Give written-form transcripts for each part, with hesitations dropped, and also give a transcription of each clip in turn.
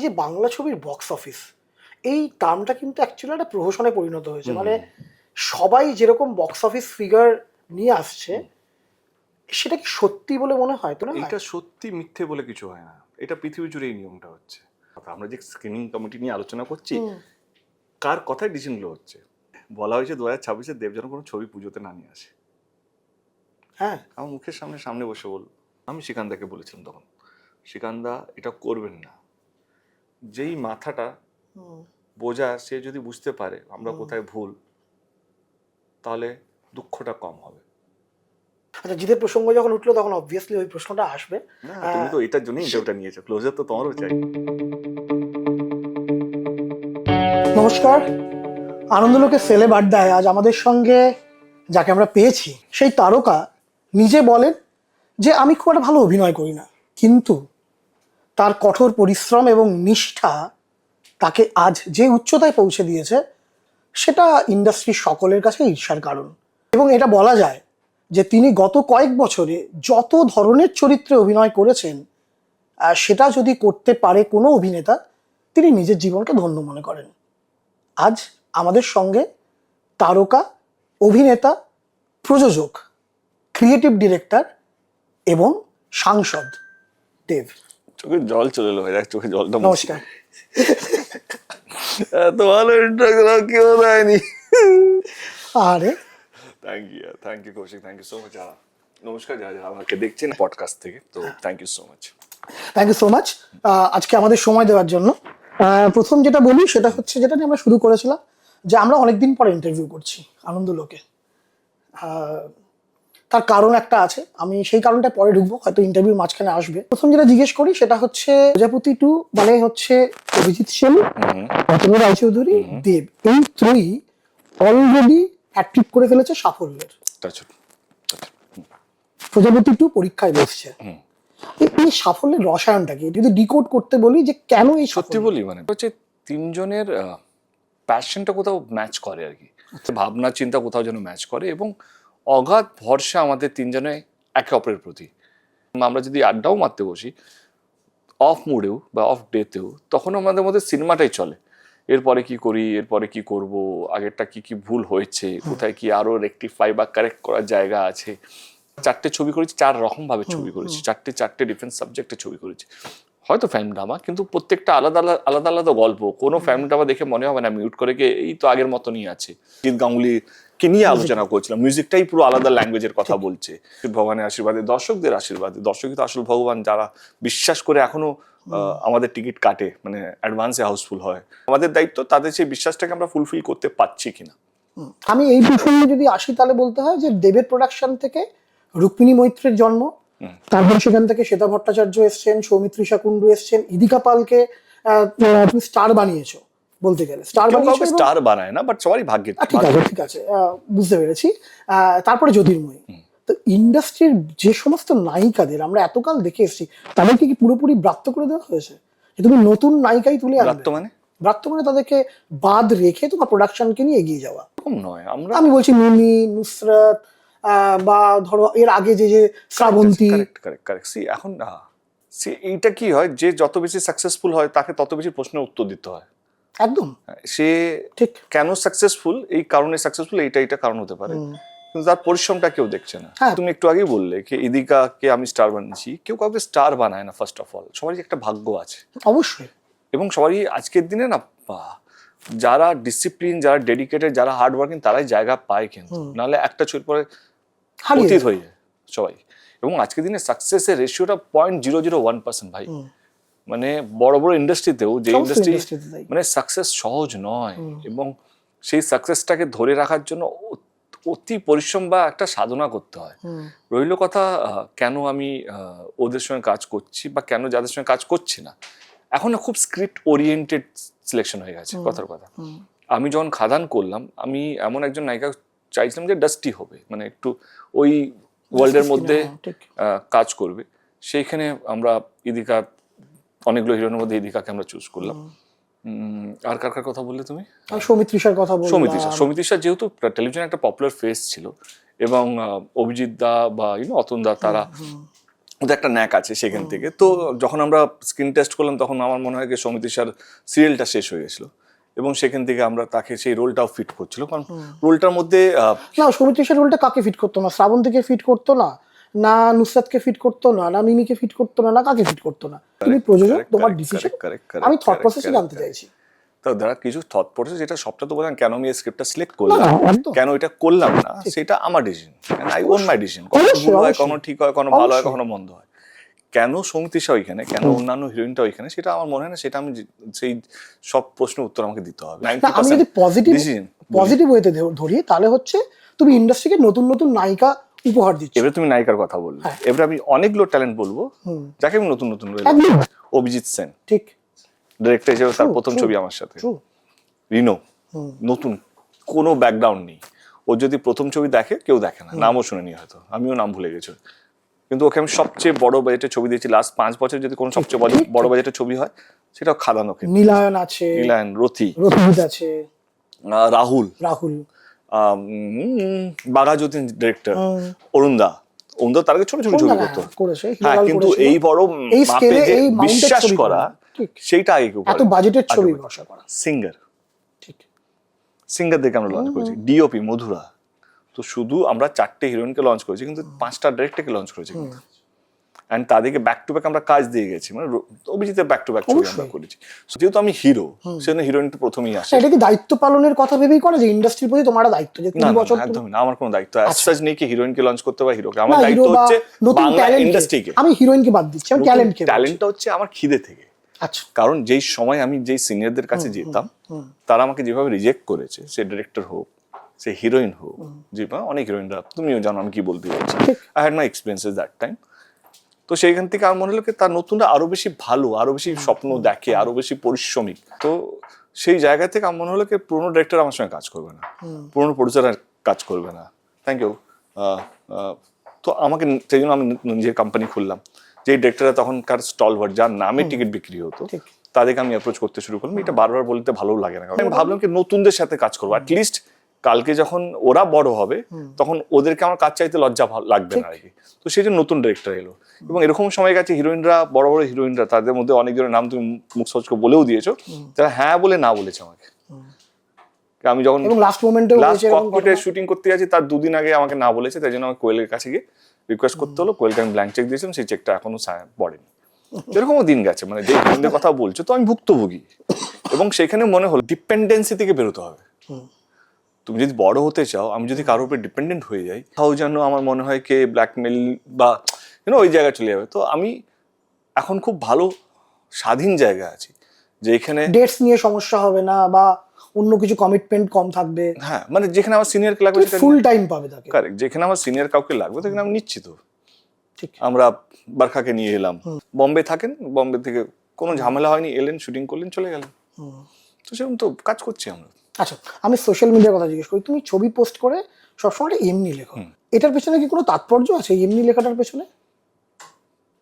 যে বাংলা ছবির box office, এই টার্মটা কিন্তু অ্যাকচুয়ালি একটা প্রহসনে পরিণত হয়েছে। মানে সবাই যেরকম বক্স অফিস ফিগার নিয়ে আসছে, সেটা কি সত্যি বলে মনে হয়? তো না, এটা সত্যি মিথ্যে বলে কিছু হয় না, এটা পৃথিবী জুড়ে এই নিয়মটা হচ্ছে। আমরা যে স্ক্রিনিং কমিটি নিয়ে আলোচনা করছি, কার কথায় ডিসিশনগুলো হচ্ছে? বলা হয়েছে 2026-এ দেব যেন কোনো ছবি পুজোতে না নিয়ে আসে। হ্যাঁ, আমার মুখের সামনে বসে বল। আমি শ্রীকান্তাকে বলেছিলাম তখন, শ্রীকান্তা এটা করবেন না। যেই মাথাটা বোঝা, সে যদি বুঝতে পারে আমরা কোথায় ভুল, তাহলে দুঃখটা কম হবে। আচ্ছা, জিতের প্রসঙ্গ যখন উঠলো তখন অবভিয়াসলি ওই প্রশ্নটা আসবে। না, তুমি তো এটার জন্য ইন্টারভিউটা নিয়েছো, ক্লোজার তো তোমারও চাই। নমস্কার, আনন্দলোকের সেলেব আড্ডায় আজ আমাদের সঙ্গে যাকে আমরা পেয়েছি, সেই তারকা নিজে বলেন যে আমি খুব একটা ভালো অভিনয় করি না, কিন্তু তার কঠোর পরিশ্রম এবং নিষ্ঠা তাকে আজ যে উচ্চতায় পৌঁছে দিয়েছে, সেটা ইন্ডাস্ট্রির সকলের কাছে ঈর্ষার কারণ। এবং এটা বলা যায় যে তিনি গত কয়েক বছরে যত ধরনের চরিত্রে অভিনয় করেছেন, সেটা যদি করতে পারে কোনো অভিনেতা, তিনি নিজের জীবনকে ধন্য মনে করেন। আজ আমাদের সঙ্গে তারকা, অভিনেতা, প্রযোজক, ক্রিয়েটিভ ডিরেক্টর এবং সাংসদ দেব। চোখে জল চলে এলো, চোখে জলটা। নমস্কার। এত ভালো ইন্টারভিউ কেউ দেয়নি। আরে thank you Koushik, thank you so much. নমস্কার যারা যারা আমাকে দেখছেন পডকাস্ট থেকে, তো thank you so much. Thank you so much আজকে আমাদের সময় দেওয়ার জন্য। প্রথম যেটা বলি সেটা হচ্ছে, যেটা নিয়ে আমরা শুরু করেছিলাম, যে আমরা অনেকদিন পরে ইন্টারভিউ করছি আনন্দলোকে। তার কারণ একটা আছে, আমি সেই কারণটা পরে ঢুকবো, হয়তো ইন্টারভিউ মাঝখানে আসবে। প্রথম যেটা জিজ্ঞেস করি সেটা হচ্ছে, প্রজাপতি 2 মানে হচ্ছে অভিজিৎ সেন, অতনু রায়চৌধুরী, দেব, এই ত্রয়ী অলরেডি হ্যাটট্রিক করে ফেলেছে সাফল্যের। প্রজাপতি 2 পরীক্ষায় বসছে। এই সাফল্যের রসায়নটা কি, যদি ডিকোড করতে বলি, যে কেন এই সত্যি বলি, মানে হচ্ছে তিনজনের প্যাশনটা কোথাও ম্যাচ করে আর কি, ভাবনা চিন্তা কোথাও যেন ম্যাচ করে, এবং অগাধ ভরসা আমাদের তিনজনে একে অপরের প্রতি। আমরা যদি আড্ডাও মারতে বসি অফ মুডেও বা অফ ডেতেও, তখন আমাদের মধ্যে সিনেমাটাই চলে। এরপরে কি করি, এরপরে কি করব, আগেরটা কি কি ভুল হয়েছে, কোথায় কি আরো রেকটিফাই বা কারেক্ট করার জায়গা আছে। 4টে ছবি করেছি, 4 রকম ভাবে ছবি করেছি, 4টে ডিফারেন্ট সাবজেক্টে ছবি করেছি। হয়তো ফ্যামিলি ড্রামা, কিন্তু প্রত্যেকটা আলাদা আলাদা আলাদা গল্প। কোনো ফ্যামিলি ড্রামা দেখে মনে হবে না মিউট করে গিয়ে এই তো আগের মতনই আছে। জিৎ গাঙ্গুলিকে নিয়ে আলোচনা করছিলাম, মিউজিকটাই পুরো আলাদা ল্যাঙ্গুয়েজের কথা বলছে। ভগবানের আশীর্বাদে, দর্শকদের আশীর্বাদে, দর্শকই তো আসল ভগবান, যারা বিশ্বাস করে এখনো আমাদের টিকিট কাটে, মানে অ্যাডভান্সে হাউসফুল হয়। আমাদের দায়িত্ব তাদের সেই বিশ্বাসটাকে আমরা ফুলফিল করতে পারছি কিনা। আমি এই প্রসঙ্গে যদি আসি, তাহলে বলতে হয় যে দেবের প্রোডাকশন থেকে রুক্মিণী মৈত্রের জন্ম, তারপরে সেখান থেকে শ্বেতা ভট্টাচার্য এসছেন, সৌমিত্রিষা কুণ্ডু এসছেন, ইদিকা পালকে তুমি স্টার বানিয়েছো বলতে গেলে। স্টার বানায় না, বাট সবারই ভাগ্যের। ঠিক আছে, বুঝতে পেরেছি। তারপরে জ্যোতির্ময়ী। তো ইন্ডাস্ট্রির যে সমস্ত নায়িকাদের আমরা এতকাল দেখে এসেছি, তাদেরকে কি পুরোপুরি ব্রাত্য করে দেওয়া হয়েছে যে তুমি নতুন নায়িকাই তুলে আনবে? ব্রাত্য মানে তাদেরকে বাদ রেখে তোমার প্রোডাকশনকে নিয়ে এগিয়ে যাওয়া নয়। আমি বলছি মিমি, নুসরাত, বা ধরো এর আগে যে শ্রাবন্তী। এখন এইটা কি হয়, যে যত বেশি সাকসেসফুল হয় তাকে তত বেশি প্রশ্নের উত্তর দিতে হয়। একদম সে ঠিক কেন সাকসেসফুল, এই কারণে সাকসেসফুল, এইটা কারণ হতে পারে, কিন্তু তার পরিশ্রমটা কেউ দেখছে না। তুমি একটু আগেই বললে কি ইদিকাকে আমি স্টার বানিয়েছি, কেউ কাউকে স্টার বানায় না। ফার্স্ট অফ অল, সবারই একটা ভাগ্য আছে অবশ্যই, এবং সবারই আজকের দিনে না, যারা ডিসিপ্লিন, যারা ডেডিকেটেড, যারা হার্ড ওয়ার্কিং, তারাই জায়গা পায়, কিন্তু নাহলে একটা ছবির পরে অতীত হয়ে যায় সবাই। এবং আজকের দিনে সাকসেসের রেশিওটা 0.001% ভাই। মানে বড় বড় ইন্ডাস্ট্রিতেও, যে ইন্ডাস্ট্রি মানে সাকসেস সহজ নয়, এবং সেই সাকসেসটাকে ধরে রাখার জন্য অতি পরিশ্রম বা একটা সাধনা করতে হয়। রইল কথা কেন আমি ওদের সঙ্গে কাজ করছি বা কেন যাদের সঙ্গে কাজ করছি না, এখন না খুব স্ক্রিপ্ট ওরিয়েন্টেড সিলেকশন হয়ে গেছে। কথার কথা, আমি যখন খাদান করলাম, আমি এমন একজন নায়িকা চাইছিলাম যে ডাস্টি হবে, মানে একটু ওই ওয়ার্ল্ডের মধ্যে কাজ করবে। সেইখানে আমরা ইদিকা, অনেকগুলো হিরোর মধ্যে ইদিকাকে আমরা চুজ করলাম। আর কার কার কথা বললে তুমি? সৌমিত্রিষার কথা বললাম। সৌমিত্রিষা যেহেতু টেলিভিশনে একটা পপুলার ফেস ছিল, এবং অভিজিৎ দা বা অতন দা, তারা ওদের একটা ন্যাক আছে সেখান থেকে। তো যখন আমরা স্ক্রিন টেস্ট করলাম তখন আমার মনে হয় যে সৌমিত্রিষার সিরিয়ালটা শেষ হয়ে গেছিল এবং সেখান থেকে আমরা তাকে সেই রোলটাও ফিট করছিল, কারণ রোলটার মধ্যে না, সৌমিত্রিষার রোলটা কাকে ফিট করতো না? শ্রাবন্তীকে ফিট করতো না, না নুসরাতকে ফিট করতো না, না মিমিকে ফিট করতো না, না কাকে ফিট করতো না? তুমি প্রযোজক, তোমার ডিসিশন। আমি থট প্রসেসে জানতে চাইছি। তো যারা কিছু থট প্রসেস, যেটা সবটা তো বললাম কেন আমি এই স্ক্রিপ্টটা সিলেক্ট করলাম, কেন এটা করলাম না, সেটা আমার decision, I own my decision. কখনো ভুল হয়, কখনো ঠিক হয়, কখনো ভালো হয়, কখনো মন্দ হয়। কেন সৌমিত্রিষা ওইখানে, কেন অন্যান্য হিরোইনটা ওইখানে, সেটা আমার মনে হয় না সেটা আমি সেই সব প্রশ্নের উত্তর আমাকে দিতে হবে। আমি যদি পজিটিভ ওয়েতে ধরি, তাহলে হচ্ছে তুমি ইন্ডাস্ট্রিকে নতুন নতুন নায়িকা উপহার দিচ্ছ। এবারে তুমি নায়িকার কথা বললে, এবারে আমি অনেকগুলো ট্যালেন্ট বলবো যাকে আমি নতুন নতুন অভিজিৎ সেন, ঠিক, ডিরেক্টর হিসেবে তার প্রথম ছবি আমার সাথে। রিনো, নতুন, কোনো ব্যাকগ্রাউন্ড নেই, ও যদি প্রথম ছবি দেখে, কেউ দেখে না, নামও শুনেনি হয়তো, আমিও নাম ভুলে গেছি, কিন্তু ওকে আমি সবচেয়ে বড় বাজেটের ছবি দিয়েছি লাস্ট 5 বছর। যদি কোনো সবচেয়ে বড় বাজেটের ছবি হয়, সেটাও খাদানো। নীলায়ন আছে, নীলায়ন, রথি আছে, রাহুল, বাঘাযতীন ডিরেক্টর, অরুণদা তার আগে ছোট ছোট ছবি করতো, হ্যাঁ, কিন্তু এই বড় মাপে যে বিশ্বাস করা, সেইটা আগে কেউ এত বাজেটের ছবি ভরসা করা। সিঙ্গার দেখে আমরা লঞ্চ করেছি, ডিওপি মধুরা। তো শুধু আমরা 4টে হিরোইনকে লঞ্চ করেছি, কিন্তু 5টা ডিরেক্টরকে লঞ্চ করেছি, এন্ড তাদেরকে ব্যাক টু ব্যাক আমরা কাজ দিয়ে গেছি, মানে অভিজিতের ব্যাক টু ব্যাক ছবি আমরা করেছি। যেহেতু আমি হিরো, সেজন্য হিরোইন তো প্রথমেই আসে। এটা কি দায়িত্ব পালনের কথা ভেবেই করে যে ইন্ডাস্ট্রির প্রতি তোমার দায়িত্ব, যে 3 বছর? একদমই না, আমার কোনো দায়িত্ব অ্যাজ নেই কি হিরোইনকে লঞ্চ করতে বা হিরোকে। আমার দায়িত্ব হচ্ছে বাংলা ইন্ডাস্ট্রিকে। আমি হিরোইনকে বাদ দিচ্ছি, আমি ট্যালেন্টটা হচ্ছে আমার খিদে থেকে। আচ্ছা, কারণ যেই সময় আমি যেই সিনিয়রদের কাছে যেতাম, তারা আমাকে যেভাবে রিজেক্ট করেছে, সে ডিরেক্টর হোক, সে হিরোইন হোক, যে অনেক হিরোইনরা, তুমিও জানো আমি কি বলতে চাইছি, I had my experiences that time. তো সেইখান থেকে আমার মনে হলো তার নতুনরা আরো বেশি ভালো, আরো বেশি স্বপ্ন দেখে, আরো বেশি পরিশ্রমিক। তো সেই জায়গা থেকে আমার মনে হলো কি পুরোনো ডিরেক্টর আমার সঙ্গে কাজ করবে না, পুরোনো প্রডিউসার কাজ করবে না। Thank you. তো আমাকে সেই জন্য আমি নিজের কোম্পানি খুললাম। যে ডিরেক্টররা তখনকার স্টলওয়ার্ড, যার নামে টিকিট বিক্রি হতো, তাদেরকে আমি অ্যাপ্রোচ করতে শুরু করলাম। এটা বারবার বলতে ভালো লাগে না, কারণ আমি ভাবলাম কি নতুনদের সাথে কাজ করবো, অ্যাটলিস্ট কালকে যখন ওরা বড় হবে তখন ওদেরকে আমার কাজ চাইতে লজ্জা লাগবে না আর কি। তো সেই জন্য নতুন ডিরেক্টর এলো, এবং এরকম সময় গেছে হিরোইনরা, বড় বড় হিরোইনরা, তাদের মধ্যে অনেকজনের নাম তুমি মুখ সচকে বলেও দিয়েছো, তারা হ্যাঁ বলে না বলেছে আমাকে। আমি যখন লাস্ট ককপিটে শুটিং করতে যাচ্ছি, তার 2 দিন আগে আমাকে না বলেছে, তাই জন্য আমি কোয়েলের কাছে গিয়ে রিকোয়েস্ট করতে হলো। কোয়েলকে আমি ব্ল্যাঙ্ক চেক দিয়েছিলাম, সেই চেকটা এখনো পড়েনি। এরকমও দিন গেছে, মানে যে হিরোইনদের কথা বলছো, তো আমি ভুক্তভোগী। এবং সেখানে মনে হলো ডিপেন্ডেন্সি থেকে বেরোতে হবে। তুমি যদি বড় হতে চাও, আমি যদি কারোর উপর ডিপেন্ডেন্ট হয়ে যাই, তাও যেন আমার মনে হয় কে ব্ল্যাকমেল বা ওই জায়গায় চলে যাবে। তো আমি এখন খুব ভালো স্বাধীন জায়গা আছি, যে এখানে ডেটস নিয়ে সমস্যা হবে না, বা অন্য কিছু কমিটমেন্ট কম থাকবে। হ্যাঁ, মানে যেখানে আমার সিনিয়র লাগবে ফুল টাইম পাবে তাকে। কারেক্ট, যেখানে আমার সিনিয়র কাউকে লাগবে সেখানে আমি নিশ্চিত। ঠিক, আমরা বারখাকে নিয়ে এলাম, বম্বে থাকেন, বম্বে থেকে কোনো ঝামেলা হয়নি, এলেন, শুটিং করলেন, চলে গেলেন। তো সেরকম তো কাজ করছি আমরা। আচ্ছা, আমি সোশ্যাল মিডিয়ার কথা জিজ্ঞেস করি। তুমি ছবি পোস্ট করে সবসময় এমনি লেখো, এটার পেছনে কি কোনো তাৎপর্য আছে? এমনি লেখাটার পেছনে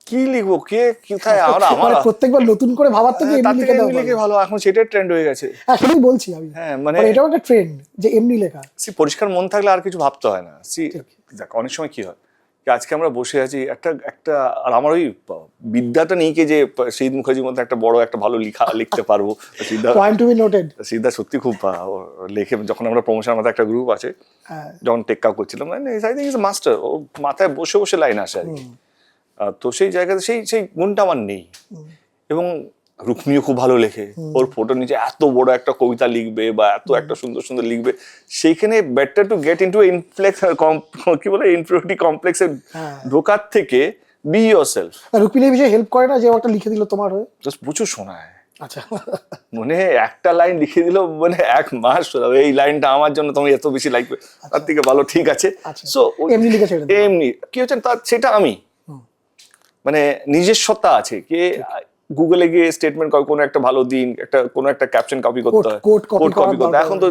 কি লিখবো, কে কোথায়, আমার প্রত্যেকবার নতুন করে ভাবার থেকে এমনি লিখে ভালো, এখন সেটাই ট্রেন্ড হয়ে গেছে। হ্যাঁ, সেটাই বলছি আমি। হ্যাঁ, মানে এটাও একটা ট্রেন্ড যে এমনি লেখা। পরিষ্কার মন থাকলে আর কিছু ভাবতে হয় না। দেখ, অনেক সময় কি হয়, আজকে আমরা বসে আছি একটা আর আমার ওই বিদ্যাটা নেই কি যে শহীদ মুখার্জির মধ্যে একটা বড় একটা ভালো লিখতে পারবো। সিদ্ধা সত্যি খুব লেখে। যখন আমরা প্রমোশন, আমাদের একটা গ্রুপ আছে, যখন টেক আপ করছিলাম, মাস্টার, ও মাথায় বসে বসে লাইন আসে আর কি। তো সেই জায়গাতে সেই গুণটা আমার নেই। এবং রুক্মিও খুব ভালো লেখে, ওর ফটো নিচে এত বড় একটা কবিতা লিখবে বা এত একটা সুন্দর সুন্দর লিখবে, সেইখানে বেটার টু গেট ইনটু ইনফ্লেক্স, কি বলে, ইনফিরিয়রিটি কমপ্লেক্সে ঢোকার থেকে বি ইয়োরসেলফ। রুক্মিণী বিষয়ে হেল্প করে না, যে একটা লিখে দিল তোমার হয়ে? জাস্ট প্রচুর শোনায়। আচ্ছা, মানে একটা লাইন লিখে দিল, মানে 1 মাস এই লাইনটা আমার জন্য তুমি এত বেশি লাগবে, তার থেকে ভালো, ঠিক আছে। সো এমনি লিখে ছেড়ে দাও। এমনি কি হচ্ছে তার, সেটা আমি মানে নিজস্বতা আছে। কে গুগলে গিয়ে স্টেটমেন্ট কোনো একটা ভালো দিন, কোনো একটা ক্যাপশন কপি করতে হয়, কোড কপি করতে। এখন তো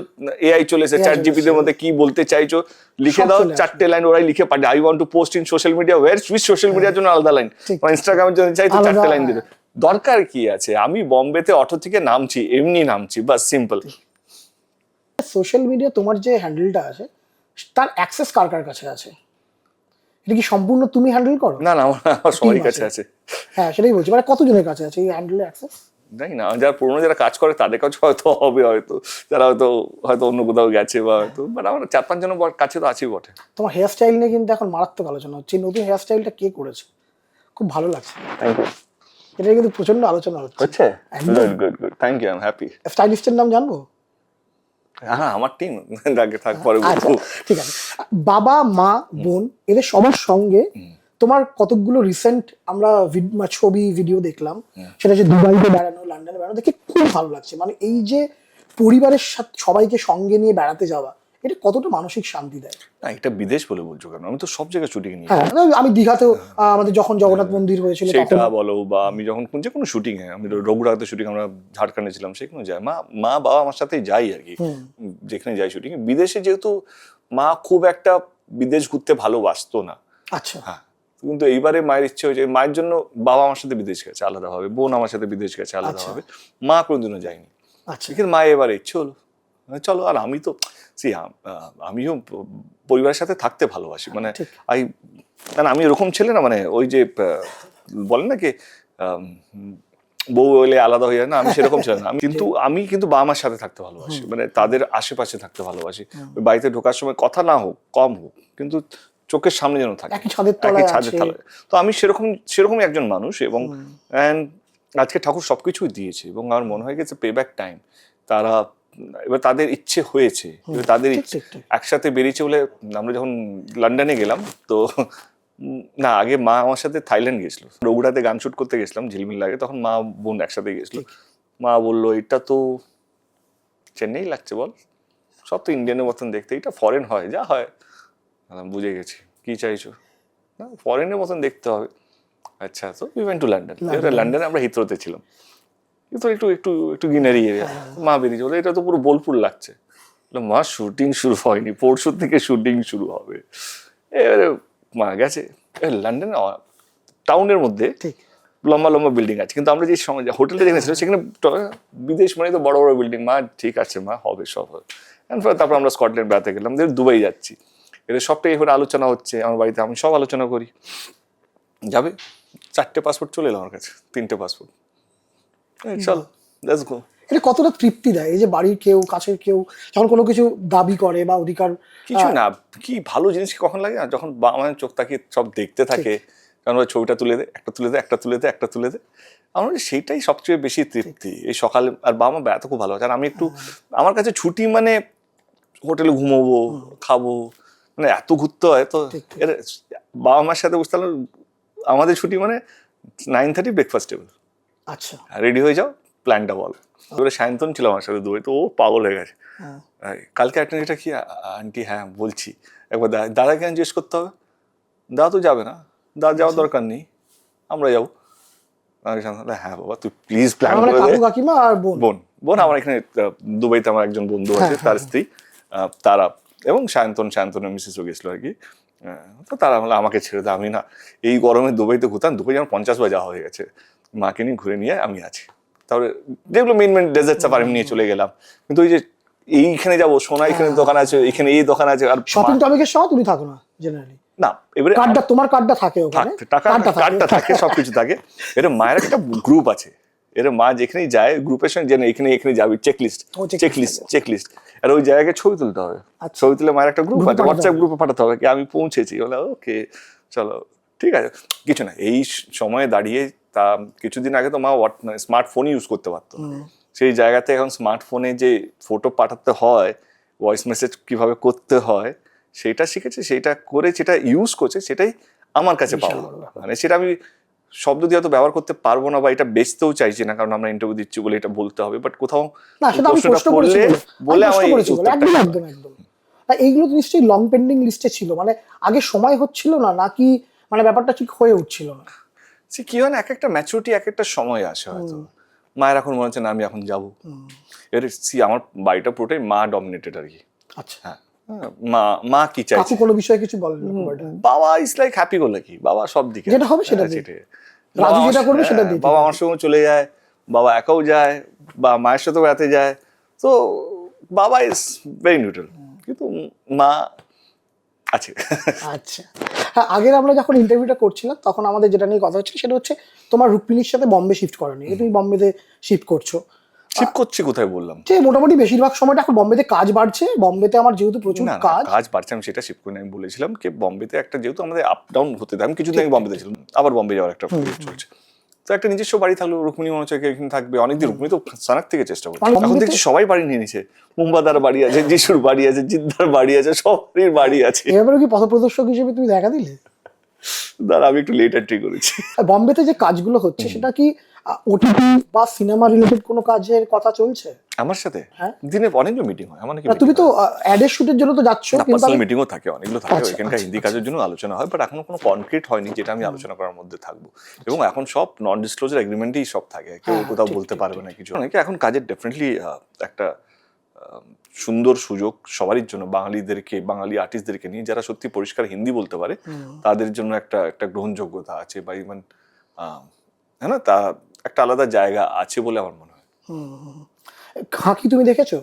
এআই চলেছে, চ্যাট জিপিটির মধ্যে কি বলতে চাইছো লিখে দাও, 4টে লাইন ওরাই লিখে পাঠায়। I want to post in social media, where switch social মিডিয়ার জন্য আলাদা লাইন, ইনস্টাগ্রামের জন্য চাই তো 4টে লাইন দিতে। দরকার কি আছে? আমি বম্বেতে অটো থেকে নামছি, এমনি নামছি, বাস, সিম্পল। সোশ্যাল মিডিয়া তোমার যে হ্যান্ডেলটা আছে, তার অ্যাক্সেস কার কার কাছে আছে? এটা কি সম্পূর্ণ তুমি হ্যান্ডেল করো? না না, আমার সবারই Team কাছে আছে। আছে। হ্যাঁ সেটাই বলছি, মানে কতজনের কাছে আছে এই হ্যান্ডেলের অ্যাক্সেস? জানি না, যারা পুরোনো যারা কাজ করে তাদের কাছে হয়তো হবে, হয়তো যারা হয়তো অন্য কোথাও গেছে বা হয়তো, বাট আমার 4-5 জনের কাছে তো আছেই বটে। তোমার হেয়ার স্টাইল নিয়ে কিন্তু এখন মারাত্মক আলোচনা হচ্ছে, এই নতুন হেয়ার স্টাইলটা কে করেছে? খুব ভালো লাগছে, এটা কিন্তু প্রচন্ড আলোচনা হচ্ছে। একদম। Good good good, thank you, I am happy. স্টাইলিস্টের নাম জানবো? হ্যাঁ, আমার টিম আগে থাক, পরে আচ্ছা বলবো। ঠিক আছে। বাবা মা বোন এদের সবার সঙ্গে তোমার কতগুলো রিসেন্ট আমরা ছবি ভিডিও দেখলাম, সেটা হচ্ছে দুবাইতে বেড়ানো, লন্ডনে বেড়ানো, দেখে খুব ভালো লাগছে। মানে এই যে পরিবারের সাথে সবাইকে সঙ্গে নিয়ে বেড়াতে যাওয়া, এটা কতটা মানসিক শান্তি দেয়। না, এটা বিদেশ বলে বলছো কেন? আমি তো সব জায়গায় শুটিং নিই। হ্যাঁ আমি দীঘাতেও আমাদের যখন জগন্নাথ মন্দির হয়েছিল সেটা তখন বলো, বা আমি যখন যে কোনো শুটিং এ, আমি রঘুরাতে শুটিং, আমরা ঝাড়খণ্ডে ছিলাম, সেখানে যাই মা বাবা আমার সাথেই যাই আর কি, যেখানে যাই শুটিং। বিদেশে যেহেতু মা খুব একটা বিদেশ ঘুরতে ভালোবাসতো না। আচ্ছা হ্যাঁ, কিন্তু এইবারে মায়ের ইচ্ছে হয়েছে, মায়ের জন্য বাবা আমার সাথে বিদেশ গেছে আলাদাভাবে, বোন আমার সাথে বিদেশ গেছে আলাদাভাবে, মা কোনোদিনও যায়নি। আচ্ছা কিন্তু মায়ের এবারে ইচ্ছে হলো, চলো। আর আমি তো আমিও পরিবারের সাথে থাকতে ভালোবাসি, মানে ঠিক। মানে আমি এরকম ছেলে না, মানে ওই যে বলেন না কি বউ হলে আলাদা হয়ে যায় না, আমি সেরকম ছেলে না। আমি কিন্তু বাবা মার সাথে থাকতে ভালোবাসি, মানে তাদের আশেপাশে থাকতে ভালোবাসি। ওই বাড়িতে ঢোকার সময় কথা না হোক, কম হোক, কিন্তু চোখের সামনে যেন থাকে, একই ছাদের একই তলায় ছাদের আছে। তলায়। তো আমি সেরকমই একজন মানুষ, এবং আজকে ঠাকুর সবকিছুই দিয়েছে, এবং আমার মনে হয় গেছে পে ব্যাক টাইম। তারা এবার তাদের ইচ্ছে হয়েছে, এবার তাদের ঠিক, ইচ্ছে ঠিক, ঠিক। একসাথে বেরিয়েছে বলে। আমরা যখন লন্ডনে গেলাম, তো না, আগে মা আমার সাথে থাইল্যান্ড গেছিল, রঘুরাতে গান শুট করতে গেছিলাম, ঝিলমিল লাগে, তখন মা বোন একসাথে গেছিল। মা বললো, এটা তো চেন্নাই লাগছে বল, সব তো ইন্ডিয়ানের মতন দেখতে, এটা ফরেন হয়, যা হয়। বুঝে গেছি কি চাইছো, না ফরেনের মতন দেখতে হবে। আচ্ছা, তো উই ওয়েন্ট টু লন্ডন। লন্ডনে আমরা হিথ্রোতে ছিলাম, তো একটু একটু একটু গ্রিনারি এরিয়া। মা বেরিয়েছে, বলে এটা তো পুরো বোলপুর লাগছে। মা, শুটিং শুরু হয়নি, পরশু থেকে শুটিং শুরু হবে। এবারে মা গেছে লন্ডনে, টাউনের মধ্যে ঠিক লম্বা লম্বা বিল্ডিং আছে, কিন্তু আমরা যে হোটেলটা যেখানে ছিল সেখানে বিদেশ মানে তো বড় বড় বিল্ডিং। মা, ঠিক আছে মা, হবে, সব হবে। তারপর আমরা স্কটল্যান্ড বেড়াতে গেলাম, দুবাই যাচ্ছি, এদের সবটাই এবার আলোচনা হচ্ছে আমার বাড়িতে, আমি সব আলোচনা করি। যাবে 4টে পাসপোর্ট চলে এলো আমার কাছে, 3টে পাসপোর্ট, চল লেটস গো। এটা কতটা তৃপ্তি দেয় এই যে বাড়ির কেউ, কাছের কেউ যখন কোনো কিছু দাবি করে বা অধিকার। কিছু না, কি ভালো জিনিস কখন লাগে না, যখন বাবা মায়ের চোখ তাকিয়ে সব দেখতে থাকে, কারণ ওই ছবিটা তুলে দে, একটা তুলে দে, একটা তুলে দে, একটা তুলে দে। আমার সেইটাই সবচেয়ে বেশি তৃপ্তি এই সকালে। আর বাবা মা বেড়াতে খুব ভালো আছে, আর আমি একটু, আমার কাছে ছুটি মানে হোটেলে ঘুমোবো, খাবো, মানে এত ঘুরতে হয় তো। এর বাবা মার সাথে বুঝতে পারলাম, আমাদের ছুটি মানে 9:30 ব্রেকফাস্ট টেবিল, আচ্ছা রেডি হয়ে যাও, প্ল্যানটা বল। এবারে সায়ন্তন ছিল আমার সাথে দুবাই, তো ও পাগল হয়ে গেছে। কালকে একটা এটা কি আন্টি, হ্যাঁ বলছি, একবার দাদাকে জিজ্ঞেস করতে হবে। দাদা তো যাবে না, দাদা যাওয়ার দরকার নেই, আমরা যাবো। হ্যাঁ বাবা, তুই প্লিজ প্ল্যান মানে করে দে। কাকু কাকিমা আর বোন। বোন আমার এখানে দুবাইতে আমার একজন বন্ধু আছে, তার স্ত্রী, তারা, এবং সায়ন্তনের মিসেসও গেছিল আর কি। তো তারা বলে আমাকে ছেড়ে দেয়, আমি না, এই গরমে দুবাইতে ঘুরতাম, দুবাই আমার 50 বার যাওয়া হয়ে গেছে, মাকে নিয়ে ঘুরে নিয়ে আমি আছি। তারপরে যেগুলো মেন ডেজার্ট সাফারি নিয়ে চলে গেলাম, কিন্তু ওই যে এইখানে যাবো, সোনা এখানে দোকান আছে, এখানে এই দোকান আছে, আর শপিং টপিকের সময় তুমি থাকো না জেনারেলি? না, এবারে কার্ডটা, তোমার কার্ডটা থাকে ওখানে, কার্ডটা থাকে, সবকিছু থাকে। এর মায়ের একটা গ্রুপ আছে, এর মা যেখানেই যায় গ্রুপের সঙ্গে জেনে এখানে যাবি, চেকলিস্ট। আর ওই জায়গায় ছবি তুলতে হবে, ছবি তুলে মায়ের একটা গ্রুপ আছে, হোয়াটসঅ্যাপ গ্রুপে পাঠাতে হবে কি আমি পৌঁছেছি, বলে ওকে চলো ঠিক আছে। কিছু না, এই সময়ে দাঁড়িয়ে, তা কিছুদিন আগে তো মা স্মার্টফোন ইউজ করতে পারতো, সেই জায়গাতে এখন স্মার্টফোনে যে ফটো পাঠাতে হয়, ভয়েস মেসেজ কিভাবে করতে হয় সেটা শিখেছে, সেটা করে, সেটা ইউজ করছে, সেটাই আমার কাছে পাওয়া। মানে সেটা আমি শব্দ দিয়ে হয়তো ব্যবহার করতে পারবো না, বা এটা বেচতেও চাইছি না, কারণ আমরা ইন্টারভিউ দিচ্ছি বলে এটা বলতে হবে, বাট কোথাও বলে আমার একদম। এইগুলো তো নিশ্চয়ই লং পেন্ডিং লিস্টে ছিল, মানে আগে সময় হচ্ছিল না নাকি, মানে ব্যাপারটা ঠিক হয়ে উঠছিল না? কি হয় না, এক একটা ম্যাচুরিটি এক একটা সময় আসে হয়তো। মায়ের এখন মনে হচ্ছে না আমি এখন যাবো, এর আমার বাড়িটা পুরোটাই মা ডমিনেটেড আর কি। আচ্ছা হ্যাঁ, মা কি চাইছে, কোনো বিষয়ে কিছু বলেন? বাবা is like happy go lucky, বাবা সব দিকে যেটা হবে সেটা রাজু যেটা করবে সেটা দিয়ে, বাবা আমার সঙ্গে চলে যায়, বাবা একাও যায়, বা মায়ের সাথেও বেড়াতে যায়, তো বাবা ইজ ভেরি নিউট্রাল, কিন্তু মা আছে। আচ্ছা হ্যাঁ, আগের আমরা যখন ইন্টারভিউটা করছিলাম তখন আমাদের যেটা নিয়ে কথা হচ্ছে সেটা হচ্ছে তোমার রুক্মিণীর সাথে বম্বে শিফট করেনি, তুমি বম্বেতে শিফট করছো। শিফট করছি কোথায় বললাম? যে মোটামুটি বেশিরভাগ সময়টা এখন বম্বেতে কাজ বাড়ছে, বম্বেতে আমার যেহেতু প্রচুর না না, কাজ। কাজ বাড়ছে আমি সেটা শিফট করি না। আমি বলেছিলাম কি বম্বেতে একটা যেহেতু আমাদের আপ ডাউন হতে দেয়, আমি কিছুদিন আগে বম্বেতে ছিলাম, আবার বম্বে যাওয়ার একটা প্রজেক্ট চলছে, তো একটা নিজস্ব বাড়ি থাকলো, রুক্মিণী মনে হচ্ছে এখানে থাকবে অনেকদিন। রুক্মিণী তো সানাক থেকে চেষ্টা করছে, মানে এখন বম্বেতে- দেখছি সবাই বাড়ি নিয়ে নিছে। মুম্বাদার বাড়ি আছে, যিশুর বাড়ি আছে, জিদ্দার বাড়ি আছে, সবারই বাড়ি আছে। এবারে কি পথপ্রদর্শক হিসেবে তুমি দেখা দিলে? দাঁড়া আমি একটু লেট এন্ট্রি করেছি। আর বম্বেতে যে কাজগুলো হচ্ছে সেটা কি ওটিটি বা সিনেমা রিলেটেড কোনো কাজের কথা চলছে? আমার সাথে হ্যাঁ। দিনে অনেকগুলো মিটিং হয়, আমার নাকি না, তুমি তো অ্যাডের শুটের জন্য তো যাচ্ছ, কিন্তু পার্সোনাল আমি- মিটিংও থাকে, অনেকগুলো থাকে, আচ্ছা, ওইখানকার আচ্ছা, হিন্দি কাজের জন্য আলোচনা হয়, বাট এখনো কোনো কনক্রিট হয়নি যেটা আমি আলোচনা করার মধ্যে থাকবো। এবং এখন সব নন ডিসক্লোজার এগ্রিমেন্টেই সব থাকে, কেউ হ্যাঁ, কোথাও ঠিক, বলতে ঠিক, পারবে না কিছু। অনেকে এখন কাজের ডেফিনেটলি একটা সুন্দর সুযোগ সবারই জন্য, বাঙালিদেরকে, বাঙালি আর্টিস্টদেরকে নিয়ে যারা সত্যি পরিষ্কার হিন্দি বলতে পারে তাদের জন্য একটা একটা গ্রহণযোগ্যতা আছে, বা ইভেন হ্যাঁ না, তা একটা আলাদা জায়গা আছে বলে আমার মনে হয়। খাঁকি তুমি দেখেছো?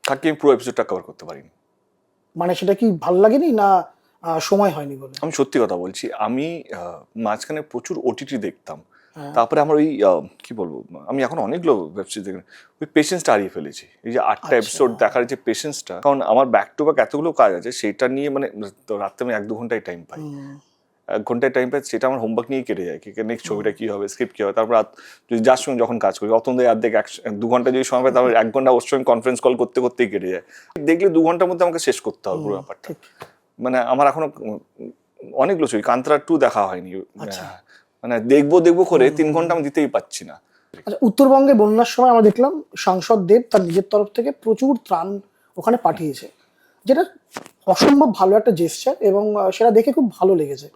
তাকে আমি পুরো এপিসোডটা কভার করতে পারিনি। মানে সেটা কি ভালো লাগেনি না সময় হয়নি বলে? আমি সত্যি কথা বলছি, আমি মাঝখানে প্রচুর ওটিটি দেখতাম, হ্যাঁ। তারপরে আমার ওই কি বলবো, আমি এখন অনেকগুলো ওয়েব সিরিজ দেখি, ওই পেশেন্সটা হারিয়ে ফেলেছি। এই যে 8টা এপিসোড দেখার যে পেশেন্সটা, কারণ আমার ব্যাক টু ব্যাক এতগুলো কাজ আছে, সেটা নিয়ে মানে তো রাত্রে আমি 1-2 ঘন্টায় টাইম পাই, 1 ঘন্টায় টাইম পাই, সেটা আমার হোমওয়ার্ক নিয়ে কেটে যায়, কি নেক্সট ছবিটা কি হবে, স্ক্রিপ্ট কি হবে। তারপর যদি যার সঙ্গে যখন কাজ করি অতন দেয় অর্ধেক 2 ঘন্টা যদি সময় পাই, তারপর 1 ঘন্টা ওর সঙ্গে কনফারেন্স কল করতে করতেই কেটে যায়। দেখলে 2 ঘন্টার মধ্যে আমাকে শেষ করতে হবে পুরো ব্যাপারটা। মানে আমার এখনো অনেকগুলো ছবি, কান্তারা 2 দেখা হয়নি, মানে দেখবো দেখবো করে 3 ঘন্টা আমি দিতেই পাচ্ছি না। আচ্ছা, উত্তরবঙ্গে বন্যার সময় আমরা দেখলাম সাংসদ দেব তার নিজের তরফ থেকে প্রচুর ত্রাণ ওখানে পাঠিয়েছে, যেটা অসম্ভব ভালো একটা জেস্চার, এবং সেটা দেখে খুব ভালো লেগেছে।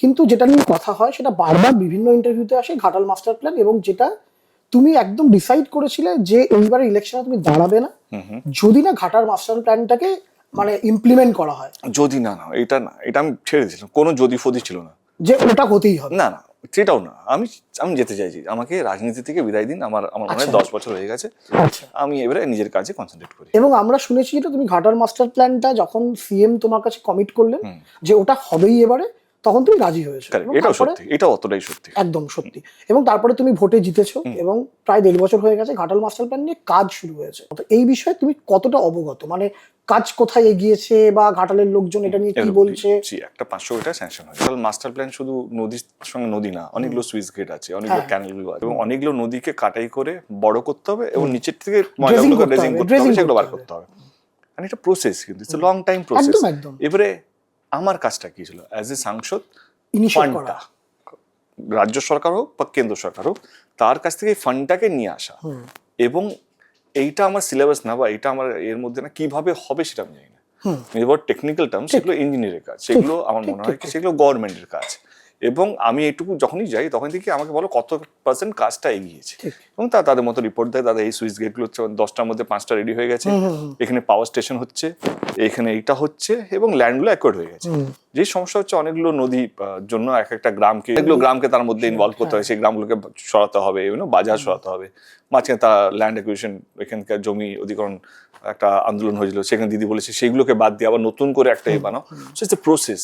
কিন্তু যেটা নিয়ে কথা হয় সেটা বারবার বিভিন্ন ইন্টারভিউতে আসে, ঘাটাল মাস্টার প্ল্যান, এবং যেটা তুমি একদম ডিসাইড করেছিলে যে এইবারে ইলেকশনে তুমি দাঁড়াবে না যদি না ঘাটাল মাস্টার প্ল্যানটাকে মানে ইমপ্লিমেন্ট করা হয়। যদি না না এটা না, এটা আমি ছেড়ে দিয়েছিলাম, কোনো যদি ফদি ছিল না, যে ওটা হতেই হবে। না না সেটাও না। আমি আমি যেতে চাইছি, আমাকে রাজনীতি থেকে বিদায় দিন, আমার আমার মনে হয় 10 বছর হয়ে গেছে, আচ্ছা। আমি এবারে নিজের কাজে কনসেন্ট্রেট করি। এবং আমরা শুনেছি যেটা তুমি ঘাটাল মাস্টার প্ল্যানটা যখন সিএম তোমার কাছে কমিট করলেন যে ওটা হবেই এবারে, তখন তুমি রাজি হয়েছো। এবং এটাও তারপরে- সত্যি, এটাও অতটাই সত্যি, একদম সত্যি। এবং তারপরে তুমি ভোটে জিতেছো, এবং প্রায় 1.5 বছর হয়ে গেছে ঘাটাল মাস্টার প্ল্যান নিয়ে কাজ শুরু হয়েছে। তো এই বিষয়ে তুমি কতটা অবগত, মানে কাজ কোথায় এগিয়েছে বা ঘাটালের লোকজন এটা নিয়ে কি বলছে? একটা 500 কোটি স্যাংশন হয়েছে। মাস্টার প্ল্যান শুধু নদীর সঙ্গে নদী না, অনেকগুলো সুইচ গেট আছে, অনেকগুলো ক্যানেলগুলো আছে, এবং অনেকগুলো নদীকে কাটাই করে বড় করতে হবে, এবং নিচের থেকে ময়লাগুলোকে ড্রেজিং করতে হবে, সেগুলো বার করতে হবে। আর এটা প্রসেস, কিন্তু it's a long time process. একদম একদম। এবারে আমার কাজটা কি ছিল অ্যাজ এ সাংসদ, ইনিশিয়েট করা, ফান্ডটা রাজ্য সরকার হোক বা কেন্দ্র সরকার হোক, তার কাছ থেকে ফান্ডটাকে নিয়ে আসা, এবং এইটা আমার সিলেবাস না, বা এটা আমার এর মধ্যে না, কিভাবে হবে সেটা আমি জানি না। এবার টেকনিক্যাল টার্ম, সেগুলো ইঞ্জিনিয়ারের কাজ, সেগুলো আমার মনে হয় সেগুলো গভর্নমেন্টের কাজ। এবং আমি এইটুকু যখনই যাই তখন থেকে আমাকে বলো কত % কাজটা এগিয়েছে, এবং তাদের মতো রিপোর্ট দেয়, দাদা এই সুইচ গেটগুলো 10টার মধ্যে 5টা রেডি হয়ে গেছে, এখানে পাওয়ার স্টেশন হচ্ছে, এখানে এইটা হচ্ছে, এবং ল্যান্ডগুলো অ্যাকোয়ার্ড হয়ে গেছে। যে সমস্যা হচ্ছে অনেকগুলো নদী জন্য এক একটা গ্রামকে, এগুলো গ্রামকে তার মধ্যে ইনভলভ করতে হয়, সেই গ্রামগুলোকে সরাতে হবে, বাজার সরাতে হবে, মাঝখানে তার ল্যান্ড অ্যাকুইজিশন, এখানকার জমি অধিগ্রহণ একটা আন্দোলন হয়েছিল, সেখানে দিদি বলেছে সেইগুলোকে বাদ দিয়ে আবার নতুন করে একটা বানাও। So it's a process.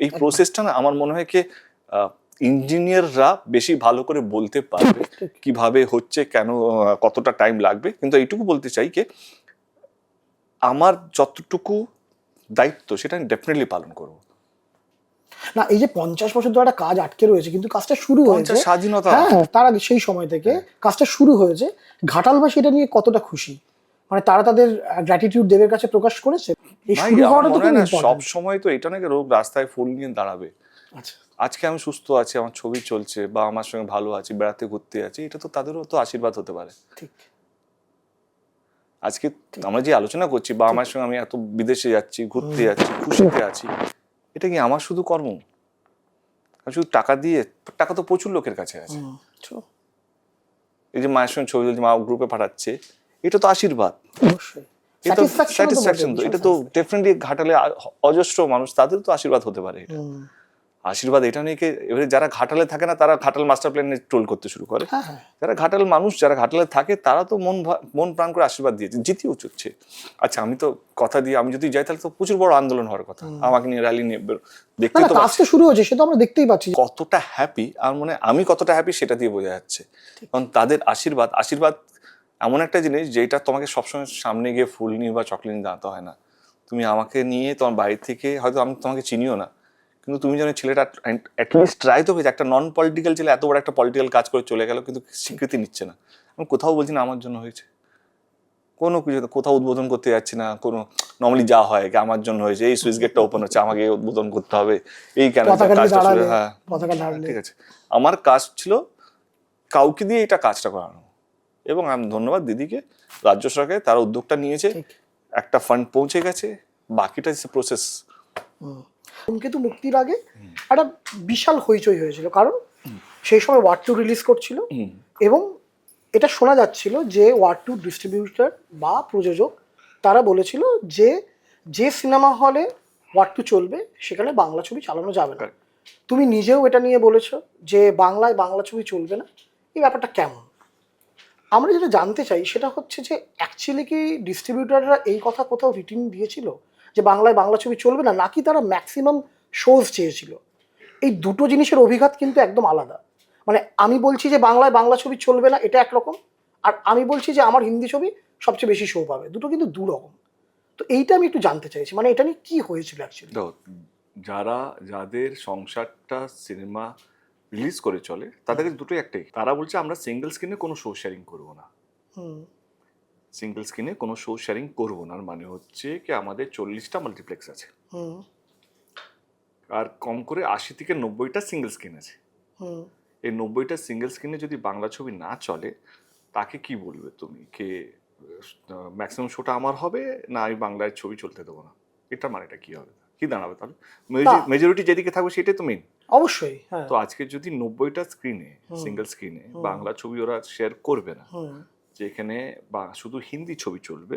এই প্রসেসটা না আমার মনে হয় কি ইঞ্জিনিয়াররা বেশি ভালো করে বলতে পারবে কিভাবে হচ্ছে, কেন, কতটা টাইম লাগবে। কিন্তু এইটুকু বলতে চাই কি আমার যতটুকু দায়িত্ব সেটা আমি ডেফিনেটলি পালন করবো। না, এই যে 50 বছর ধরে একটা কাজ আটকে রয়েছে, কিন্তু কাজটা শুরু হয়েছে স্বাধীনতা, হ্যাঁ, তার আগে সেই সময় থেকে কাজটা শুরু হয়েছে। ঘাটালবাসী এটা নিয়ে কতটা খুশি, মানে তারা তাদের গ্র্যাটিটিউড দেবের কাছে প্রকাশ করেছে? এই শুরু হওয়াটা তো খুব সব ইম্পর্টেন্ট। সময় তো এটা নাকি রোগ রাস্তায় ফুল নিয়ে দাঁড়াবে। আচ্ছা, আজকে আমি সুস্থ আছি, আমার ছবি চলছে, বা আমার সঙ্গে ভালো আছি, বেড়াতে ঘুরতে আছি, এটা তো তাদেরও তো আশীর্বাদ হতে পারে। ঠিক। আজকে আমরা যে আলোচনা করছি, বা আমার সঙ্গে আমি এত বিদেশে যাচ্ছি, ঘুরতে যাচ্ছি, খুশিতে আছি, এটা কি আমার শুধু কর্ম? শুধু টাকা দিয়ে, টাকা তো প্রচুর লোকের কাছে আছে। এই যে মায়ের সঙ্গে ছবি তুলছে, মা গ্রুপে পাঠাচ্ছে, এটা তো আশীর্বাদ, অবশ্যই এটা তো স্যাটিসফ্যাকশন। তো এটা তো ডেফিনেটলি ঘাটালে অজস্র মানুষ, তাদের তো আশীর্বাদ হতে পারে এটা। আশীর্বাদ এটা নিয়ে এবারে যারা ঘাটালে থাকে না তারা ঘাটাল মাস্টার প্ল্যান নিয়ে ট্রোল করতে শুরু করে। হ্যাঁ হ্যাঁ যারা ঘাটাল মানুষ, যারা ঘাটালে থাকে তারা তো মন প্রাণ করে আশীর্বাদ দিয়েছে, জিতিয়েও চুচ্ছে। আচ্ছা আমি তো কথা দিয়ে আমি যদি যাই তাহলে তো প্রচুর বড় আন্দোলন হওয়ার কথা, আমাকে নিয়ে র্যালি নিয়ে দেখতে না, তো কাজ তো শুরু হয়েছে, সে তো আমরা দেখতেই পাচ্ছি। কতটা হ্যাপি আর মানে আমি কতটা হ্যাপি সেটা দিয়ে বোঝা যাচ্ছে। কারণ তাদের আশীর্বাদ এমন একটা জিনিস যেটা তোমাকে সবসময় সামনে গিয়ে ফুল নিয়ে বা চকলেট নিয়ে দাঁড়াতে হয় না। তুমি আমাকে নিয়ে তোমার বাড়ি থেকে, হয়তো আমি তোমাকে চিনিও না, কিন্তু তুমি যেন ছেলেটা অ্যাটলিস্ট ট্রাই তো হয়েছে, একটা নন পলিটিক্যাল ছেলে এত বড় একটা পলিটিক্যাল কাজ করে চলে গেল কিন্তু স্বীকৃতি নিচ্ছে না। আমি কোথাও বলছি না আমার জন্য হয়েছে, কোনো কিছু কোথাও উদ্বোধন করতে যাচ্ছি না, কোনো নর্মালি যা হয় আমার জন্য হয়েছে, এই সুইচ গেটটা ওপেন হচ্ছে আমাকে উদ্বোধন করতে হবে, এই কেন হ্যাঁ ঠিক আছে। আমার কাজ ছিল কাউকে দিয়ে এটা কাজটা করানো, এবং আমি ধন্যবাদ দিদিকে, রাজ্য সরকারে তারা উদ্যোগটা নিয়েছে, একটা ফান্ড পৌঁছে গেছে, বাকিটা প্রসেস। ধূমকেতু মুক্তির আগে একটা বিশাল হইচই হয়েছিল, কারণ সেই সময় ওয়ার 2 রিলিজ করছিল এবং এটা শোনা যাচ্ছিল যে ওয়ার 2 ডিস্ট্রিবিউটর বা প্রযোজক তারা বলেছিল যে যে সিনেমা হলে ওয়ার 2 চলবে সেখানে বাংলা ছবি চালানো যাবে না। তুমি নিজেও এটা নিয়ে বলেছো যে বাংলায় বাংলা ছবি চলবে না, এই ব্যাপারটা কেমন? আমরা যেটা জানতে চাই সেটা হচ্ছে যে অ্যাকচুয়ালি কি ডিস্ট্রিবিউটররা এই কথা কোথাও রিটিন দিয়েছিল যে বাংলায় বাংলা ছবি চলবে না, নাকি তারা ম্যাক্সিমাম শোজ চেয়েছিল? এই দুটো জিনিসের অভিঘাত কিন্তু একদম আলাদা। মানে আমি বলছি যে বাংলায় বাংলা ছবি চলবে না, এটা একরকম, আর আমি বলছি যে আমার হিন্দি ছবি সবচেয়ে বেশি শো পাবে, দুটো কিন্তু দু রকম। তো এইটা আমি একটু জানতে চাইছি, মানে এটা নিয়ে কি হয়েছিল অ্যাকচুয়ালি? যাদের সংসারটা সিনেমা রিলিজ করে চলে তাদের দুটোই একটাই, তারা বলছে আমরা সিঙ্গেল স্ক্রিনে কোনো শো শেয়ারিং করবো না। সিঙ্গেল স্ক্রিনে কোনো শো শেয়ারিং করবো না মানে হচ্ছে কি আমাদের 40টা মাল্টিপ্লেক্স আছে, আর কম করে 80 থেকে 90টা সিঙ্গেল স্ক্রিন আছে। এই 90টা সিঙ্গেল স্ক্রিনে যদি বাংলা ছবি না চলে তাকে কি বলবে তুমি, কে ম্যাক্সিমাম শোটা আমার হবে না আমি বাংলায় ছবি চলতে দেবো না, এটা মানেটা কি হবে, কি দাঁড়াবে তাহলে? মেজরিটি যেদিকে থাকবে সেটাই তো মেইন। অবশ্যই হ্যাঁ। তো আজকে যদি 90টা স্ক্রিনে সিঙ্গেল স্ক্রিনে বাংলা ছবি ওরা শেয়ার করবে না, যেখানে বা শুধু হিন্দি ছবি চলবে,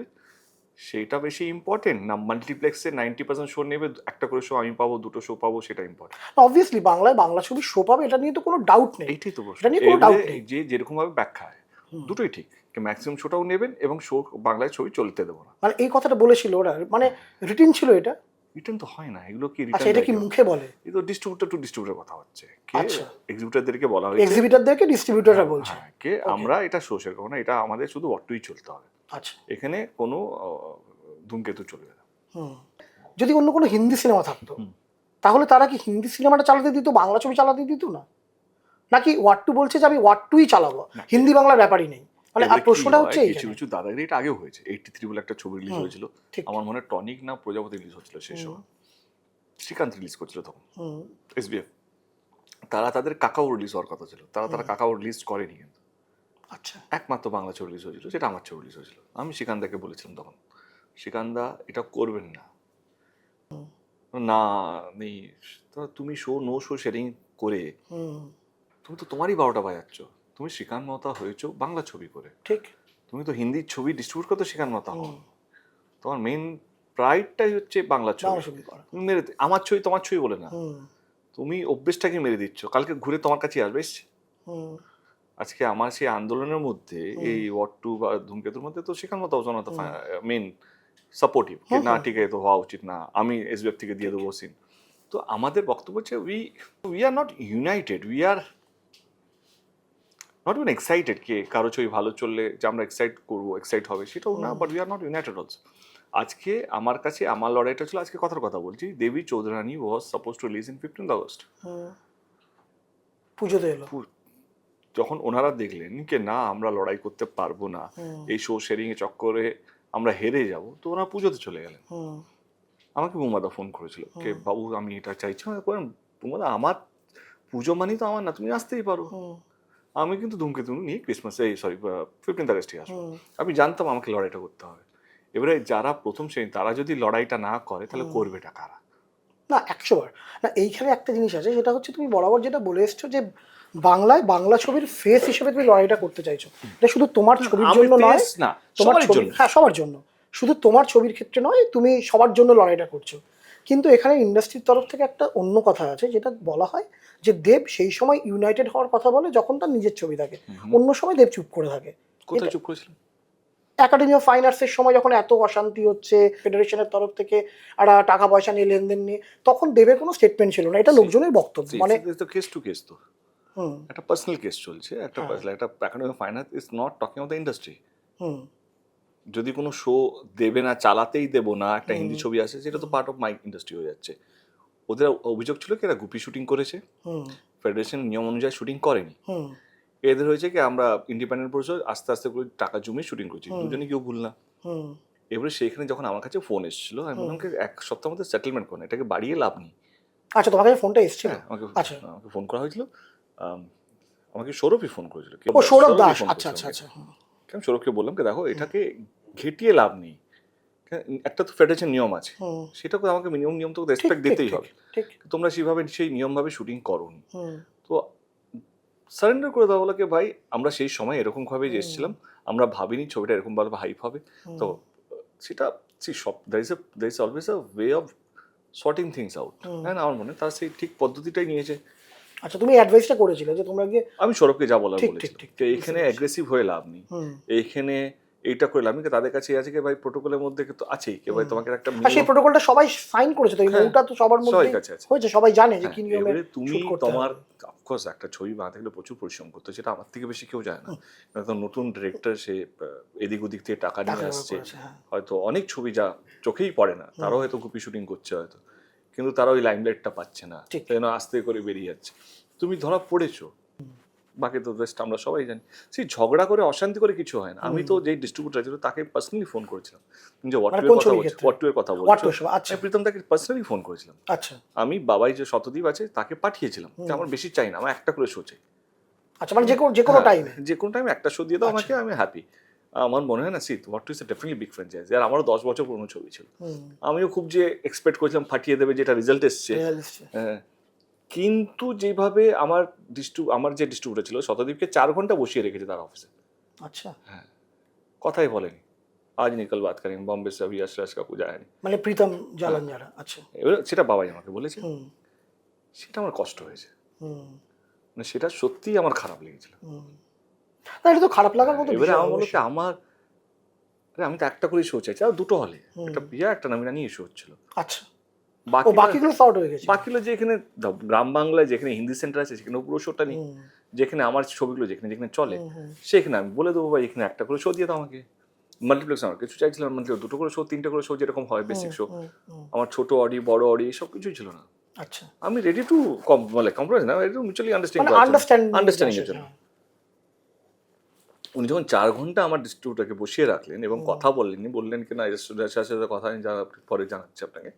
সেটা বেশি ইম্পর্টেন্ট না মাল্টিপ্লেক্সে 90% শো নেবে, একটা করে শো আমি পাবো, দুটো শো পাবো, সেটা ইম্পর্টেন্ট? অবভিয়াসলি বাংলায় বাংলা ছবি শো পাবে, এটা নিয়ে তো কোনো ডাউট নেই। এইটাই তো এটা নিয়ে কোনো ডাউট নেই। যে যেরকম ভাবে ব্যাখ্যা হয় দুটোই ঠিক, ম্যাক্সিমাম শোটাও নেবেন এবং শো বাংলায় ছবি চলতে দেবো না, মানে এই কথাটা বলেছিল ওরা, মানে রিটিন ছিল এটা? রিটার্ন তো হয় না এগুলো, কি আচ্ছা এটা কি মুখে বলে? এই তো ডিস্ট্রিবিউটর টু ডিস্ট্রিবিউটর কথা হচ্ছে, কে এক্সিবিউটরদেরকে বলা হয়েছে, এক্সিবিটরদেরকে ডিস্ট্রিবিউটররা বলছে কে আমরা এটা শো শেয়ার করবো না, এটা আমাদের শুধু অট্টুই চলতে হবে। আচ্ছা এখানে কোনো ধূমকেতু চলবে না। যদি অন্য কোনো হিন্দি সিনেমা থাকতো তাহলে তারা কি হিন্দি সিনেমাটা চালাতে দিত, বাংলা ছবি চালাতে দিত না? নাকি ওয়ার 2 বলছে যে আমি ওয়ার 2ই চালাবো, হিন্দি বাংলার ব্যাপারই নেই? মানে আর প্রশ্নটা হচ্ছে কিছু কিছু দাদাগিরি এটা আগেও হয়েছে। 83 বলে একটা ছবি রিলিজ হয়েছিল, আমার মনে হয় টনিক না প্রজাপতি রিলিজ হচ্ছিল সেই সময়, শ্রীকান্ত রিলিজ করছিল তখন, এসবিএফ, তারা তাদের কাকাও রিলিজ হওয়ার কথা ছিল, তারা কাকাও রিলিজ করেনি কিন্তু। আচ্ছা একমাত্র বাংলা ছবি রিলিজ হয়েছিল, সেটা আমার ছবি রিলিজ হয়েছিল। আমি শ্রীকান্তাকে বলেছিলাম তখন, শ্রীকান্দা এটা করবেন না, না নেই, তুমি নো শো শেয়ারিং করে তুমি তো তোমারই 12টা বাজাচ্ছ। তুমি শ্রীকান্ত মহতা হয়েছো বাংলা ছবি করে, ঠিক, তুমি তো হিন্দি ছবি ডিস্ট্রিবিউট করতে শ্রীকান্ত মহতা হও, তোমার মেইন প্রাইডটাই হচ্ছে বাংলা ছবি। তুমি মেরে আমার ছবি তোমার ছবি বলে না, তুমি অভ্যেসটাকে মেরে দিচ্ছ, কালকে ঘুরে তোমার কাছে আসবে। আজকে আমার সেই আন্দোলনের মধ্যে এই ওয়ার 2 বা ধূমকেতুর মধ্যে তো শ্রীকান্ত মহতা তো মেইন সাপোর্টিভ, না ঠিক আছে তো হওয়া উচিত না, আমি এসবিএফ থেকে দিয়ে দেবো সিন। তো আমাদের বক্তব্য হচ্ছে we are not united, we are not even excited, কে কারো ছবি ভালো চললে যে আমরা এক্সাইট হবে সেটাও না, but we are not United also. আজকে আমার কাছে আমার লড়াইটা ছিল, আজকে কথার কথা বলছি, Devi Chowdhurani was supposed to release in 15th August, পুজোতে এলো, যখন ওনারা দেখলেন যে না আমরা লড়াই করতে পারবো না, এই শো শেয়ারিং এ চক্করে আমরা হেরে যাব, তো ওনারা পুজোতে চলে গেলেন। আমাকে বুমাদা ফোন করেছিল যে বাবু আমি এটা চাইছি, বুমাদা আমার পুজো মানেই তো আমার না, তুমি আসতেই পারো, আমি কিন্তু ধূমকেতু নিয়ে ক্রিসমাস 15th আগস্টে আসবো। আমি জানতাম আমাকে লড়াইটা করতে হবে। এবারে যারা প্রথম শ্রেণী তারা যদি লড়াইটা না করে তাহলে করবেটা কারা? না 100 বার না, এইখানে একটা জিনিস আছে, সেটা হচ্ছে তুমি বরাবর যেটা বলে এসছো যে বাংলায় বাংলা ছবির ফেস হিসেবে তুমি লড়াইটা করতে চাইছো, এটা শুধু তোমার ছবির জন্য নয়, তোমার ছবি, হ্যাঁ সবার জন্য, শুধু তোমার ছবির ক্ষেত্রে নয়, তুমি সবার জন্য লড়াইটা করছো। কিন্তু এখানে ইন্ডাস্ট্রির তরফ থেকে একটা অন্য কথা আছে, যেটা বলা হয় যে দেব সেই সময় ইউনাইটেড হওয়ার কথা বলে যখন তার নিজের ছবি থাকে, অন্য সময় দেব চুপ করে থাকে। কোথায় চুপ করেছিলেন? একাডেমি অফ ফাইন আর্টসের সময় যখন এত অশান্তি হচ্ছে, ফেডারেশনের তরফ থেকে একটা টাকা পয়সা নিয়ে লেনদেন নিয়ে, তখন দেবের কোনো স্টেটমেন্ট ছিল না, এটা লোকজনের বক্তব্য। মানে তো কেস টু কেস, তো একটা পার্সোনাল কেস চলছে, একটা পার্সোনাল, একটা academy of fine arts is not talking of the industry. যদি কোনো শো দেবে না, চালাতেই দেবো না, একটা হিন্দি ছবি আসে, সেটা তো পার্ট অফ মাই ইন্ডাস্ট্রি হয়ে যাচ্ছে। ওদের অভিযোগ ছিল কি এরা গুপি শুটিং করেছে, ফেডারেশন নিয়ম অনুযায়ী শুটিং করেনি। এদের হয়েছে কি আমরা ইন্ডিপেন্ডেন্ট প্রডিউসার আস্তে আস্তে করে টাকা জমিয়ে শুটিং করছি, দুজনে কেউ ভুল না। এবারে সেইখানে যখন আমার কাছে ফোন এসেছিল, আমি বললাম কি এক সপ্তাহের মধ্যে সেটেলমেন্ট করুন, এটাকে বাড়িয়ে লাভ নেই। আচ্ছা, তোমার কাছে ফোনটা এসেছিল? আমাকে ফোন করা হয়েছিল, আমাকে সৌরভই ফোন করেছিল। ও সৌরভ দাস, আচ্ছা আচ্ছা আচ্ছা। আমি সৌরভকে বললাম কি দেখো এটাকে ঘেটিয়ে লাভ নেই, একটা তো ফেডারেশন নিয়ম আছে, সেটা আমাকে মিনিমাম নিয়ম তো রেসপেক্ট দিতেই হবে। তোমরা সেভাবে সেই নিয়মভাবে শুটিং করোনি, তো সারেন্ডার করে দেওয়া হলো কি ভাই আমরা সেই সময় এরকম ভাবে এসেছিলাম, আমরা ভাবিনি ছবিটা এরকম ভাবে হাইপ হবে। তো সেটা সব there is always a way of sorting things out, হ্যাঁ, আমার মনে তার সেই ঠিক পদ্ধতিটাই নিয়েছে। আচ্ছা, তুমি অ্যাডভাইসটা করেছিলে যে তোমরা গিয়ে, আমি সৌরভকে যা বলার বলেছিলাম এখানে অ্যাগ্রেসিভ হয়ে লাভ নেই, এইখানে এইটা করে লাভ নেই। তাদের কাছে আছে কি ভাই প্রোটোকলের মধ্যে তো আছেই কি ভাই তোমাকে একটা, আর সেই প্রোটোকলটা সবাই সাইন করেছে, তো এই মৌটা তো সবার মধ্যে হয়েছে, সবাই জানে যে কি নিয়মে তুমি তোমার অফকোর্স একটা ছবি বানাতে গেলে প্রচুর পরিশ্রম করতে, সেটা আমার থেকে বেশি কেউ জানে না। একদম নতুন ডিরেক্টর, সে এদিক ওদিক থেকে টাকা নিয়ে আসছে, হয়তো অনেক ছবি যা চোখেই পড়ে না, তারাও হয়তো গুপি শুটিং করছে হয়তো, কিন্তু তারা ওই লাইমলাইটটা পাচ্ছে না, তাই না, আস্তে করে বেরিয়ে যাচ্ছে। তুমি ধরা পড়েছো, বাকি তো বেস্ট আমরা সবাই জানি। সেই ঝগড়া করে অশান্তি করে কিছু হয় না। আমি তো যেই ডিস্ট্রিবিউটার ছিল তাকে পার্সোনালি ফোন করেছিলাম, যে ওয়াটটু এর কথা বলছো, আমি প্রীতম তাকে পার্সোনালি ফোন করেছিলাম। আচ্ছা, আমি বাবাই যে শতদ্বীপ আছে তাকে পাঠিয়েছিলাম যে আমার বেশি চাই না, আমার একটা করে শো চাই। আচ্ছা, মানে যে কোনো টাইমে একটা শো দিয়ে দাও আমাকে, আমি হ্যাপি। আমার মনে হয় না ওয়াটটু ইজ ডেফিনেটলি বিগ ফ্র্যাঞ্চাইজি, আর আমারও 10 বছর পুরনো ছবি ছিল, আমিও খুব যে এক্সপেক্ট করেছিলাম ফাটিয়ে দেবে, যেটা রেজাল্ট এসছে। হ্যাঁ, কিন্তু যেভাবে আমার যে ডিস্ট্রিবিউটর ছিল শতদ্বীপকে 4 ঘন্টা বসিয়ে রেখেছে তার অফিসে। আচ্ছা, হ্যাঁ, কথাই বলেনি, আজ নিকল বাত করেন বম্বে সে অভি আশরাশ কাপু যায়নি, মানে প্রীতম জালান যারা। আচ্ছা, এবার সেটা বাবাই আমাকে বলেছে, সেটা আমার কষ্ট হয়েছে, মানে সেটা সত্যিই আমার খারাপ লেগেছিল। না, এটা তো খারাপ লাগার মতো। এবারে আমার বলো কি আমি তো একটা করে শো চাইছি, আর দুটো হলে, একটা প্রিয়া একটা নামিনা নিয়ে শো হচ্ছিল। আচ্ছা, বাকিগুলো শর্ট হয়ে গেছে। বাকিগুলো যেখানে গ্রাম বাংলায় যেখানে হিন্দি সেন্টার আছে সেখানে পুরো শোটা নেই, যেখানে আমার ছবিগুলো যেখানে যেখানে চলে সেখানে আমি বলে দেবো ভাই এখানে একটা করে শো দিয়ে দাও আমাকে। মাল্টিপ্লেক্স আমার কিছু চাইছিলাম, দুটো করে শো, 3টে করে শো, যেরকম হয় বেসিক শো। আমার ছোট অডি বড় অডি সব কিছুই ছিল না। আচ্ছা, আমি রেডি টু কম্প্রোমাইজ না, রেডি টু মিউচুয়ালি আন্ডারস্ট্যান্ডিং এর জন্য। উনি যখন 4 ঘন্টা আমার ডিস্ট্রিবিউটরকে বসিয়ে রাখলেন এবং কথা বললেন কি না সাথে কথা পরে জানাচ্ছি আপনাকে,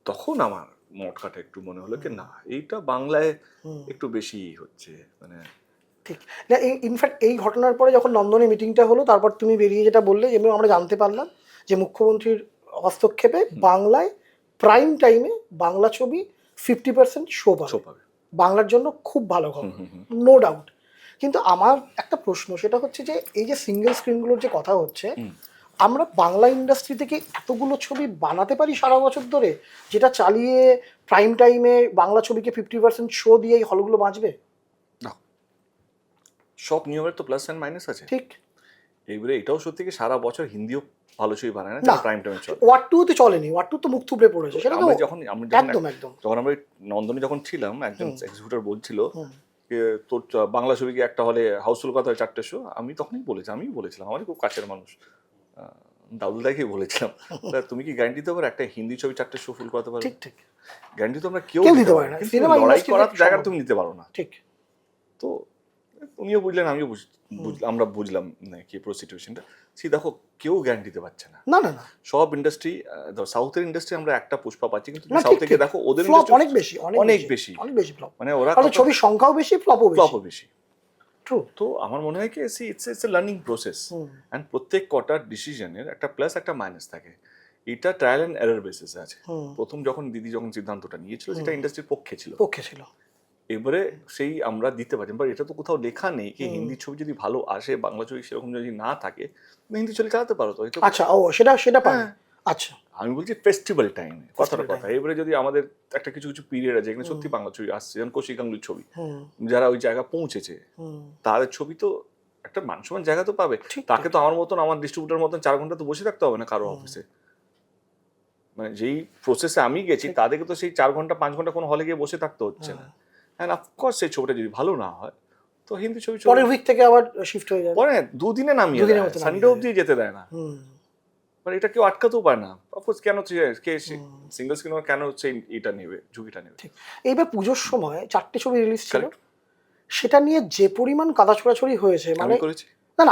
তখন আমার মটকাটা একটু মনে হলো কি না এইটা বাংলায় একটু বেশি হচ্ছে, মানে ঠিক না। ইনফ্যাক্ট এই ঘটনার পরে যখন নন্দনে মিটিংটা হলো, তারপর তুমি বেরিয়ে যেটা বললে, এবং আমরা জানতে পারলাম যে মুখ্যমন্ত্রীর হস্তক্ষেপে বাংলায় প্রাইম টাইমে বাংলা ছবি 50% শো পাবে। বাংলার জন্য খুব ভালো খবর, নো ডাউট। কিন্তু আমার একটা প্রশ্ন, সেটা হচ্ছে যে এই যে সিঙ্গেল স্ক্রিনগুলোর যে কথা হচ্ছে, আমরা বাংলা ইন্ডাস্ট্রি থেকে এতগুলো ছবি বানাতে পারি সারা বছর ধরে, যেটা চালিয়ে প্রাইম টাইমে বাংলা ছবিকে 50% শো দিয়ে এই হলগুলো বাঁচবে? সব নিয়মের তো প্লাস এন্ড মাইনাস আছে। ঠিক, এইবারে এটাও সত্যি কি সারা বছর হিন্দিও ভালো ছবি বানায় না, প্রাইম টাইমে চলে। ওয়াটটুতে চলেনি, ওয়াটটু তো মুখ থুবড়ে পড়েছে। সেটা তো যখন একদম যখন আমরা নন্দনে যখন ছিলাম, একজন এক্সিকিউটিভ বলছিল তোর বাংলা ছবিকে একটা হলে হাউসফুল কথা 4টে শো, আমি তখনই বলেছিলাম আমারই খুব কাছের মানুষ দাউদুল দাইকেই বলেছিলাম, তুমি কি গ্যারান্টি দিতে পারো একটা হিন্দি ছবি 4টে শো ফুল করাতে পারো? ঠিক ঠিক, গ্যারান্টি তো আমরা কেউ দিতে পারি না, সিনেমা লড়াই করার জায়গা তুমি নিতে পারো না। ঠিক, তো উনিও বুঝলেন, আমিও আমরা বুঝলাম কি পুরো সিচুয়েশনটা। দেখো কেউ গ্যারান্টি দিতে পারছে না। না না না, সব ইন্ডাস্ট্রি, সাউথের ইন্ডাস্ট্রি আমরা একটা পুষ্পা পাচ্ছি, কিন্তু সাউথ থেকে দেখো ওদের অনেক বেশি ফ্লপ, মানে ওরা ছবির সংখ্যাও বেশি, ফ্লপও বেশি। ট্রু। তো আমার মনে হয় কি it's a learning process, and প্রত্যেক কটার ডিসিশনের একটা প্লাস একটা মাইনাস থাকে। এটা ট্রায়াল এন্ড এরর বেসিসে আছে। প্রথম যখন দিদি সিদ্ধান্তটা নিয়েছিল সেটা ইন্ডাস্ট্রির পক্ষে ছিল। এবারে সেই আমরা দিতে পারি, বাট এটা তো কোথাও লেখা নেই কি হিন্দি ছবি যদি ভালো আসে, বাংলা ছবি সেরকম যদি না থাকে হিন্দি ছবি চালাতে পারো তো। আচ্ছা, সেটা পারে। আচ্ছা, আমি বলছি ফেস্টিভ্যাল টাইমে কথাটা Festival কথা। এবারে যদি আমাদের একটা কিছু কিছু পিরিয়ড আছে যেখানে সত্যি বাংলা ছবি আসছে, যেমন কৌশিক গাঙ্গুলির ছবি, হুম যারা ওই জায়গা পৌঁছেছে হুম তাদের ছবি তো একটা মানসম্মান জায়গা তো পাবে। ঠিক, তাকে তো আমার মতন, আমার ডিস্ট্রিবিউটার মতন 4 ঘন্টা তো বসে থাকতে হবে না কারো অফিসে। মানে যেই প্রসেসে আমি গেছি তাদেরকে তো সেই 4 ঘন্টা 5 ঘন্টা কোনো হলে গিয়ে বসে থাকতে হচ্ছে না। অ্যান্ড অফকোর্স সেই ছবিটা যদি ভালো না হয় তো হিন্দি ছবি পরের উইক থেকে আবার শিফট হয়ে যাবে। পরে দুদিনে নামিয়ে দুদিনের দেয়, মতো নামিয়ে সানডে দেয়। অবধি যেতে দেয় না। হুম মানে এটা কেউ আটকাতেও পারে না। অফকোর্স কেন কে সিঙ্গেল স্ক্রিন কেন সেই এটা নেবে, ঝুঁকিটা নেবে? ঠিক। এইবার পুজোর সময় 4টে ছবি রিলিজ ছিল, Correct. সেটা নিয়ে যে পরিমাণ কাদা ছোড়াছড়ি হয়েছে, আমি মানে করেছি। না না,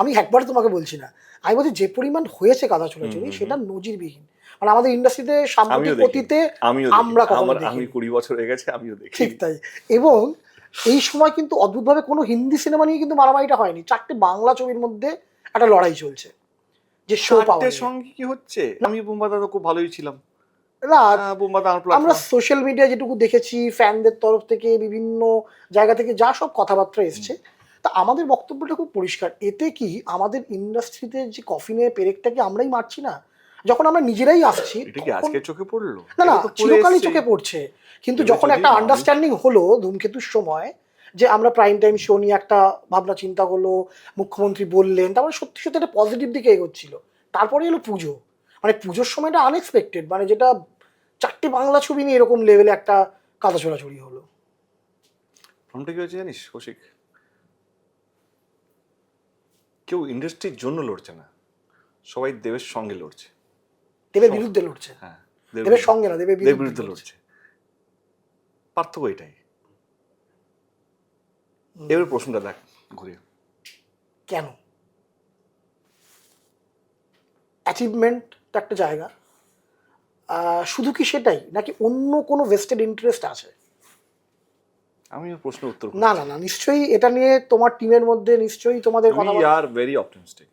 আমি একবার তোমাকে বলছি না, আমি বলছি যে পরিমাণ হয়েছে কাদা ছোড়াছড়ি সেটা নজিরবিহীন। মানে আমাদের ইন্ডাস্ট্রিতে সাম্প্রতিক আমিও দেখি, অতীতে আমিও আমরা দেখি। কখনো আমি দেখিনি। 20 বছর হয়ে গেছে, আমিও দেখি। ঠিক তাই। এবং এই সময় কিন্তু অদ্ভুতভাবে কোনো হিন্দি সিনেমা নিয়ে কিন্তু মারামারিটা হয়নি, 4টে বাংলা ছবির মধ্যে একটা লড়াই চলছে যে শো পাওয়ার চারটের সঙ্গে কি হচ্ছে? আমি বোম্বা দাদা খুব ভালোই ছিলাম। না। বোম্বা দাদার আমরা প্ল্যাটফর্ম। সোশ্যাল মিডিয়া যেটুকু দেখেছি, ফ্যানদের তরফ থেকে বিভিন্ন জায়গা থেকে যা সব কথাবার্তা এসছে, তা আমাদের বক্তব্যটা খুব পরিষ্কার। এতে কি আমাদের ইন্ডাস্ট্রিতে যে কফিনে পেরেকটা কি আমরাই মারছি না? যখন আমরা নিজেরাই আসছি এটা কি আজকে চোখে পড়লো? না না, এটা তো পড়ে চিরকালই এসছেই। চোখে পড়ছে। কিন্তু এবার যখন যদি একটা আমি- আন্ডারস্ট্যান্ডিং হলো ধূমকেতুর সময়, যে আমরা প্রাইম টাইম শো নিয়ে একটা ভাবনা চিন্তা হলো, মুখ্যমন্ত্রী বললেন, তারপরে সত্যি সত্যি একটা পজিটিভ দিকে এগোচ্ছিল। তারপরে এলো পুজো, মানে পুজোর সময়টা আনএক্সপেক্টেড, মানে যেটা 4টে বাংলা ছবি নিয়ে এরকম লেভেলে একটা কাদা ছোড়াছড়ি হলো। প্রবলেমটা কি হচ্ছে জানিস কৌশিক? কেউ ইন্ডাস্ট্রির জন্য লড়ছে না, সবাই দেবের সঙ্গে লড়ছে। দেবের বিরুদ্ধে লড়ছে। হ্যাঁ, দেবের সঙ্গে না, দেবের দেবের বিরুদ্ধে বিরুদ্ধে লড়ছে। লড়ছে। পার্থক্য এটাই। এবার প্রশ্নটা দেখ ঘুরে। কেন? অ্যাচিভমেন্ট তো একটা জায়গা, শুধু কি সেটাই, নাকি অন্য কোনো ভেস্টেড ইন্টারেস্ট আছে? আমি এই প্রশ্নের উত্তর না না না, নিশ্চয়ই এটা নিয়ে তোমার টিমের মধ্যে নিশ্চয়ই তোমাদের কথা উই আর ভেরি অপটিমিস্টিক।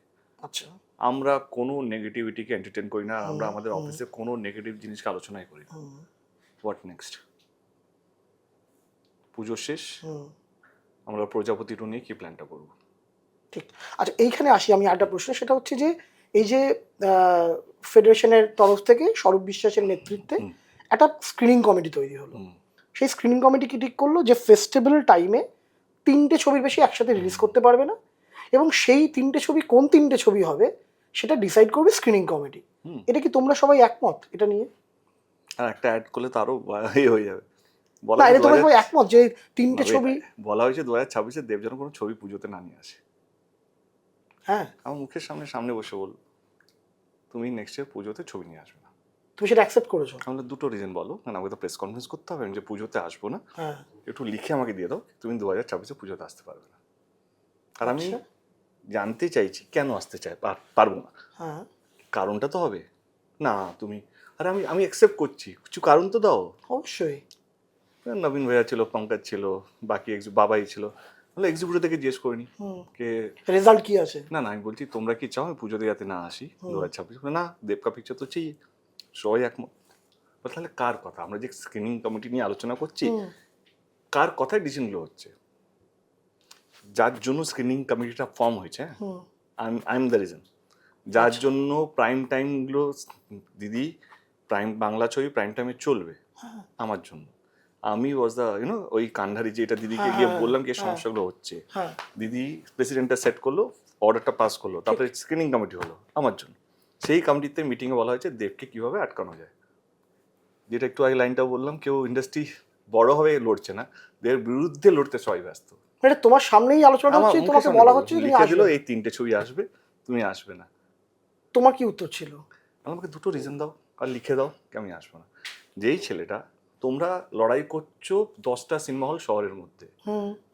আচ্ছা। আমরা কোনো নেগেটিভিটিকে এন্টারটেইন করি না, আমরা আমাদের অফিসে কোনো নেগেটিভ জিনিসকে আলোচনাই করি না। What next? পুজো শেষ, আমরা প্রজাপতি টু নিয়ে কি প্ল্যানটা করব? ঠিক। আচ্ছা, এইখানে আসি আমি একটা প্রশ্ন, সেটা হচ্ছে যে এই যে ফেডারেশনের তরফ থেকে স্বরূপ বিশ্বাসের নেতৃত্বে একটা স্ক্রিনিং কমিটি তৈরি হলো। সেই স্ক্রিনিং কমিটি কি ঠিক করলো যে ফেস্টিভ্যাল টাইমে 3টে ছবির বেশি একসাথে রিলিজ করতে পারবে না, এবং সেই 3টে ছবি কোন 3টে ছবি হবে সেটা ডিসাইড করবে স্ক্রিনিং কমিটি। এটা কি তোমরা সবাই একমত এটা নিয়ে? আর একটা অ্যাড করলে তো আরো হয়ে যাবে। না, এটা তোমরা সবাই একমত যে 3টে ছবি? বলা হয়েছে 2026-এ দেব যেন কোনো ছবি পুজোতে না নিয়ে আসে। হ্যাঁ, আমার মুখের সামনে বসে বল, তুমি নেক্সট ইয়ার পুজোতে ছবি নিয়ে আসবে না। তুমি সেটা অ্যাকসেপ্ট করেছো? আমাদের দুটো রিজন বলো, কারণ আমাকে তো প্রেস কনফারেন্স করতে হবে, আমি যে পুজোতে আসবো না হ্যাঁ। একটু লিখে আমাকে দিয়ে দাও, তুমি 2026-এ পুজোতে আসতে পারবে না। আর আমি আচ্ছা। জানতে চাইছি কেন আসতে পারবো না। হ্যাঁ, কারণটা তো হবে না তুমি। আর আমি অ্যাকসেপ্ট করছি, কিছু কারণ তো দাও। অবশ্যই। নবীন ভাইয়া ছিল, পঙ্কজ ছিল, বাকি বাবাই ছিল, তাহলে এক্সিকিউটিভ থেকে জিজ্ঞেস করিনি কে রেজাল্ট কি আছে? না না, আমি বলছি তোমরা কি চাও আমি পুজোতে যাতে না আসি 2026? না, দেবকা পিকচার তো চাই, সবাই একমত। তাহলে কার কথা? আমরা যে স্ক্রিনিং কমিটি নিয়ে আলোচনা করছি, কার কথায় ডিসিশনগুলো হচ্ছে? যার জন্য স্ক্রিনিং কমিটিটা ফর্ম হয়েছে, আই এম দ্য রিজন। যার জন্য প্রাইম টাইমগুলো দিদি প্রাইম বাংলা ছবি প্রাইম টাইমে চলবে, আমার জন্য। আমি ওয়াজ দ্য ওই কান্ধারি যে এটা দিদিকে গিয়ে বললাম কি সমস্যাগুলো হচ্ছে, দিদি প্রেসিডেন্টটা সেট করলো, অর্ডারটা পাস করলো, তারপরে স্ক্রিনিং কমিটি হলো আমার জন্য। সেই কমিটিতে মিটিংয়ে বলা হয়েছে দেবকে কিভাবে আটকানো যায়। যেটা একটু আগে লাইনটাও বললাম, কেউ ইন্ডাস্ট্রি বড় হবে লড়ছে না, এর বিরুদ্ধে লড়তে সবাই ব্যস্ত। এটা তোমার সামনেই আলোচনা হচ্ছে, তোমাকে বলা হচ্ছে তুমি লিখে দিল আসবে, এই 3টে ছবি আসবে, তুমি আসবে না। তোমার কি উত্তর ছিল? আমাকে দুটো রিজন দাও আর লিখে দাও কি আমি আসবো না। যেই ছেলেটা, তোমরা লড়াই করছো 10টা সিনেমা হল শহরের মধ্যে,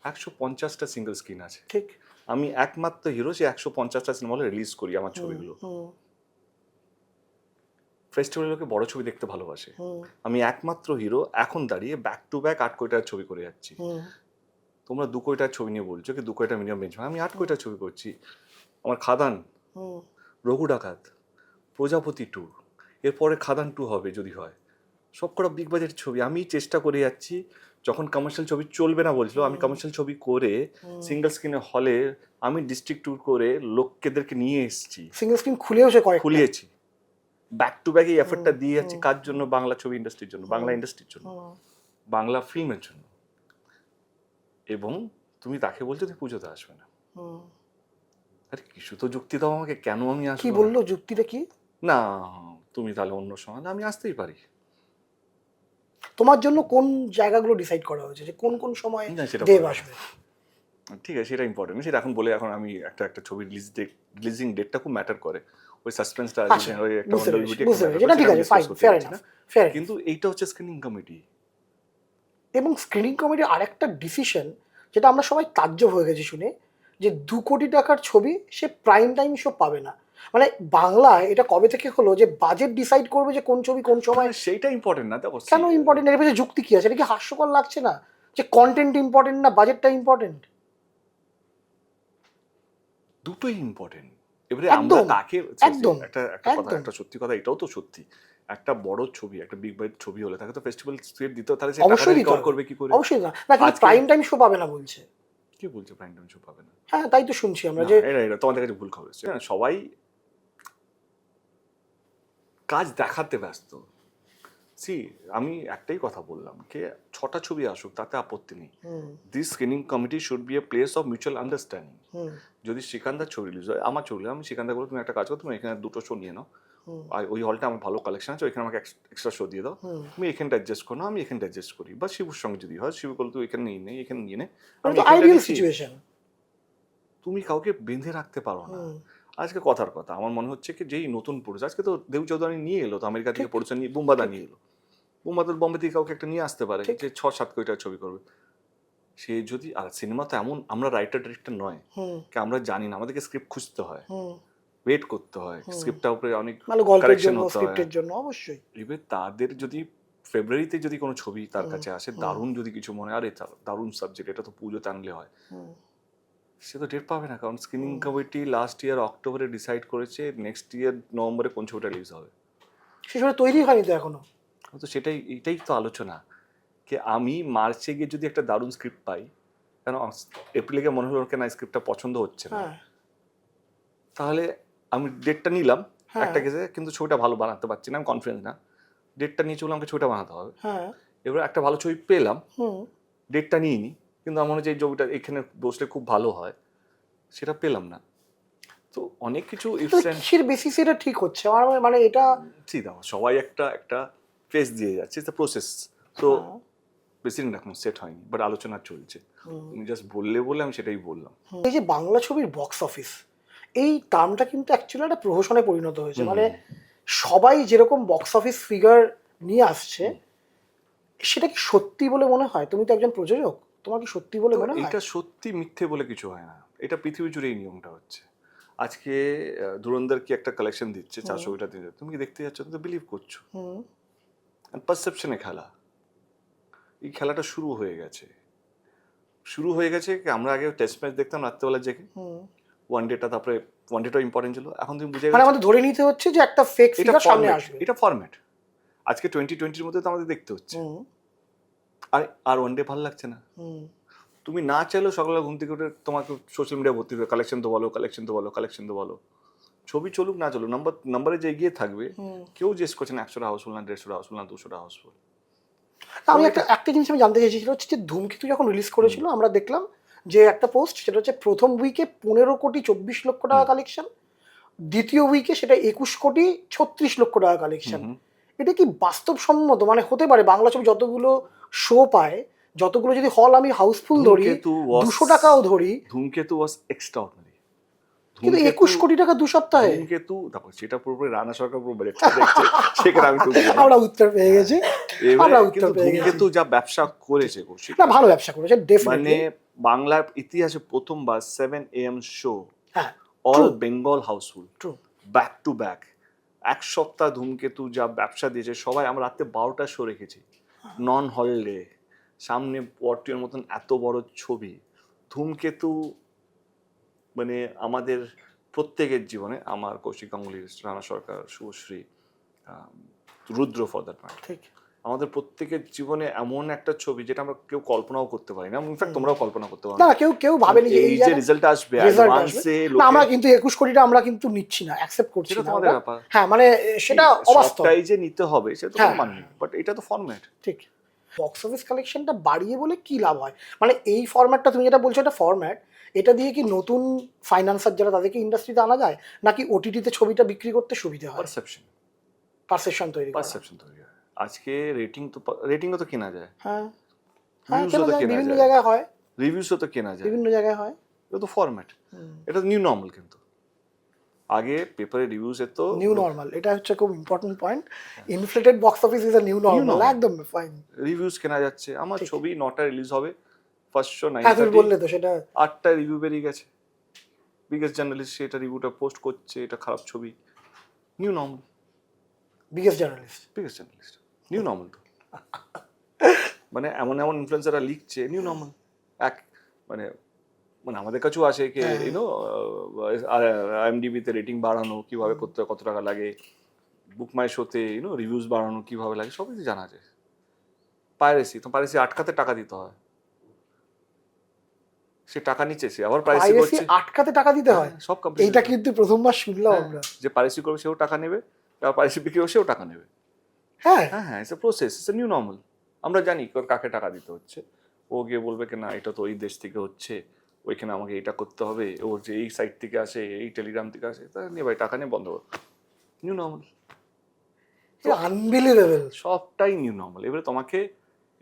150টা সিঙ্গেল স্ক্রিন আছে, ঠিক। আমি একমাত্র হিরো যে 150টা সিনেমা হলে রিলিজ করি আমার ছবিগুলো। ফেস্টিভ্যালের লোকে বড় ছবি দেখতে ভালোবাসে, আমি একমাত্র হিরো এখন দাঁড়িয়ে ব্যাক টু ব্যাক 8 কোটি টাকার ছবি করে যাচ্ছি। তোমরা 2 কোটি টাকার ছবি নিয়ে বলছো কি 2 কোটি টাকা মিনিমাম বেঞ্চমার্ক, আমি 8 কোটি টাকার ছবি করছি। আমার খাদান, রঘু ডাকাত, প্রজাপতি 2, এরপরে খাদান 2 হবে যদি হয়, সব কটা বিগ বাজেট ছবি। আমি চেষ্টা করে যাচ্ছি, যখন কমার্শিয়াল ছবি চলবে না বলছিল, আমি কমার্শিয়াল ছবি করে সিঙ্গেল স্ক্রিনে হলে আমি ডিস্ট্রিক্ট ট্যুর করে লোকদেরকে নিয়ে এসেছি, সিঙ্গেল স্ক্রিন খুলেওছে, খুলিয়েছি। ব্যাক টু ব্যাক এই এফর্টটা দিয়ে যাচ্ছি কার জন্য? বাংলা ছবি ইন্ডাস্ট্রির জন্য, বাংলা ইন্ডাস্ট্রির জন্য, বাংলা ফিল্মের জন্য। এবং তুমি তাকে বলছো তুই পুজোতে আসবে না। আরে কিছু তো যুক্তি দাও আমাকে, কেন আমি কি আসবো না? বললো যুক্তিটা কি? না তুমি তাহলে অন্য সময়, আমি আসতেই পারি। তোমার জন্য কোন জায়গাগুলো ডিসাইড করা হয়েছে যে কোন কোন সময় না, সেটা দেব বলা যাবে আসবে? ঠিক আছে, সেটা ইম্পর্টেন্ট, সেটা এখন বলে এখন আমি একটা ছবি রিলিজিং ডেটটা খুব ম্যাটার করে, ওই সাসপেন্সটা আচ্ছা, বুঝতে পেরেছি, বুঝতে পেরেছি, এটা ঠিক আছে, ফাইন, ফেয়ার এনাফ, ফেয়ার। কিন্তু এইটা হচ্ছে স্ক্রিনিং কমিটি। এবং স্ক্রিনিং কমিটির আরেকটা ডিসিশন যেটা আমরা সবাই তাজ্জব হয়ে গেছি শুনে, যে 2 কোটি টাকার ছবি সে প্রাইম টাইম শো পাবে না। মানে বাংলায় এটা কবে থেকে হলো যে বাজেট ডিসাইড করবে যে কোন ছবি কোন সময়? সেইটা ইম্পর্টেন্ট না, দেখো কেন ইম্পর্টেন্ট? এর পেছনে যুক্তি কি আছে? এটা কি হাস্যকর লাগছে না যে কন্টেন্ট ইম্পর্টেন্ট না বাজেটটা ইম্পর্টেন্ট? দুটোই ইম্পর্টেন্ট। এবারে একদম, আমরা তাকে একদম, একটা কথা, একদম। একটা সত্যি কথা, এটাও তো সত্যি, একটা বড় ছবি, একটা বিগ বাজেট ছবি হলে তাকে তো ফেস্টিভ্যাল স্টেট দিতে, তাহলে সে টাকাটা অবশ্যই দিতে রিকভার হবে। করবে কি করে? অবশ্যই না, না কিন্তু আজকে- প্রাইম টাইম শো পাবে না বলছে। কি বলছে প্রাইম টাইম শো পাবে না? হ্যাঁ, তাই তো শুনছি আমরা না, যে এটা তোমাদের কাছে ভুল খবর এসেছে। হ্যাঁ, সবাই কাজ দেখাতে ব্যস্ত। আমি একটাই কথা বললাম, কে 6টা ছবি আসুক তাতে আপত্তি নেই। This screening committee should B a place of mutual understanding. যদি সিকান্দার ছবি রিলিজ হয়, আমার ছবি, আমি সিকান্দার বলে তুমি একটা কাজ করো, তুমি এখানে 2টো শো নিয়ে নাও, আর ওই হলটা আমার ভালো কালেকশন আছে, ওইখানে আমাকে এক্সট্রা শো দিয়ে দাও, তুমি এখানটা অ্যাডজাস্ট করো, আমি এখানটা অ্যাডজাস্ট করি। বা শিবুর সঙ্গে যদি হয়, শিবু বলো তুই এখানে নিয়ে নে, এখানে নিয়ে নে, আমি এখানটা আইডিয়াল নিচ্ছি। সিচুয়েশন। তুমি কাউকে বেঁধে রাখতে পারো না। আজকে কথার কথা, আমার মনে হচ্ছে কি যেই নতুন পুরুষ, আজকে তো দেব চৌধুরী নিয়ে এলো তো আমেরিকা থেকে পড়েছে, নিয়ে বুম্বাদা নিয়ে এলো, বুম্বাদার বম্বে থেকে কাউকে একটা নিয়ে আসতে পারে যে 6-7 কোটি টাকার ছবি করবে। সে যদি, আর সিনেমা তো এমন, আমরা রাইটার ডিরেক্টর নয় কি আমরা জানি না, আমাদেরকে স্ক্রিপ্ট খুঁজতে হয়, ওয়েট করতে হয়, স্ক্রিপ্টটার উপরে অনেক ভালো গল্পের কারেকশন জন্য, হতে হয়। স্ক্রিপ্টের জন্য অবশ্যই। এবার তাদের যদি ফেব্রুয়ারিতে যদি কোনো ছবি তার কাছে আসে, দারুণ যদি কিছু মনে, আরে দারুণ সাবজেক্ট, এটা তো পুজোতে আনলে হয়, সে তো ডেট পাবে না। কারণ স্ক্রিনিং কমিটি লাস্ট ইয়ার অক্টোবরে ডিসাইড করেছে নেক্সট ইয়ার নভেম্বরে কোন ছবিটা রিলিজ হবে। সে সময় তৈরি হয়নি তো এখনো। তো এটাই তো আলোচনা, যে আমি মার্চে গিয়ে যদি একটা দারুণ স্ক্রিপ্ট পাই, কেন এপ্রিলে গিয়ে মনে হলো কেন স্ক্রিপ্টটা পছন্দ হচ্ছে না, তাহলে আমি ডেটটা নিলাম একটা কেসে, কিন্তু ছবিটা ভালো বানাতে পারছি না, আমি কনফিডেন্স না, ডেটটা নিয়ে চলে আমাকে ছবিটা বানাতে হবে। এবার একটা ভালো ছবি পেলাম, ডেটটা নিয়ে নিই, কিন্তু আমার মনে হচ্ছে এই ছবিটা এখানে বসলে খুব ভালো হয়, সেটা পেলাম না। তো অনেক কিছু কিসের বেসিসে এটা ঠিক হচ্ছে? আমার মানে এটা দেখো, সবাই একটা ফেস দিয়ে যাচ্ছে, ইটস প্রসেস। তো প্রেসিডেন্ট এখন সেট হয়নি, বাট আলোচনা চলছে। তুমি জাস্ট বলে আমি সেটাই বললাম। এই যে বাংলা ছবির বক্স অফিস, এই টার্মটা কিন্তু অ্যাকচুয়ালি একটা প্রহসনে পরিণত হয়েছে। মানে সবাই যেরকম বক্স অফিস ফিগার নিয়ে আসছে, সেটা কি সত্যি বলে মনে হয়? তুমি তো একজন প্রযোজক, তোমার কি সত্যি বলে মনে হয়? এটা সত্যি মিথ্যে বলে কিছু হয় না, এটা পৃথিবী জুড়ে এই নিয়মটা হচ্ছে। আজকে ধুরন্ধর কি একটা কালেকশন দিচ্ছে 400 কোটি টাকা, তুমি কি দেখতে যাচ্ছ? তুমি তো বিলিভ করছো, পারসেপশনে খেলা। এই খেলাটা শুরু হয়ে গেছে। আমরা আগে টেস্ট ম্যাচ দেখতাম রাত্রেবেলা জেগে, ওয়ান ডেটা, তারপরে ওয়ান ডেটাও ইম্পর্টেন্ট ছিল, এখন তুমি বুঝে মানে আমাদের ধরে নিতে হচ্ছে যে একটা ফেক ফিগার সামনে আসবে। এটা ফরম্যাট। আজকে 2020-র মধ্যে তো আমাদের দেখতে হচ্ছে, আর ওয়ান ডে ভালো লাগছে না। তুমি না চাইলেও সকালে ঘুম থেকে উঠে তোমাকে সোশ্যাল মিডিয়া ভর্তি হবে, কালেকশন তো বলো। ছবি চলুক না চলুক, নাম্বারে যে এগিয়ে থাকবে, কেউ জিজ্ঞেস করছে না 100টা হাউসফুল না 150টা হাউসফুল না 200টা হাউসফুল। আমি একটা জিনিস আমি জানতে চাইছি, সেটা হচ্ছে যে ধূমকেতু যখন রিলিজ করেছিল, আমরা দেখলাম যে একটা পোস্ট, সেটা হচ্ছে প্রথম উইকে 15,24,00,000 টাকা কালেকশন, দ্বিতীয় উইকে সেটা 21,36,00,000 টাকা কালেকশন। এটা কি বাস্তবসম্মত? মানে হতে পারে বাংলা ছবি যতগুলো শো পায়, যতগুলো যদি হল আমি হাউসফুল ধরি, 200 টাকাও ধরি, ধূমকেতু ওয়াজ এক্সট্রাঅর্ডিনারি। কিন্তু 21 কোটি টাকা 2 সপ্তাহে। ধূমকেতু দেখো, সেটা পুরোপুরি রানা সরকার পুরো বাজেটটা দেখছে, সেখানে আমি আমরা উত্তর পেয়ে গেছি, ধূমকেতু যা ব্যবসা করেছে, না ভালো ব্যবসা করেছে মানে ডেফিনেটলি। বাংলার ইতিহাসে প্রথমবার 7 AM শো, হ্যাঁ, all Bengal house full, true. Back to back, এক সপ্তাহ ধূমকেতু যা ব্যবসা দিয়েছে। সবাই, আমরা রাতে 12টা শো রেখেছি, নন হলিডে, সামনে পরটির মতন এত বড় ছবি। ধূমকেতু মানে আমাদের প্রত্যেকের জীবনে, আমার কৌশিক গাঙ্গুলি, রানা সরকার, শুভশ্রী, রুদ্র ফর দ্যাট ম্যাটার, ঠিক আমাদের প্রত্যেকের জীবনে এমন একটা ছবি যেটা আমরা কেউ কল্পনাও করতে পারি না, ইনফ্যাক্ট তোমরাও কল্পনা করতে পারো না না। না, কেউ ভাবেনি যে এই যে রেজাল্ট আসবে রেজাল্ট অ্যাডভান্সে আসবে। না, আমরা কিন্তু 21 কোটিটা আমরা কিন্তু নিচ্ছি না, অ্যাকসেপ্ট করছি সেটা না তোমাদের ওটা। ব্যাপার। হ্যাঁ মানে সেটা অবাস্তব। সবটাই যে নিতে হবে সেটা তো হ্যাঁ, কোনো মানে নেই, বাট এটা তো ফরম্যাট। ঠিক। বক্স অফিস কালেকশনটা বাড়িয়ে বলে কি লাভ হয়? মানে এই ফরম্যাটটা তুমি যেটা বলছো এটা ফরম্যাট, এটা দিয়ে কি নতুন ফাইন্যান্সার যারা তাদেরকে ইন্ডাস্ট্রিতে আনা যায়, নাকি ওটিটিতে ছবিটা বিক্রি করতে সুবিধা হয়? পারসেপশন পারসেপশন তৈরি করা। পারসেপশন তৈরি হয়। আজকে রেটিংও তো কেনা যায়, হ্যাঁ হ্যাঁ, ভিউজও কেনা তো যায়, কেনা বিভিন্ন যায়, জায়গায় হয়, রিভিউসও তো কেনা যায়, বিভিন্ন জায়গায় হয়। এটা তো ফরম্যাট, এটা নিউ নর্মাল। কিন্তু আগে পেপারে রিভিউস এত নিউ নর্মাল, এটা হচ্ছে খুব important point. Inflated box office is a new normal, normal. একদম ফাইন। রিভিউস কেনা যাচ্ছে। আমার ঠিক। ছবি 9টা রিলিজ হবে, ফার্স্ট শো হ্যাঁ তুমি 9:30, বললে তো সেটা। 8টা রিভিউ বেরিয়ে গেছে, বিগেস্ট জার্নালিস্ট সেটা রিভিউটা পোস্ট করছে, এটা খারাপ ছবি। New normal, biggest journalist. Biggest journalist new normal. তো মানে এমন এমন ইনফ্লুয়েন্সাররা লিখছে নিউ নর্মাল। এক মানে মানে আমাদের কাছেও আসে কি ইউনো আইএমডিবিতে রেটিং বাড়ানো কিভাবে করতে হয়, কত টাকা লাগে, বুক মাই শোতে রিভিউজ বাড়ানো কিভাবে লাগে, সব কিছু জানা যায়। পাইরেসি আটকাতে টাকা দিতে হয়, সে টাকা নিচ্ছে, সে আবার পাইরেসি পাইরেসি করছে, আটকাতে টাকা দিতে হয়? সব কোম্পানি। এইটা কিন্তু প্রথমবার শুনলাম আমরা। যে পাইরেসি করবে সেও টাকা নেবে, আর পাইরেসি বিক্রি করবে সেও টাকা নেবে। হ্যাঁ হ্যাঁ হ্যাঁ, it's a process, it's a new normal. আমরা জানি কাকে টাকা দিতে হচ্ছে। ও গিয়ে বলবে কি না এটা তো ওই দেশ থেকে হচ্ছে, ওইখানে আমাকে এটা করতে হবে, ওর যে এই সাইট থেকে আসে, এই টেলিগ্রাম থেকে আসে, তা নিয়ে ভাই টাকা নিয়ে বন্ধ করো। New normal, unbelievable. সবটাই নিউ নর্মাল। এবারে তোমাকে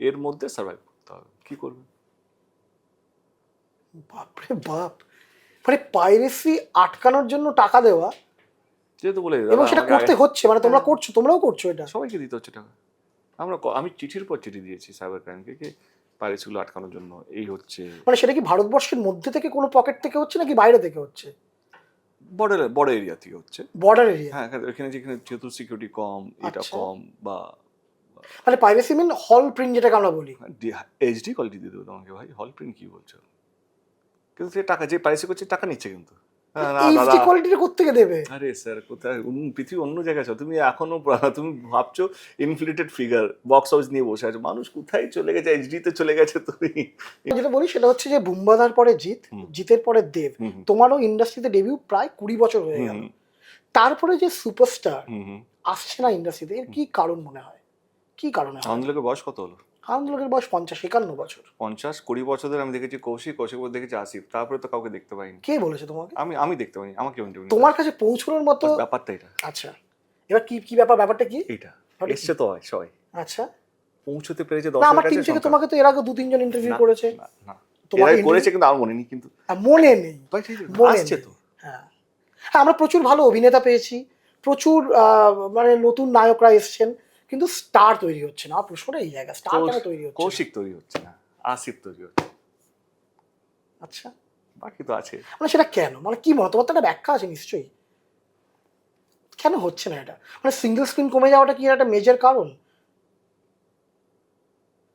এর মধ্যে সার্ভাইভ করতে হবে, কি করবে? বাপরে বাপ, মানে পাইরেসি আটকানোর জন্য টাকা দেওয়া, যেহেতু বলে এবং সেটা করতে হচ্ছে, মানে তোমরা করছো, তোমরাও করছো এটা। সবাইকে দিতে হচ্ছে টাকা। আমি চিঠির পর চিঠি দিয়েছি সাইবার ক্রাইমকে, কি পাইরেসিগুলো আটকানোর জন্য এই হচ্ছে। মানে সেটা কি ভারতবর্ষের মধ্যে থেকে কোনো পকেট থেকে হচ্ছে নাকি বাইরে থেকে হচ্ছে? বড় এরিয়া থেকে হচ্ছে। Border area? হ্যাঁ, এখানে যেখানে যেহেতু সিকিউরিটি কম, এটা আচ্ছা। কম, বা মানে পাইরেসি মিন হল প্রিন্ট যেটাকে আমরা বলি। এইচডি কোয়ালিটি দিয়ে দেবো তোমাকে। ভাই হল প্রিন্ট কি বলছো? কিন্তু সে টাকা, যে পাইরেসি করছে টাকা নিচ্ছে কিন্তু। হ্যাঁ, না এইচডি দাদা, কোয়ালিটিটা কোত্থেকে দেবে? আরে স্যার কোথায় পৃথিবী অন্য জায়গায় আছো তুমি এখনো। তুমি ভাবছো ইনফ্লেটেড ফিগার বক্স অফিস নিয়ে বসে আছো, মানুষ কোথায় চলে গেছে, এইচডি তে চলে গেছে। তুমি যেটা বলি সেটা হচ্ছে যে বুম্বাদার পরে জিৎ, জিতের পরে দেব, তোমারও ইন্ডাস্ট্রিতে ডেবিউ প্রায় 20 বছর হয়ে গেল। তারপরে যে সুপারস্টার আসছে না ইন্ডাস্ট্রিতে, এর কি কারণ মনে হয়? কি কারণে হয়? আনন্দলোকের বয়স কত হলো? আনন্দলোকের বয়স 50-51 বছর। 50-20 বছরের আমি দেখেছি কৌশিক দেখেছি আসিফ, তারপরে তো কাউকে দেখতে পাইনি। কে বলেছে তোমাকে? আমি দেখতে পাইনি, আমাকে তোমার কাছে পৌঁছানোর মতো ব্যাপারটা এটা। আচ্ছা, এবার কি কি ব্যাপারটা কি? এইটা এসছে তো হয় সবাই আচ্ছা, পৌঁছতে পেরেছে না আমার 10 টিম কাছে থেকে তোমাকে তো এর আগে 2-3 জন ইন্টারভিউ না, করেছে। না, না। তোমাকে এরাই করেছে কিন্তু আমার মনে নেই, কিন্তু মনে নেই। ভাই ঠিক আছে, মনে আসছে নেই। তো। হ্যাঁ হ্যাঁ, আমরা প্রচুর ভালো অভিনেতা পেয়েছি, প্রচুর মানে নতুন নায়করা এসছেন, কিন্তু স্টার তৈরি হচ্ছে না। আমার প্রশ্নটা এই জায়গা, স্টার কেন তৈরি হচ্ছে না? কৌশিক তৈরি হচ্ছে না, আসিফ তৈরি হচ্ছে। আচ্ছা, বাকি তো আছে। মানে সেটা কেন? মানে কি মনে, তোমার তো একটা ব্যাখ্যা আছে নিশ্চয়ই, কেন হচ্ছে না এটা? মানে সিঙ্গেল স্ক্রিন কমে যাওয়াটা কি একটা মেজর কারণ?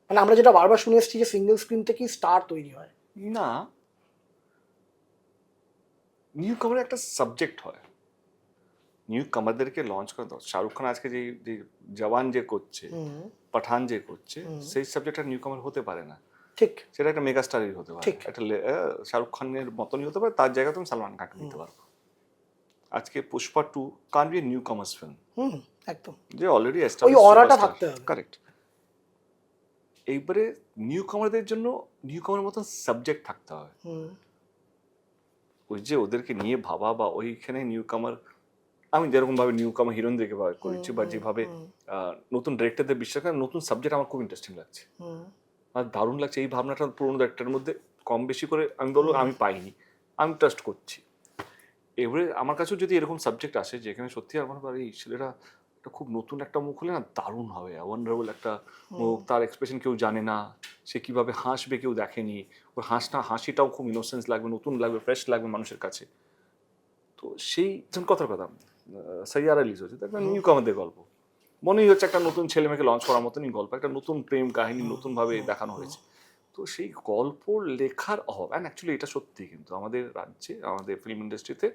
মানে আমরা যেটা বারবার শুনে এসেছি যে সিঙ্গেল স্ক্রিন থেকেই স্টার তৈরি হয়। না, নিউ কামার একটা সাবজেক্ট হয়, নিউ কামারদেরকে লঞ্চ করা দরকার। শাহরুখ খান আজকে যে জওয়ান যে করছে, পাঠান যে করছে, সেই সাবজেক্টটা নিউ কামার হতে পারে না। ঠিক, সেটা একটা মেগা স্টারই হতে পারে, ঠিক। একটা শাহরুখ খানের মতনই হতে পারে, তার জায়গায় তুমি সালমান খানকে নিতে পারো। আজকে Pushpa 2 can't be new কামার্স film, একদম। যে অলরেডি ওই অরাটা থাকতে হবে। কারেক্ট। এইবারে নিউ কামারদের জন্য নিউ কামার মতন সাবজেক্ট থাকতে হবে। ওই যে ওদেরকে নিয়ে ভাবা, বা ওইখানে নিউ কামার, আমি যেরকম ভাবে নিউ কামার হিরোইনদেরকে করেছি, বা যেভাবে নতুন ডিরেক্টরদের বিশ্বাস করে, নতুন সাবজেক্ট আমার খুব ইন্টারেস্টিং লাগছে, আর দারুণ লাগছে। এই ভাবনাটা পুরোনো ডিরেক্টরের মধ্যে কম বেশি করে আমি বলবো আমি পাইনি, আমি ট্রাস্ট করছি। এবারে আমার কাছেও যদি এরকম সাবজেক্ট আসে যেখানে সত্যি আমার এই ছেলেরা একটা খুব নতুন একটা মুখ হলে না দারুণ হবে, ওয়ান্ডারেবল একটা মুখ, তার এক্সপ্রেশন কেউ জানে না, সে কিভাবে হাসবে কেউ দেখেনি, ওর হাসিটাও খুব ইনোসেন্স লাগবে, নতুন লাগবে, ফ্রেশ লাগবে মানুষের কাছে। তো সেই কথার কথা সাইয়ারা রিলিজ হচ্ছে, একটা নিউ কামারদের গল্প, মনেই হচ্ছে একটা নতুন ছেলে মেয়েকে লঞ্চ করার মতনই গল্প, একটা নতুন প্রেম কাহিনী নতুনভাবে দেখানো হয়েছে। তো সেই গল্প লেখার অভাব, অ্যান্ড অ্যাকচুয়ালি এটা সত্যি, কিন্তু আমাদের রাজ্যে, আমাদের ফিল্ম ইন্ডাস্ট্রিতে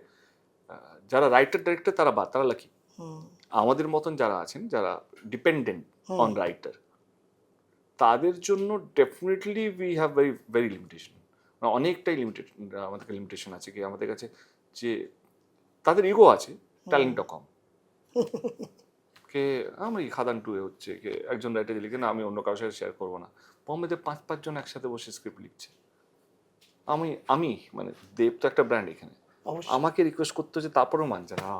যারা রাইটার ডাইরেক্টর তারা লাকি। আমাদের মতন যারা আছেন, যারা ডিপেন্ডেন্ট অন রাইটার, তাদের জন্য definitely we have very very limitation, অনেকটাই লিমিটেড আমাদের লিমিটেশন আছে কি আমাদের কাছে, যে তাদের ইগো আছে, ট্যালেন্টটা কম। কে আমি খাদান টুয়ে হচ্ছে কে একজন রাইটার লিখে না, আমি অন্য কারোর সাথে শেয়ার করবো না। বোম্বেতে 5-5 জন একসাথে বসে স্ক্রিপ্ট লিখছে। আমি মানে দেব তো একটা ব্র্যান্ড এখানে, অবশ্যই। আমাকে রিকোয়েস্ট করতে হচ্ছে, তারপরেও মানছে না,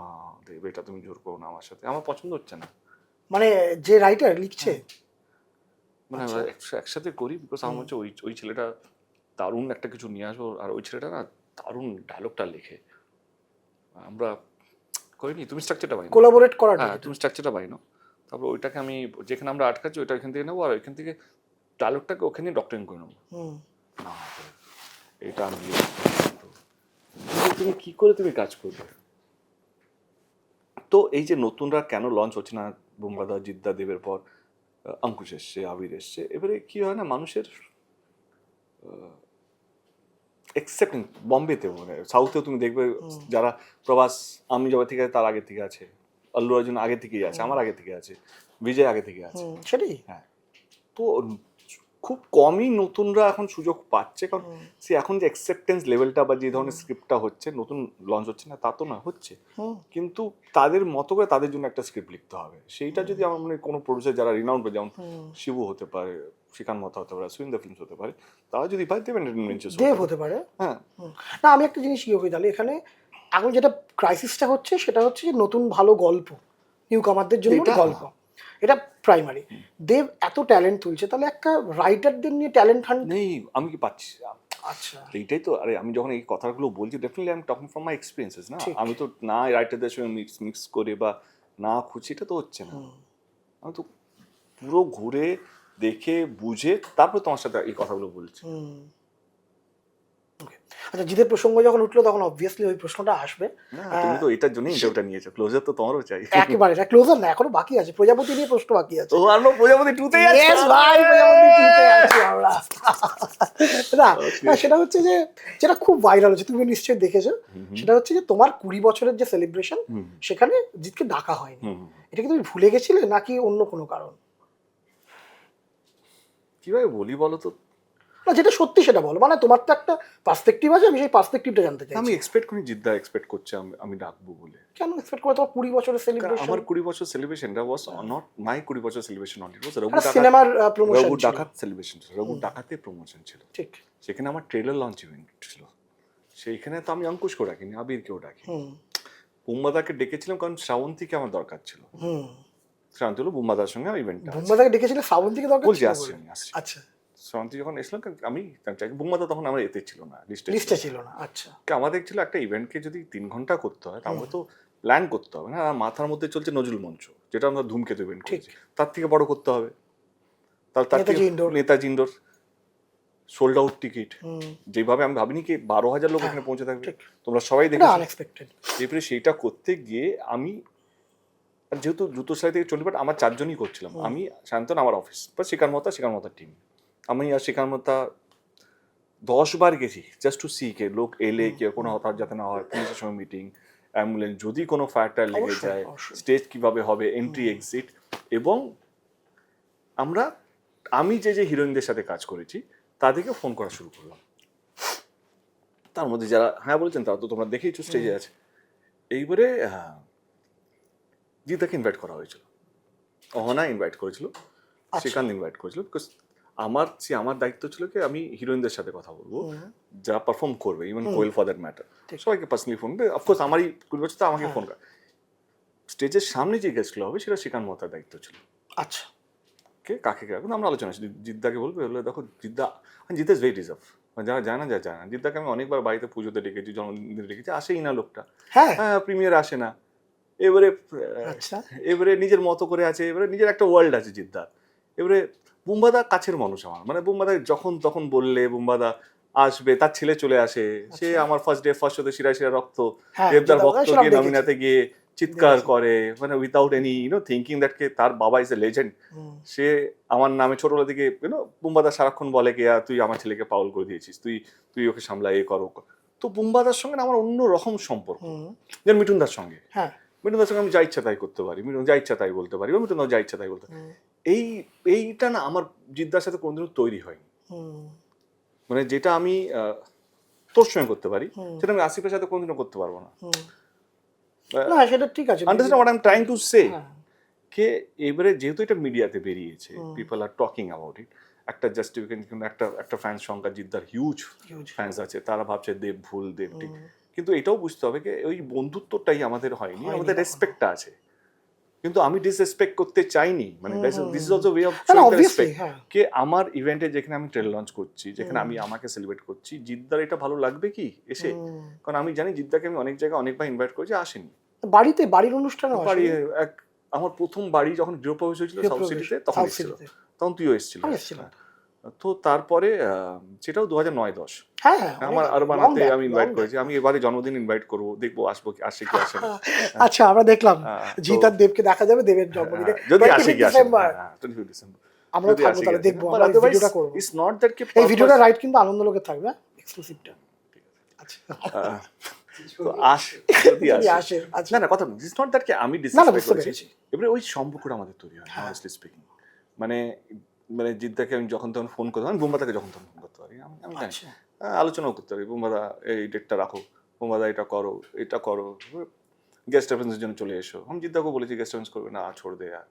দেব এটা তুমি জোর করো না আমার সাথে, আমার পছন্দ হচ্ছে না। মানে যে রাইটার লিখছে, মানে আমরা একসাথে করি, বিকজ আমার হচ্ছে ওই ছেলেটা দারুণ একটা কিছু নিয়ে আসবো, আর ওই ছেলেটা না দারুণ ডায়লগটা লেখে। আমরা করিনি, তুমি স্ট্রাকচারটা পাই না, কোলাবোরেট করাটা। হ্যাঁ তুমি স্ট্রাকচারটা পাই না, তারপর ওইটাকে আমি যেখানে আমরা আটকাচ্ছি ওইটা এখান থেকে নেবো, আর ওইখান থেকে ডায়লগটাকে ওখানে ডক্টরিং করে নেবো। না এটা আমি তুমি কি করে তুমি কাজ করবে। তো এই যে নতুনরা কেন লঞ্চ হচ্ছে না, বুমবাদা জিদ্দা দেবের পর অঙ্কুশ এসছে, আবির এসছে, এবারে কি হয় না মানুষের একসেপ্টিং, বম্বেতেও মানে সাউথেও তুমি দেখবে যারা প্রবাস, আমি যবে থেকে তার আগে থেকে আছে, আল্লু অর্জুন আগে থেকেই আছে, আমার আগে থেকে আছে, বিজয় আগে থেকে আছে। সেটাই। হ্যাঁ, তো খুব কমই নতুনরা এখন সুযোগ পাচ্ছে, কারণ সে এখন যে অ্যাকসেপ্টেন্স লেভেলটা বা যে ধরনের স্ক্রিপ্টটা হচ্ছে, নতুন লঞ্চ হচ্ছে না তা তো না, হচ্ছে, কিন্তু তাদের মতো করে তাদের জন্য একটা স্ক্রিপ্ট লিখতে হবে। সেইটা যদি আমার মনে হয় কোনো প্রডিউসার যারা রিনাউন্ড, যেমন শিবু হতে পারে, শ্রীকান্ত মথা হতে পারে, সুইন্দা ফিল্মস হতে পারে, তারা যদি পায় দেব হতে পারে। হ্যাঁ, না আমি একটা জিনিস কি করি তাহলে, এখানে এখন যেটা ক্রাইসিসটা হচ্ছে সেটা হচ্ছে যে নতুন ভালো গল্প, নিউ কামারদের জন্য গল্প, এটা প্রাইমারি। দেব এত ট্যালেন্ট তুলছে, তাহলে একটা রাইটারদের নিয়ে ট্যালেন্ট হান্ট নেই, আমি কি পাচ্ছি? আচ্ছা, এইটাই তো, আরে আমি যখন এই কথাগুলো বলছি definitely I am talking from my experiences না, আমি তো না রাইটারদের সঙ্গে মিক্স করে বা না খুঁজি, এটা তো হচ্ছে না। আমি তো পুরো ঘুরে দেখে বুঝে তারপর তোমার সাথে এই কথাগুলো বলছি। আচ্ছা, জিতের প্রসঙ্গ যখন উঠলো তখন অবভিয়াসলি ওই প্রশ্নটা আসবে। না তুমি তো এটার জন্যই ইন্টারভিউটা নিয়েছো, ক্লোজার তো তোমারও চাই। একেবারে এটা ক্লোজার না, এখনো বাকি আছে, প্রজাপতি নিয়ে প্রশ্ন বাকি আছে। ও আনো প্রজাপতি 2 তে আছে। Yes ভাই, প্রজাপতি 2 তে আছি আমরা। না না, সেটা হচ্ছে যে যেটা খুব ভাইরাল হচ্ছে, তুমি নিশ্চয়ই দেখেছো, সেটা হচ্ছে যে তোমার 20 বছরের যে সেলিব্রেশন, সেখানে জিতকে ডাকা হয়নি। এটা কি তুমি ভুলে গেছিলে নাকি অন্য কোনো কারণ? কিভাবে বলি বলো তো, না যেটা সত্যি সেটা বলো, মানে তোমার তো একটা পার্সপেক্টিভ আছে, আমি সেই পার্সপেক্টিভটা জানতে চাই। আমি এক্সপেক্ট করি জিদ্দা এক্সপেক্ট করছে আমি ডাকবো বলে। কেন এক্সপেক্ট করে তোমার 20 বছরের সেলিব্রেশন? আমার 20 বছর সেলিব্রেশনটা ওয়াজ নট মাই 20 বছর সেলিব্রেশন, নট ইট ওয়াজ রঘু সিনেমার প্রমোশন, রঘু ডাকাত সেলিব্রেশন, রঘু ডাকাতে প্রমোশন ছিল। ঠিক, সেখানে আমার ট্রেলার লঞ্চ ইভেন্ট ছিল, সেইখানে তো আমি অঙ্কুশকেও ডাকিনি, আবিরকেও ডাকি, বুম্বাদাকে ডেকেছিলাম কারণ শ্রাবন্তীকে আমার দরকার ছিল। শ্রাবন্তী হলো বুম্বাদার সঙ্গে ইভেন্টটা, বুম্বাদাকে ডেকেছিলে, শ্রাবন্তীকে দরকার বলছি ছিল আসছি বলে? আমি আসছি। আচ্ছা, শ্রাবন্তী যখন এসলাম আমি বুম্বাদা তখন আমার এতে ছিল না, লিস্টে ছিল না। আচ্ছা, আমাদের ছিল একটা ইভেন্টকে যদি 3 ঘন্টা করতে হয় তাহলে তো প্ল্যান করতে হবে না, আর মাথার মধ্যে চলছে নজরুল মঞ্চ, যেটা আমরা ধূমকেতু ইভেন্ট করছি, তার থেকে বড় করতে হবে, তার থেকে Netaji indoor sold out ticket, যেভাবে আমি ভাবিনি কি 12,000 লোক এখানে পৌঁছে থাকবে, তোমরা সবাই দেখে আনএক্সপেক্টেড। এরপরে সেইটা করতে গিয়ে আমি, যেহেতু জুতো সেলাই থেকে চন্ডীপাঠ আমার 4 জনই করছিলাম, আমি শান্তন, আমার অফিস বা শিকার মতার টিম, আমি আর শিকার মতা 10 বার গেছি জাস্ট টু সি কে লোক এলে কেউ কোনো হতাহত যাতে না হয়, পুলিশের সঙ্গে মিটিং, অ্যাম্বুলেন্স যদি কোনো ফায়ার টায়ার লেগে যায়, স্টেজ কিভাবে হবে, এন্ট্রি এক্সিট, এবং আমি যে হিরোইনদের সাথে কাজ করেছি তাদেরকে ফোন করা শুরু করলাম, তার মধ্যে যারা হ্যাঁ বলেছেন তারা তো তোমরা দেখেইছো স্টেজে আছে। এইবারে জিদাকে ইনভাইট করা হয়েছিল, অহনা ইনভাইট করেছিল, শ্রীকান্ত ইনভাইট করেছিল, বিকজ আমার দায়িত্ব ছিল কি আমি হিরোইনদের সাথে কথা বলবো যারা পারফর্ম করবে, even Koel for that matter, সবাইকে পার্সোনালি ফোন, অফকোর্স আমারই 20 বছর তো আমাকে ফোন করা, স্টেজের সামনে যে গেস্টগুলো হবে সেটা শ্রীকান্ত মতার দায়িত্ব ছিল। আচ্ছা, কাকে এখন আমরা আলোচনা জিদ্দাকে বলবে, বলে দেখো জিদ্দা ইজ ভেরি ডিজার্ভ, যারা জানা যায় জানা, জিদ্দাকে আমি অনেকবার বাড়িতে পুজোতে ডেকেছি, জন্মদিনে ডেকেছি, আসেই না লোকটা, হ্যাঁ প্রিমিয়ার আসে না, এবারে নিজের মতো করে আছে, এবারে নিজের একটা ওয়ার্ল্ড আছে জিদ্দার। এবারে বুম্বাদা কাছের মানুষ আমার, মানে বুম্বাদা যখন তখন বললে বুম্বাদা আসবে, তার ছেলে চলে আসে, সে আমার ফার্স্ট শোতে শিরা রক্ত, দেবদার ভক্ত গিয়ে নমিনাতে গিয়ে চিৎকার করে, মানে উইথাউট এনি থিঙ্কিং দ্যাট কে তার বাবা ইজ এ লেজেন্ড, সে আমার নামে ছোটবেলা থেকে বুম্বাদা সারাক্ষণ বলে কে তুই আমার ছেলেকে পাগল করে দিয়েছিস, তুই ওকে সামলা, এ করো। তো বুম্বাদার সঙ্গে আমার অন্য রকম সম্পর্ক, যেন মিঠুনদার সঙ্গে, মিঠুনদার সঙ্গে আমি যা ইচ্ছা তাই করতে পারি, মিঠুন যা ইচ্ছা তাই বলতে পারি, মিঠুনদাও যা ইচ্ছা তাই বলতে পারি। এইটা না আমার জিদ্দার সাথে কোনোদিনও তৈরি হয়নি। হুম, মানে যেটা আমি তোর সঙ্গে করতে পারি হুম। সেটা আমি আসিফের সাথে কোনোদিনও করতে পারবো না। হুম। না সেটা ঠিক আছে। Understand what I am trying to say? হ্যাঁ, কে এবারে যেহেতু এটা মিডিয়াতে বেরিয়েছে, হুম। People are talking about it, একটা জাস্টিফিকেশন, একটা ফ্যান্স সংখ্যা জিদ্দার হিউজ huge। ফ্যান্স আছে, তারা ভাবছে দেব ভুল, দেব ঠিক। কিন্তু এটাও বুঝতে হবে যে ওই বন্ধুত্বটাই আমাদের হয়নি, আমাদের কখনো। রেসপেক্টটা আছে। কিন্তু আমি ডিসরেসপেক্ট করতে চাইনি, মানে this is also way of না, শোয়িং দ্য obviously, রেসপেক্ট। হ্যাঁ। কে আমার ইভেন্টে যেখানে আমি ট্রেল লঞ্চ করছি, যেখানে আমি আমাকে সেলিব্রেট করছি, জিদ্দার এটা ভালো লাগবে কি এসে? কারণ আমি জানি জিদ্দাকে আমি অনেক জায়গায় অনেকবার ইনভাইট করেছি, আসেনি। বাড়ির অনুষ্ঠানে বাড়ি আমার প্রথম বাড়ি যখন গৃহপ্রবেশ হয়েছিল সাউথ সিটিতে, তখন এসেছিল, তখন তুইও এসেছিল। তো তারপরে সেটাও 2009-10 হ্যাঁ, হ্যাঁ, আমার অনেক আরবানাতে long back, আমি ইনভাইট long করেছি। আমি এবারে জন্মদিন ইনভাইট করবো, দেখবো আসবো কি, আসে কি আসে না। আচ্ছা, আমরা দেখলাম তো- জিৎ আর দেবকে দেখা যাবে দেবের জন্মদিনে যদি 25 আসে কি আসে ডিসেম্বর। 25 ডিসেম্বর আমরাও যদি থাকবো, আসে তাহলে কি আসে দেখবো, না। আমরা But otherwise, ভিডিওটা করবো। it's not that কি এই ভিডিওটা purpose- রাইট কিন্তু আনন্দলোকের থাকবে, এক্সক্লুসিভটা। আচ্ছা, আহ, তো যদি যদি আসে আসে, আচ্ছা। না না কথা ইটস নট দ্যাট কি আমি না, ডিসরেসপেক্ট বুঝতে করেছি। পেরেছি। এবারে ওই সম্পর্কটা আমাদের তৈরি হয়, honestly speaking। মানে মানে জিদ্দাকে আমি যখন তখন ফোন করতাম, আমি বোম্বাদাকে যখন তখন ফোন করতে পারি, আমি জানি। আচ্ছা। আলোচনাও করতে পারি, বোম্বাদা এই ডেটটা রাখো, বোম্বাদা এটা করো, গেস্ট অ্যাপিয়ারেন্সের জন্য চলে এসো। আমি জিদ্দাকে বলেছি গেস্ট অ্যাপিয়ারেন্স করবে না, ছোড় দে আর।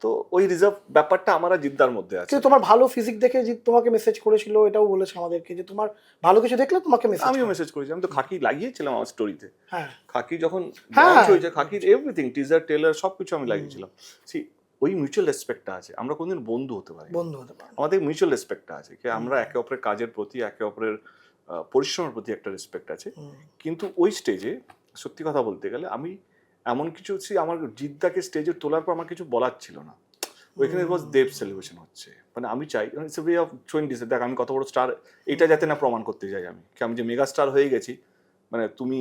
তো ওই রিজার্ভ ব্যাপারটা আমার আর জিদ্দার মধ্যে আছে। কিন্তু তোমার ভালো ফিজিক দেখে জিৎ তোমাকে মেসেজ করেছিল, এটাও বলেছে আমাদেরকে যে তোমার ভালো কিছু দেখলে তোমাকে মেসেজ। আমিও মেসেজ করেছি, আমি তো খাকি লাগিয়েছিলাম আমার স্টোরিতে। হ্যাঁ, খাকি যখন হ্যাঁ। লঞ্চ হয়েছে, খাকির এভরিথিং, টিজার টেলার সবকিছু আমি লাগিয়েছিলাম। সি ওই মিউচুয়াল রেসপেক্টটা আছে, আমরা কোনদিন বন্ধু হতে পারি, বন্ধু হতে পারে। আমাদের মিউচুয়াল রেসপেক্টটা আছে, কি আমরা একে অপরের কাজের প্রতি, একে অপরের পরিশ্রমের প্রতি একটা রেসপেক্ট আছে। কিন্তু ওই স্টেজে সত্যি কথা বলতে গেলে আমি এমন কিছু আমার জিদ্দাকে স্টেজে তোলার পর আমার কিছু বলার ছিল না। ওইখানে ওয়াজ দেব সেলিব্রেশন হচ্ছে, মানে আমি চাই it's a way of showing this, দেখ আমি কত বড় স্টার, এটা যাতে না প্রমাণ করতে যাই আমি, কি আমি যে মেগা স্টার হয়ে গেছি, মানে তুমি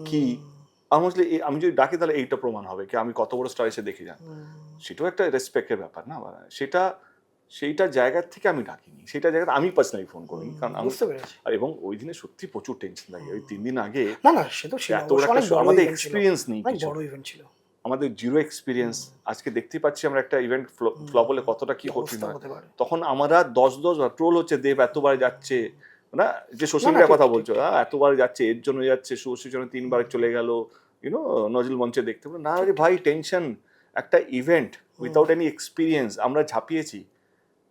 কি অলমোস্টলি আমি যদি ডাকি তাহলে এইটা প্রমাণ হবে কি আমি কত বড় স্টার এসে দেখে যান। সেটাও একটা রেসপেক্টের ব্যাপার না, সেইটা জায়গা থেকে আমি ডাকিনি, সেটা জায়গাতে আমি পার্সোনালি ফোন করিনি, কারণ আমি বুঝতে পেরেছি। আর এবং ওই দিনে সত্যি প্রচুর টেনশন লাগে। ওই 3 দিন আগে না, না, সে তো ছিল, এত বড় অনেক একটা বড় আমাদের event ছিল। এক্সপিরিয়েন্স নেই অনেক কিছু, বড় ইভেন্ট ছিল। আমাদের জিরো এক্সপিরিয়েন্স। আজকে দেখতে পাচ্ছি আমরা একটা ইভেন্ট ফ্লপ হলে কতটা কি কঠিন অবস্থা হয়। হতে পারে। তখন আমরা 10 বার ট্রোল হচ্ছে, দেব এতবার যাচ্ছে না, যে সোশ্যাল না, না, মিডিয়ার কথা ঠিক, বলছো, এতবার যাচ্ছে, এর জন্য যাচ্ছে, শুভশ্রীর জন্য 3 বার চলে গেল, ইউনো নজরুল মঞ্চে দেখতে পাবো না। রে ভাই, টেনশন, একটা ইভেন্ট উইথাউট এনি এক্সপিরিয়েন্স আমরা ঝাঁপিয়েছি।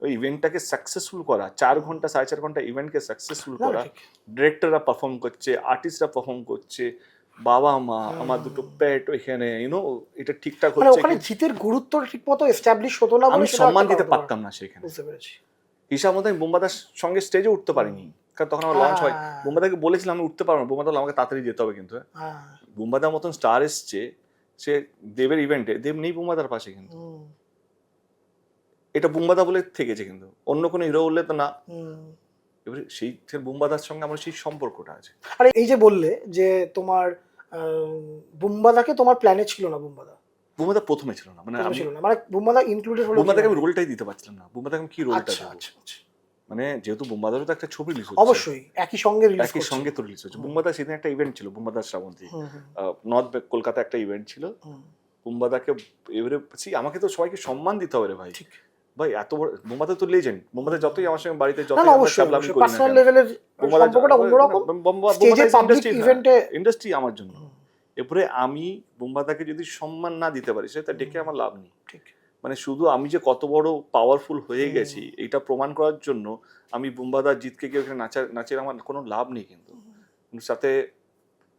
ওই ইভেন্টটাকে সাকসেসফুল করা, 4 ঘন্টা 4.5 ঘন্টা ইভেন্টকে সাকসেসফুল না, করা, ঠিক। ডিরেক্টররা পারফর্ম করছে, আর্টিস্টরা পারফর্ম করছে, বাবা মা, আমার দুটো পেট ওইখানে, ইউনো এটা ঠিকঠাক মানে হচ্ছে ওখানে কি, জিতের গুরুত্ব ঠিক মতো এস্টাবলিশ হতো না বলে আমি সেটা সম্মান একটা দিতে কারণ। পারতাম না সেখানে। বুঝতে পেরেছি। হিসাব মতো আমি বোম্বাদার সঙ্গে স্টেজে উঠতে পারিনি, কারণ তখন আমার লঞ্চ হয়। হ্যাঁ। বোম্বাদাকে বলেছিলাম আমি উঠতে পারবো না, বোম্বাদা বলল, আমাকে তাড়াতাড়ি যেতে হবে কিন্তু। হ্যাঁ। বোম্বাদার মতন স্টার এসছে, সে দেবের ইভেন্টে, দেব নেই বোম্বাদার পাশে, কিন্তু এটা বোম্বাদা বলে থেকেছে, কিন্তু অন্য কোনো হিরো বললে তো না। এবারে সেই বোম্বাদার সঙ্গে আমার সেই সম্পর্কটা আছে। আরে এই যে বললে যে তোমার বুম্বাদাকে তোমার প্ল্যানে ছিল না, বুম্বাদা প্রথমে ছিল না, মানে আমি ছিল না, মানে বুম্বাদা ইনক্লুডেড হলো বোম্বাদাকে আমি কিভাবে? রোলটাই দিতে পারছিলাম না, বোম্বাদাকে আমি কি রোলটা আচ্ছা, দেবো। আচ্ছা, আচ্ছা। মানে যেহেতু বোম্বাদারও তো একটা ছবি রিলিজ হচ্ছে, অবশ্যই একই সঙ্গে রিলিজ একই সঙ্গে তো রিলিজ হচ্ছে। বোম্বাদা সেদিন একটা ইভেন্ট ছিল, বোম্বাদা শ্রাবন্তী, নর্থ কলকাতা একটা ইভেন্ট ছিল। বোম্বাদাকে এবারে আমাকে তো সবাইকে সম্মান দিতে হবে রে ভাই। ঠিক। ভাই এত বড় বোম্বাদা তো লেজেন্ড, বোম্বাদা যতই আমার সঙ্গে বাড়িতে না, যতই না, আমরা অবশ্যই চাবলামি করি না পার্সোনাল কেন, লেভেলের সম্পর্কটা অন্যরকম, স্টেজে পাবলিক ইভেন্টে ইন্ডাস্ট্রি আমার জন্য। এরপরে আমি বোম্বাদাকে যদি সম্মান না দিতে পারি, সেটা ডেকে আমার লাভ নেই। ঠিক। মানে শুধু আমি যে কত বড় পাওয়ারফুল হয়ে গেছি এটা প্রমাণ করার জন্য আমি বোম্বাদা জিতকে গিয়ে ওখানে নাচের আমার কোনো লাভ নেই। কিন্তু সাথে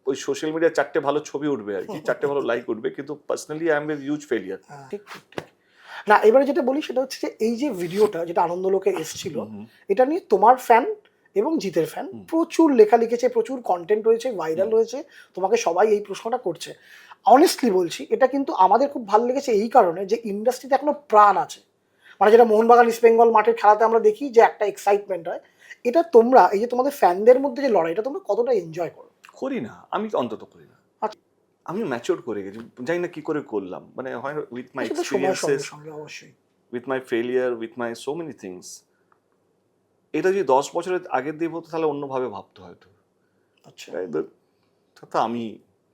ওই সোশ্যাল মিডিয়ায় 4টে ভালো ছবি উঠবে আর কি, 4টে ভালো লাইক উঠবে, কিন্তু personally I M a huge failure. ঠিক, ঠিক, ঠিক। না, এবারে যেটা বলি সেটা হচ্ছে যে এই যে ভিডিওটা যেটা আনন্দলোকে এসেছিল, এটা নিয়ে তোমার ফ্যান এবং জিতের ফ্যান প্রচুর লেখা লিখেছে, প্রচুর কন্টেন্ট রয়েছে, ভাইরাল হয়েছে, তোমাকে সবাই এই প্রশ্নটা করছে। অনেস্টলি বলছি, এটা কিন্তু আমাদের খুব ভালো লেগেছে এই কারণে যে ইন্ডাস্ট্রিতে এখনো প্রাণ আছে। মানে যেটা মোহনবাগান ইস্ট বেঙ্গল মাঠের খেলাতে আমরা দেখি যে একটা এক্সাইটমেন্ট হয়, এটা তোমরা এই যে তোমাদের ফ্যানদের মধ্যে যে লড়াই, এটা তোমরা কতটা এনজয় করো? করি না, আমি অন্তত করি না। আচ্ছা। আমি ম্যাচিওর করে গেছি, জানি না কি করে করলাম, মানে হয় উইথ মাই সেটা সময়ের এক্সপিরিয়েন্সেস, সঙ্গে অবশ্যই। With my failure, with my so many things. এটা যদি 10 বছরের আগের দিয়ে হতো তাহলে অন্যভাবে ভাবতে হয়তো। আচ্ছা। তা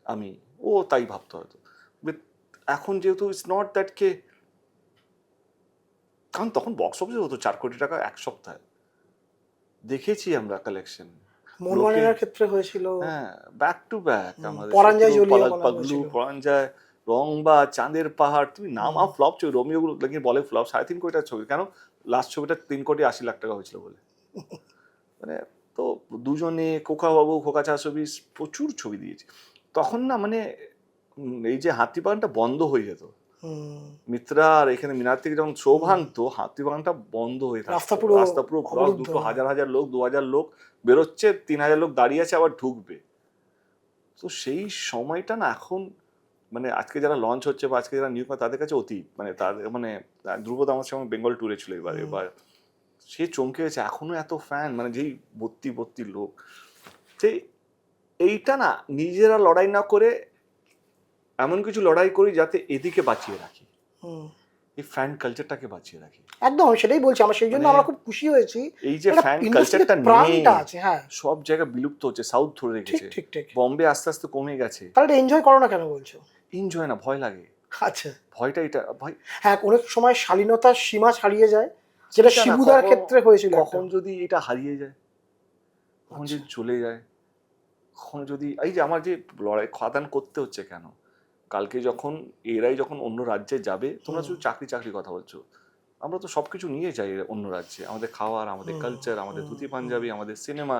আমি ও তাই ভাবতে হয়তো। এখন যেহেতু ইটস নট দ্যাট কে কারণ তখন বক্স অফিসে হতো 4 কোটি টাকা এক সপ্তাহে, দেখেছি আমরা কালেকশন। মোহনবাগানের ক্ষেত্রে হয়েছিল, হ্যাঁ, ব্যাক টু ব্যাক আমাদের পরাঞ্জয় শত্রু, জ্বলিয়ে পলাশ বলা পাগলু, হয়েছিল। পরাঞ্জয়, রংবা, চাঁদের পাহাড়, তুমি নাম ফ্লপ ছবি, রোমিওগুলো নাকি বলে ফ্লপ, 3.5 কোটি টাকার ছবি, কেন লাস্ট ছবিটা 3,80,00,000 হয়েছিল বলে। মানে তো দুজনে, খোকাবাবু, খোকা 420, প্রচুর ছবি দিয়েছে তখন না, মানে এই যে হাতিবাগানটা বন্ধ হয়ে যেত, মিত্রা আর এখানে মিনার থেকে যখন শো ভাঙতো, হাতিবাগানটা বন্ধ হয়ে থাকতো, রাস্তা পুরো ব্লক, দুটো হাজার লোক, 2,000 লোক বেরোচ্ছে, 3,000 লোক দাঁড়িয়ে আছে, আবার ঢুকবে। তো সেই সময়টা না এখন, মানে আজকে যারা লঞ্চ হচ্ছে বা আজকে যারা নিউ, তাদের কাছে অতীত, মানে তাদের মানে ধ্রুপদ আমার সঙ্গে বেঙ্গল ট্যুরে ছিল এবার সে চমকে গেছে, এখনো এত ফ্যান, মানে যেই ভর্তি লোক। যে এইটা না, নিজেরা লড়াই না করে এমন কিছু লড়াই করি যাতে এদিকে বাঁচিয়ে রাখি, এই ফ্যান কালচারটাকে বাঁচিয়ে রাখি। একদম আমি সেটাই বলছি, আমার সেই জন্য আমরা খুব খুশি হয়েছি। এই যে ফ্যান কালচারটা প্রাণটা আছে, হ্যাঁ, সব জায়গায় বিলুপ্ত হচ্ছে, সাউথ ধরে রেখেছে, ঠিক। বম্বে আস্তে আস্তে কমে গেছে। তাহলে এনজয় করো না কেন বলছো? এনজয় না, ভয় লাগে। আচ্ছা, ভয়টা এটা ভাই, হ্যাঁ, অনেক সময় শালীনতার সীমা ছাড়িয়ে যায়, যেটা শিবুদার ক্ষেত্রে হয়েছিল। কখন যদি এটা হারিয়ে যায়, কখন যদি চলে যায়, কখন যদি, এই যে আমার যে লড়াই খাদান করতে হচ্ছে কেন, কালকে যখন এরাই যখন অন্য রাজ্যে যাবে, তোমরা শুধু চাকরি কথা বলছো, আমরা তো সবকিছু নিয়ে যাই অন্য রাজ্যে, আমাদের খাওয়ার, আমাদের কালচার, আমাদের ধুতি পাঞ্জাবি, আমাদের সিনেমা,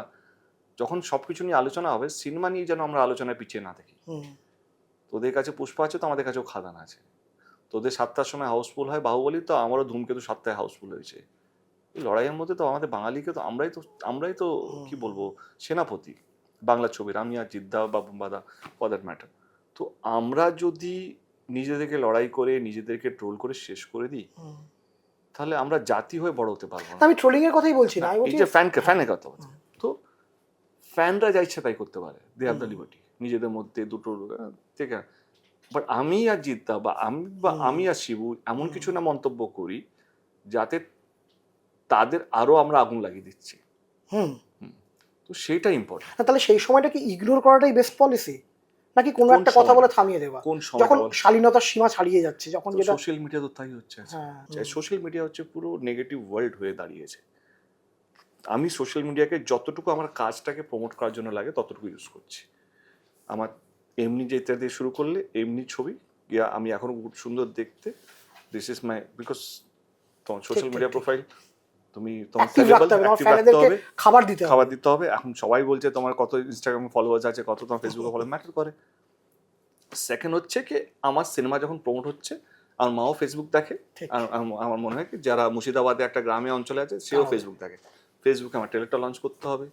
যখন সবকিছু নিয়ে আলোচনা হবে, সিনেমা নিয়ে যেন আমরা আলোচনায় পিছিয়ে না থাকি। তোদের কাছে পুষ্পা আছে তো আমাদের কাছেও খাদান আছে, তোদের 7টার সময় হাউসফুল হয় বাহুবলী, তো আমারও ধূমকেতু 7টায় হাউসফুল হয়েছে। এই লড়াইয়ের মধ্যে তো আমাদের বাঙালিকে তো আমরাই তো কি বলবো, সেনাপতি বাংলা ছবির, আমি আর জিদ্দা বা বুম্বাদা ফর দ্যাট ম্যাটার। তো আমরা যদি নিজেদেরকে লড়াই করে, নিজেদেরকে ট্রোল করে শেষ করে দিই, তাহলে আমরা জাতি হয়ে বড় হতে পারবো না। আমি ট্রোলিং এর কথাই বলছি না, এই যে ফ্যানের কথা বলছি, তো ফ্যানরা যা ইচ্ছা তাই করতে পারে, দে হ্যাভ দ্য লিবার্টি, নিজেদের মধ্যে দুটো, ঠিক আছে। বাট আমি আর জিদ্দা বা আমি আর শিবু এমন কিছু না মন্তব্য করি যাতে তাদের আরো আমরা আগুন লাগিয়ে দিচ্ছি। তো সেটা ইম্পর্টেন্ট। তাহলে সেই সময়টা কি ইগনোর করাটাই বেস্ট পলিসি, নাকি কোনো একটা কথা বলে থামিয়ে দেওয়া যখন শালীনতার সীমা ছাড়িয়ে যাচ্ছে, যখন যেটা সোশ্যাল মিডিয়া তো তাই হচ্ছে। সোশ্যাল মিডিয়া হচ্ছে পুরো নেগেটিভ ওয়ার্ল্ড হয়ে দাঁড়িয়েছে। আমি সোশ্যাল মিডিয়াকে যতটুকু আমার কাজটাকে প্রমোট করার জন্য লাগে ততটুকু ইউজ করছি। আমার এমনি যেটা দিয়ে শুরু করলে এমনি ছবি, ইয়া আমি এখনো সুন্দর দেখতে, দিস ইজ মাই, বিকজ তোমার সোশ্যাল মিডিয়া প্রোফাইল তুমি তোমার খাবার দিতে হবে। এখন সবাই বলছে তোমার কত ইনস্টাগ্রামে ফলোয়ার্স আছে, কত তোমার ফেসবুকে ফলো, ম্যাটার করে। সেকেন্ড হচ্ছে কি, আমার সিনেমা যখন প্রমোট হচ্ছে, আমার মাও ফেসবুক দেখে, আর আমার মনে হয় কি যারা মুর্শিদাবাদে একটা গ্রামে অঞ্চলে আছে সেও ফেসবুক দেখে। ফেসবুকে আমার ট্রেলারটা লঞ্চ করতে হবে,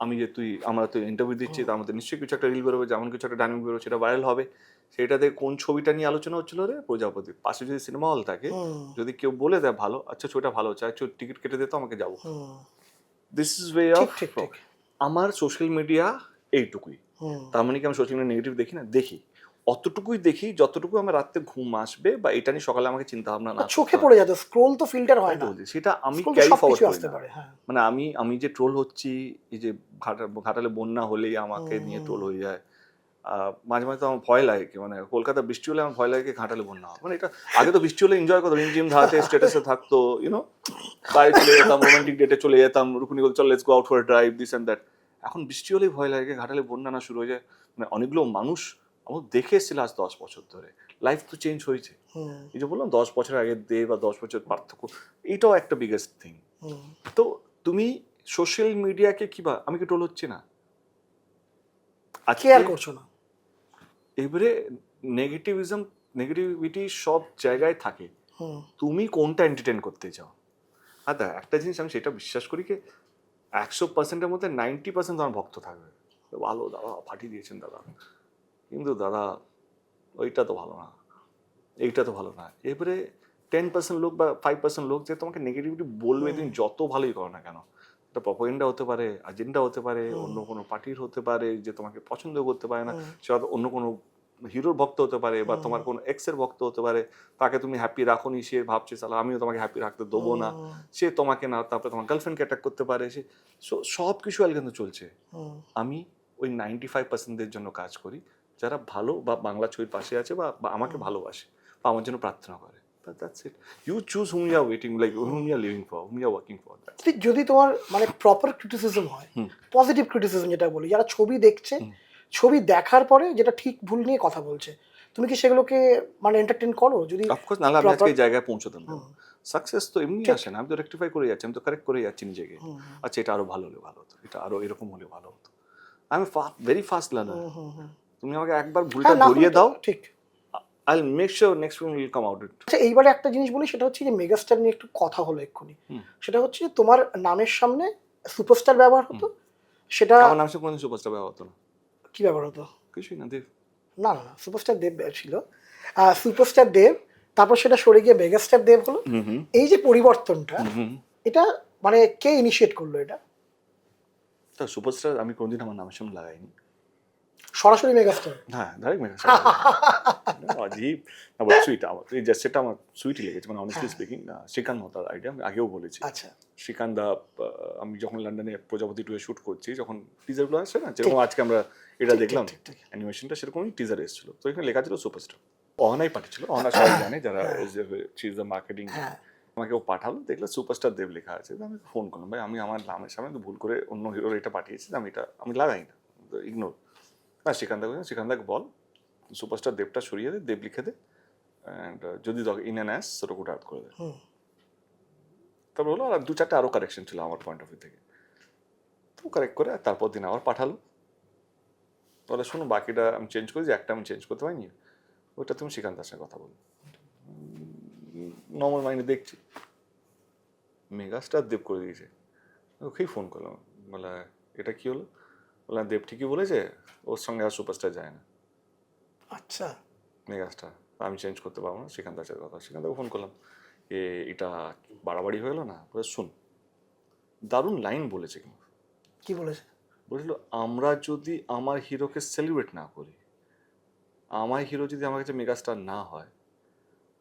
আমি যে আমরা তো ইন্টারভিউ দিচ্ছি, তার মধ্যে নিশ্চয়ই কিছু একটা রিল বেরোবে, যেমন কিছু একটা ডায়নামিক বেরোবে, সেটা ভাইরাল হবে। সেটাতে কোন ছবিটা নিয়ে আলোচনা হচ্ছিল রে, প্রজাপতি, পাশে যদি সিনেমা হল থাকে, যদি কেউ বলে দেয় ভালো, আচ্ছা ছবিটা ভালো হচ্ছে, আচ্ছা টিকিট কেটে দিত আমাকে যাবো। This is way of. আমার সোশ্যাল মিডিয়া এইটুকুই। তার মানে কি আমি সোশ্যাল মিডিয়া নেগেটিভ দেখি না? দেখি, অতটুকুই দেখি যতটুকু আমার রাতে ঘুম আসবে বা এটা নিয়ে সকালে আমাকে চিন্তা ভাবনা না চোখে পড়ে যাবে, স্ক্রোল তো ফিল্টার হয় না, সেটা আমি ক্যারি ফরওয়ার্ড করি না। হ্যাঁ, মানে আমি যে ট্রোল হচ্ছি, এই যে ঘাটালে বন্যা হলেই আমাকে নিয়ে ট্রোল হয়ে যায়, মাঝে মাঝে তো আমার ভয় লাগে, কি মানে কলকাতা বৃষ্টি হলে আমার ভয় লাগে ঘাটালে বন্যা হয়, মানে এটা আগে তো বৃষ্টি হলে এনজয় করতো, রিমঝিম ধারাতে স্ট্যাটাসে থাকতো, ইউনো, বাইরে চলে যেতাম, রোমান্টিক ডেটে চলে যেতাম, রুকুনি বলতো চল let's go out for drive, this and that. এখন বৃষ্টি হলেই ভয় লাগে, ঘাটালে বন্যা না শুরু হয়ে যায়। মানে অনেকগুলো মানুষ আমার দেখে এসেছিল আজ 10 বছর ধরে, লাইফ তো চেঞ্জ হয়েছে। এই যে বললাম 10 বছর আগের দে বা 10 বছর পার্থক্য, এইটাও একটা বিগেস্ট থিং। তো তুমি সোশ্যাল মিডিয়াকে কি, বা আমি কি ট্রোল হচ্ছি না, কেয়ার করছো না, এবারে নেগেটিভিটি সব জায়গায় থাকে, তুমি কোনটা এন্টারটেইন করতে চাও। আর একটা জিনিস আমি সেটা বিশ্বাস করি, কি 100%-এর মধ্যে 90% আমার ভক্ত থাকবে, ভালো দাদা ফাটিয়ে দিয়েছেন দাদা, কিন্তু দাদা ওইটা তো ভালো না, এইটা তো ভালো না। এবারে 10% লোক বা 5% লোক যে তোমাকে নেগেটিভিটি বলবে, তুমি যত ভালোই করো না কেন, এটা প্রপাগান্ডা হতে পারে, এজেন্ডা হতে পারে, অন্য কোনো পার্টির হতে পারে যে তোমাকে পছন্দ করতে পারে না, সে হয়তো অন্য কোনো হিরোর ভক্ত হতে পারে, বা তোমার কোনো এক্সের ভক্ত হতে পারে, তাকে তুমি হ্যাপি রাখোনি, সে ভাবছে তাহলে আমিও তোমাকে হ্যাপি রাখতে দেবো না, সে তোমাকে না, তারপরে তোমার গার্লফ্রেন্ডকে অ্যাটাক করতে পারে, সে সব কিছু কিন্তু চলছে। আমি ওই 95%-দের জন্য কাজ করি, যারা ভালো বা বাংলা ছবির পাশে আছে বা আমাকে ভালোবাসে বা আমার জন্য প্রার্থনা করে। That's it. You choose whom you are waiting, like whom you are living for, whom you are working for. That's it. যদি তোমার মানে প্রপার ক্রিটিসিজম হয়, পজিটিভ ক্রিটিসিজম যেটা বলি, যারা ছবি দেখছে, ছবি দেখার পরে যেটা ঠিক ভুল নিয়ে কথা বলছে, তুমি কি সেগুলোকে মানে এন্টারটেইন করো? যদি Of course, নাহলে আমি আজকে এই জায়গায় পৌঁছতাম না। হুম। সাকসেস তো এমনি আসে না, আমি তো রেকটিফাই করে যাচ্ছি, আমি তো কারেক্ট করে যাচ্ছি নিজেকে। আচ্ছা, এটা আরো ভালো হলে ভালো হতো, এটা আরো এরকম হলে ভালো হতো। আমি ভেরি ফাস্ট লার্নার। তুমি আমাকে একবার ভুলটা হ্যাঁ, না ধরিয়ে হলে তো দাও, ঠিক। I'll make sure next film will come out it. আচ্ছা, এইবারে একটা জিনিস বলি, সেটা হচ্ছে যে মেগাস্টার নিয়ে একটু কথা হলো এক্ষুনি। সেটা হচ্ছে যে তোমার নামের সামনে সুপারস্টার ব্যবহার হতো, সেটা আমার নাম সে কোনোদিন সুপারস্টার ব্যবহার হতো না, কি ব্যবহার হতো? কিছুই না, দেব। না না না, সুপারস্টার দেব ছিল, সুপারস্টার দেব, তারপর সেটা সরে গিয়ে মেগাস্টার দেব হলো। এই যে পরিবর্তনটা, এটা মানে কে ইনিশিয়েট করলো এটা? তা সুপারস্টার আমি কোনোদিন আমার নামের সামনে লাগাইনি। সরাসরি মেগাস্টার? হ্যাঁ, ডাইরেক্ট মেগাস্টার। অজীব না, বাট সুইট। আমার এই জেস্টটা আমার সুইটই লেগেছে, মানে অনেস্টলি স্পিকিং। শ্রীকান্ত মহতার আইডিয়া, আমি আগেও বলেছি। আচ্ছা, শ্রীকান্ত দা, আমি যখন লন্ডনে প্রজাপতি 2 এ শুট করছি, যখন টিজারগুলো আসে না, যেরকম আজকে আমরা এটা দেখলাম অ্যানিমেশনটা, সেরকমই টিজার এসেছিল, তো এখানে লেখা ছিল সুপারস্টার। অহনাই পাঠিয়েছিল, অহনা সবাই জানে যারা শি ইজ দ্য মার্কেটিং। আমাকে ও পাঠালো, দেখলো সুপারস্টার দেব লেখা আছে, আমি ফোন করলাম, ভাই আমি আমার নামের সামনে তো ভুল করে অন্য হিরোর এটা পাঠিয়েছি, আমি লাগাই না, ইগনোর। না, শ্রীকান্তাকে বল সুপারস্টার দেবটা সরিয়ে দে, দেব লিখে দে, অ্যান্ড যদি ইন অ্যান অ্যাস সেটা কোটা আউট করে দে। তারপর হলো, আর 2-4টা আরও কারেকশন ছিল আমার পয়েন্ট অফ ভিউ থেকে, তো কারেক্ট করে তারপর দিন আবার পাঠালো, বলে শোনো বাকিটা আমি চেঞ্জ করেছি, একটা আমি চেঞ্জ করতে পারিনি, ওইটা তুমি শ্রীকান্তার সাথে কথা বলো। নর্মাল মাইন্ডে দেখছি মেগাস্টার দেব করে দিয়েছে, ওকেই ফোন করলাম, বলে এটা কি হলো? বলে দেব ঠিকই বলেছে, ওর সঙ্গে আর সুপারস্টার যায় না। আচ্ছা, মেগাস্টার আমি চেঞ্জ করতে পারবো না, শ্রীকান্তের সাথে কথা। শ্রীকান্তকে ফোন করলাম, এটা বাড়াবাড়ি হয়ে গেলো না? বলে শুন, দারুণ লাইন বলেছে, কিন্তু কি বলেছে? বলছিল আমরা যদি আমার হিরোকে সেলিব্রেট না করি, আমার হিরো যদি আমার কাছে মেগাস্টার না হয়,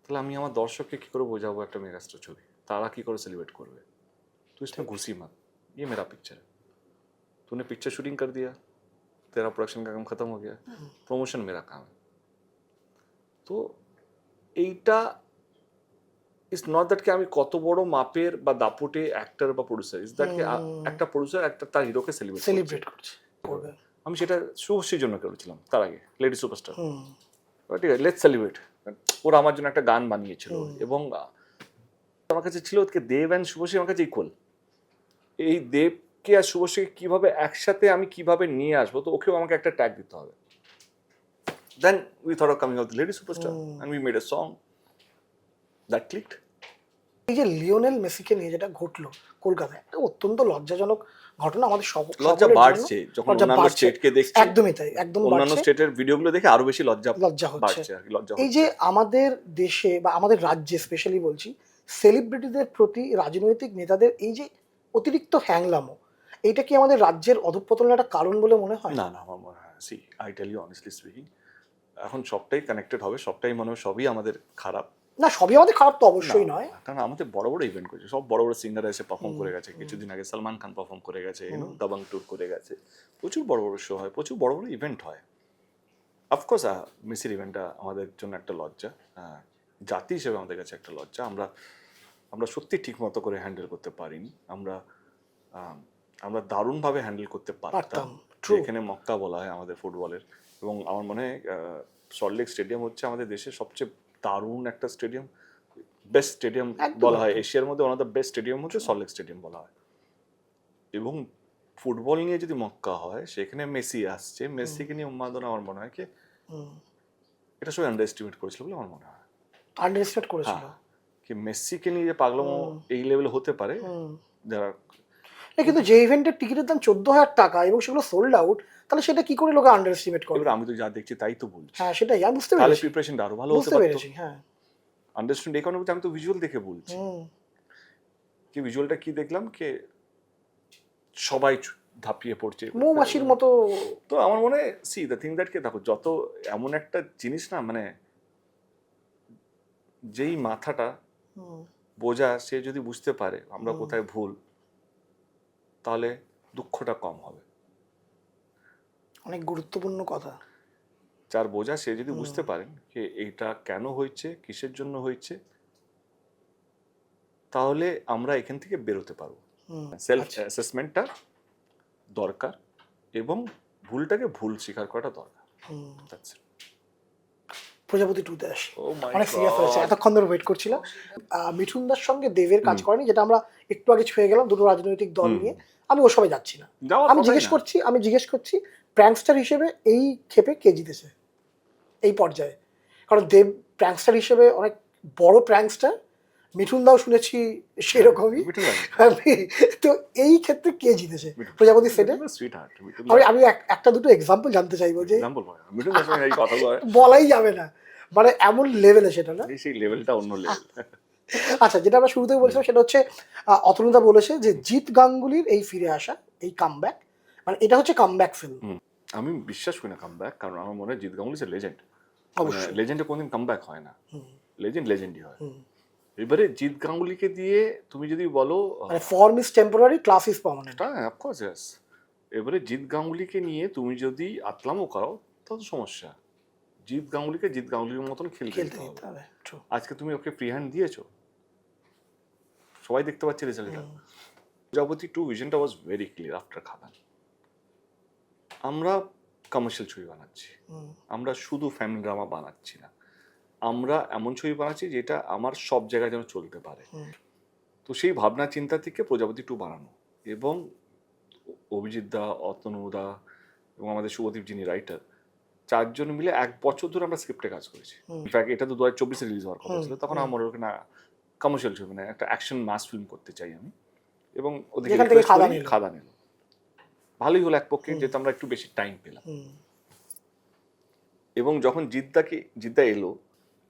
তাহলে আমি আমার দর্শককে কী করে বোঝাবো একটা মেগাস্টার ছবি, তারা কী করে সেলিব্রেट করবে? तो इसमें घुसी मत, ये मेरा पिक्चर है, तूने पिक्चर शूटिंग कर दिया, तेरा प्रोडक्शन का काम खत्म हो गया, प्रमोशन मेरा काम है। তো এইটা ইজ নট দ্যাট কে আমি কত বড় মাপের বা দাপটে অ্যাক্টর বা প্রডিউসার, ইজ দ্যাট কে একটা প্রডিউসার একটা তার হিরোকে সেলিব্রেট করছে, করবে। আমি সেটা শুভশ্রীর জন্য করেছিলাম, তার আগে লেডি সুপারস্টার, ঠিক আছে, লেটস সেলিব্রেট। ওরা আমার জন্য একটা গান বানিয়েছিল, এবং আমার কাছে ছিল ওকে দেব অ্যান্ড শুভশ্রী আমার কাছে ইকুয়াল। এই দেবকে আর শুভশ্রীকে কিভাবে একসাথে আমি কিভাবে নিয়ে আসবো, তো ওকেও আমাকে একটা ট্যাগ দিতে হবে। Then we thought of coming out lady superstar and we made a song that clicked. এই যে লিওনেল মেসিকে নিয়ে যেটা ঘটলো কলকাতায়, একটা অত্যন্ত লজ্জাজনক ঘটনা আমাদের লজ্জা বাড়ছে যখন অন্যান্য স্টেটকে দেখছি, একদমই তাই, একদম অন্যান্য বাড়ছে। স্টেটের ভিডিওগুলো দেখে আরো বেশি লজ্জা হচ্ছে। বাড়ছে আর কি, লজ্জা এই যে আমাদের দেশে বা আমাদের রাজ্যে স্পেশালি বলছি, সেলিব্রিটিদের প্রতি রাজনৈতিক নেতাদের এই যে অতিরিক্ত হ্যাংলামো, এইটা কি আমাদের রাজ্যের অধঃপতনের একটা কারণ বলে মনে হয়? না না, আমার মনে হয়, see I tell you honestly speaking, এখন সবটাই কানেক্টেড হবে, সবটাই মনে হয় সবই আমাদের খারাপ না, সবই আমাদের খারাপ তো অবশ্যই নয়, কারণ আমাদের বড় বড় ইভেন্ট করছে, সব বড় বড় সিঙ্গার এসে পারফর্ম করে গেছে, কিছুদিন আগে সালমান খান পারফর্ম করে গেছে, দাবাং ট্যুর করে গেছে, প্রচুর বড় বড় শো হয়, প্রচুর বড় বড় ইভেন্ট হয়। অফকোর্স মেসির ইভেন্টটা আমাদের জন্য একটা লজ্জা, জাতি হিসেবে আমাদের কাছে একটা লজ্জা। আমরা সত্যি ঠিক মতো করে হ্যান্ডেল করতে পারিনি, আমরা দারুণভাবে হ্যান্ডেল করতে পারতাম। এখানে মক্কা বলা হয় আমাদের ফুটবলের, এবং আমার মনে হয় সল্টলেক স্টেডিয়াম হচ্ছে আমাদের দেশের সবচেয়ে দারুণ একটা স্টেডিয়াম, বেস্ট স্টেডিয়াম বলা হয় এশিয়ার মধ্যে, one of the best stadium হচ্ছে সল্টলেক স্টেডিয়াম বলা হয়। এবং ফুটবল নিয়ে যদি মক্কা হয়, সেখানে মেসি আসছে, মেসিকে নিয়ে উন্মাদনা আমার মনে হয় কি এটা সবাই আন্ডার এস্টিমেট করেছিল বলে আমার মনে হয়। আন্ডার এস্টিমেট করেছিল কি মেসিকে নিয়ে যে পাগলামো এই লেভেলে হতে পারে যারা। কিন্তু যে ইভেন্টের টিকিটের দাম 14,000 টাকা এবং সেগুলো সোল্ড আউট, তাহলে সেটা কি করে লোকে আন্ডার এস্টিমেট করবে? আমি তো যা দেখছি তাই তো বলছি। হ্যাঁ, সেটাই আমি বুঝতে পেরেছি, তাহলে প্রিপারেশনটা আরো ভালো হতে পারতো। হ্যাঁ, আন্ডারস্ট্যান্ড এই কারণে আমি তো ভিজুয়াল দেখে বলছি, কি ভিজুয়ালটা কি দেখলাম, কে সবাই ধাপিয়ে পড়ছে মৌমাছির মতো। তো আমার মনে হয় সি দ্য থিং দ্যাট কে দেখো, যত এমন একটা জিনিস না, মানে যেই মাথাটা বোঝা, সে যদি বুঝতে পারে আমরা কোথায় ভুল, তাহলে দুঃখটা কম হবে। অনেক গুরুত্বপূর্ণ কথা। যার বোঝা সে যদি বুঝতে পারেন যে এইটা কেন হয়েছে, কিসের জন্য হয়েছে, তাহলে আমরা এখান থেকে বেরোতে পারবো। সেলফ অ্যাসেসমেন্টটা দরকার এবং ভুলটাকে ভুল স্বীকার করাটা দরকার। That's it. প্রজাপতি 2-তে আসি। Oh my অনেক সিরিয়াস হয়েছে, God. এতক্ষণ ধরে ওয়েট করছিলাম। মিঠুনদার সঙ্গে দেবের কাজ করেনি, যেটা আমরা একটু আগে ছুঁয়ে গেলাম, দুটো রাজনৈতিক দল নিয়ে। আমি ওসবে যাচ্ছি না। যাওয়ার আমি কথাই জিজ্ঞেস করছি প্র্যাঙ্কস্টার হিসেবে এই ক্ষেপে কে জিতেছে এই পর্যায়ে? কারণ দেব প্র্যাঙ্কস্টার হিসেবে অনেক বড় প্র্যাঙ্কস্টার, মিঠুনদাও শুনেছি সেরকমই। মিঠুন দা। তো এই ক্ষেত্রে কে জিতেছে প্রজাপতি সেটে? সুইটহার্ট। মিঠুন আমি একটা দুটো এক্সাম্পল জানতে চাইবো, যে এক্সাম্পল বলে মিঠুন দার সঙ্গে এই কথাগুলো হয়, বলাই যাবে না, মানে এমন লেভেলে সেটা না। সেই লেভেলটা অন্য লেভেল। আচ্ছা, যেটা আমরা শুরুতেই বলছিলাম সেটা হচ্ছে অতনুদা বলেছে যে জিৎ গাঙ্গুলির এই ফিরে আসা, এই কামব্যাক, মানে এটা হচ্ছে কামব্যাক ফিল্ম। আমি বিশ্বাস করি না কামব্যাক, কারণ আমার মনে হয় জিৎ গাঙ্গুলি ইজ লেজেন্ড। অবশ্যই। লেজেন্ডে কোনদিন কামব্যাক হয় না, লেজেন্ডই হয়। এবারে জিৎ গাঙ্গুলিকে দিয়ে তুমি যদি বলো, মানে form is temporary, class is permanent. হ্যাঁ অফকোর্স ইয়েস। এবারে জিৎ গাঙ্গুলিকে নিয়ে তুমি যদি আতলামও করো তাহলে তো সমস্যা। জিৎ গাঙ্গুলির মতন খেলতে খেলতে দিতে দিতে হবে। হবে। True. আজকে তুমি ওকে ফ্রি হ্যান্ড দিয়েছো, সবাই দেখতে পাচ্ছে রেজাল্টটা। প্রজাপতি 2 ভিশনটা ওয়াজ ভেরি ক্লিয়ার আফটার খাদান। আমরা কমার্শিয়াল ছবি বানাচ্ছি, আমরা শুধু ফ্যামিলি ড্রামা বানাচ্ছি না, আমরা এমন ছবি বানাচ্ছি যেটা আমার সব জায়গায় যেন চলতে পারে। তো সেই ভাবনা চিন্তা থেকে প্রজাপতি 2 বানানো, এবং অভিজিৎ দা, অতনুদা এবং আমাদের শুভদীপ যিনি রাইটার, 4 জন মিলে 1 বছর ধরে আমরা স্ক্রিপ্টে কাজ করেছি। ইনফ্যাক্ট এটা তো 2024-এ রিলিজ হওয়ার কথা ছিল, তখন আমার মনে হলো না কমার্শিয়াল ছবি, মানে একটা অ্যাকশন মাস ফিল্ম করতে চাই আমি, এবং ওদেরকে যেখান থেকে request করি, খাদান এলো। ভালোই হলো এক পক্ষে, যেহেতু আমরা একটু বেশি টাইম পেলাম। এবং যখন জিদ্দা এলো,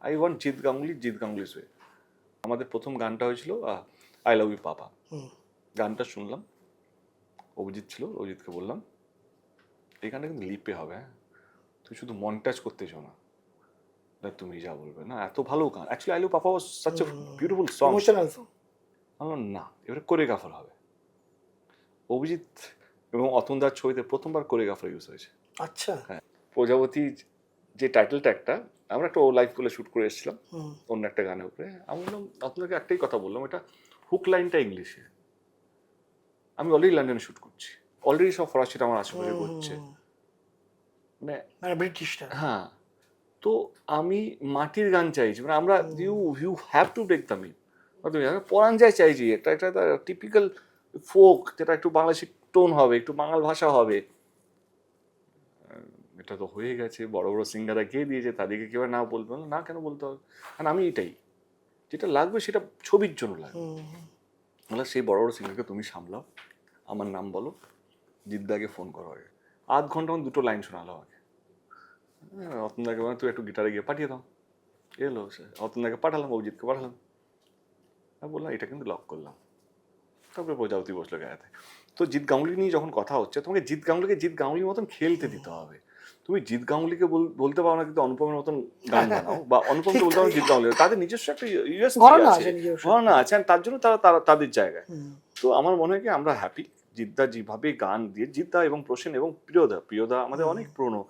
আই ওয়ান্ট জিৎ গাঙ্গুলিস ওয়ে। আমাদের প্রথম গানটা হয়েছিল আই লাভ ইউ পাপা। গানটা শুনলাম, অভিজিৎ ছিল, অভিজিৎকে বললাম এই গানটা কিন্তু লিপে হবে, হ্যাঁ তুই শুধু মনটাচ করতে চাও না, তুমি যা বলবে না, এত ভালো গান। Actually I love papa was such a beautiful song. Emotional song. বললাম না, এবারে কোরিওগ্রাফার হবে। অভিজিৎ এবং অতনুদার ছবিতে প্রথমবার কোরিওগ্রাফার ইউজ হয়েছে। আচ্ছা। হ্যাঁ, প্রজাপতি যে টাইটেল ট্র্যাকটা আমরা একটা ও লাইভ বলে শুট করে এসেছিলাম অন্য একটা গানের উপরে। আমি বললাম, আপনাকে একটাই কথা বললাম, এটা হুক লাইনটা ইংলিশে। আমি অলরেডি লন্ডনে শুট করছি, অলরেডি সব ফরাসিটা আমার আশেপাশে করছে, মানে ব্রিটিশটা। হ্যাঁ। তো আমি মাটির গান চাইছি, মানে আমরা you have to break the myth. তুমি পরাণ যায় চাইছি একটা টিপিক্যাল ফোক, যেটা একটু বাংলাদেশি টোন হবে, একটু বাঙাল ভাষা হবে। এটা তো হয়ে গেছে, বড় বড় সিঙ্গাররা গিয়ে দিয়েছে, তাদেরকে কেউ না বলবে না, কেন বলতে হবে? কারণ আমি এটাই, যেটা লাগবে সেটা ছবির জন্য লাগবে। তাহলে সেই বড় বড় সিঙ্গারকে তুমি সামলাও, আমার নাম বলো, জিদ্দাকে ফোন করো আগে, আধ ঘন্টা 2টো লাইন শোনালো আমাকে। অতনদাকে বললাম তুই একটু গিটারে গিয়ে পাঠিয়ে দাও, এলো সে, অতনদাকে পাঠালাম, অভিজিৎকে পাঠালাম, আমি বললাম এটা কিন্তু লক করলাম। তারপরে প্রজাপতি বসলো গায়েতে। তো জিৎ গাঙ্গুলি নিয়ে যখন কথা হচ্ছে, তোমাকে জিৎ গাঙ্গুলির মতন খেলতে দিতে হবে। তুমি জিৎ গাঙ্গুলিকে বলতে পারো না কিন্তু অনুপমের মতন গান বানাও, বা অনুপমকে বলতে পারো জিৎ গাঙ্গুলি, তাদের নিজস্ব একটা ঘরানা আছে, তার জন্য তারা তাদের জায়গায়। তো আমার মনে হয় কি আমরা হ্যাপি, জিদ্দা যেভাবে গান দিয়ে, জিদ্দা এবং প্রসেন এবং প্রিয়দা আমাদের অনেক পুরনো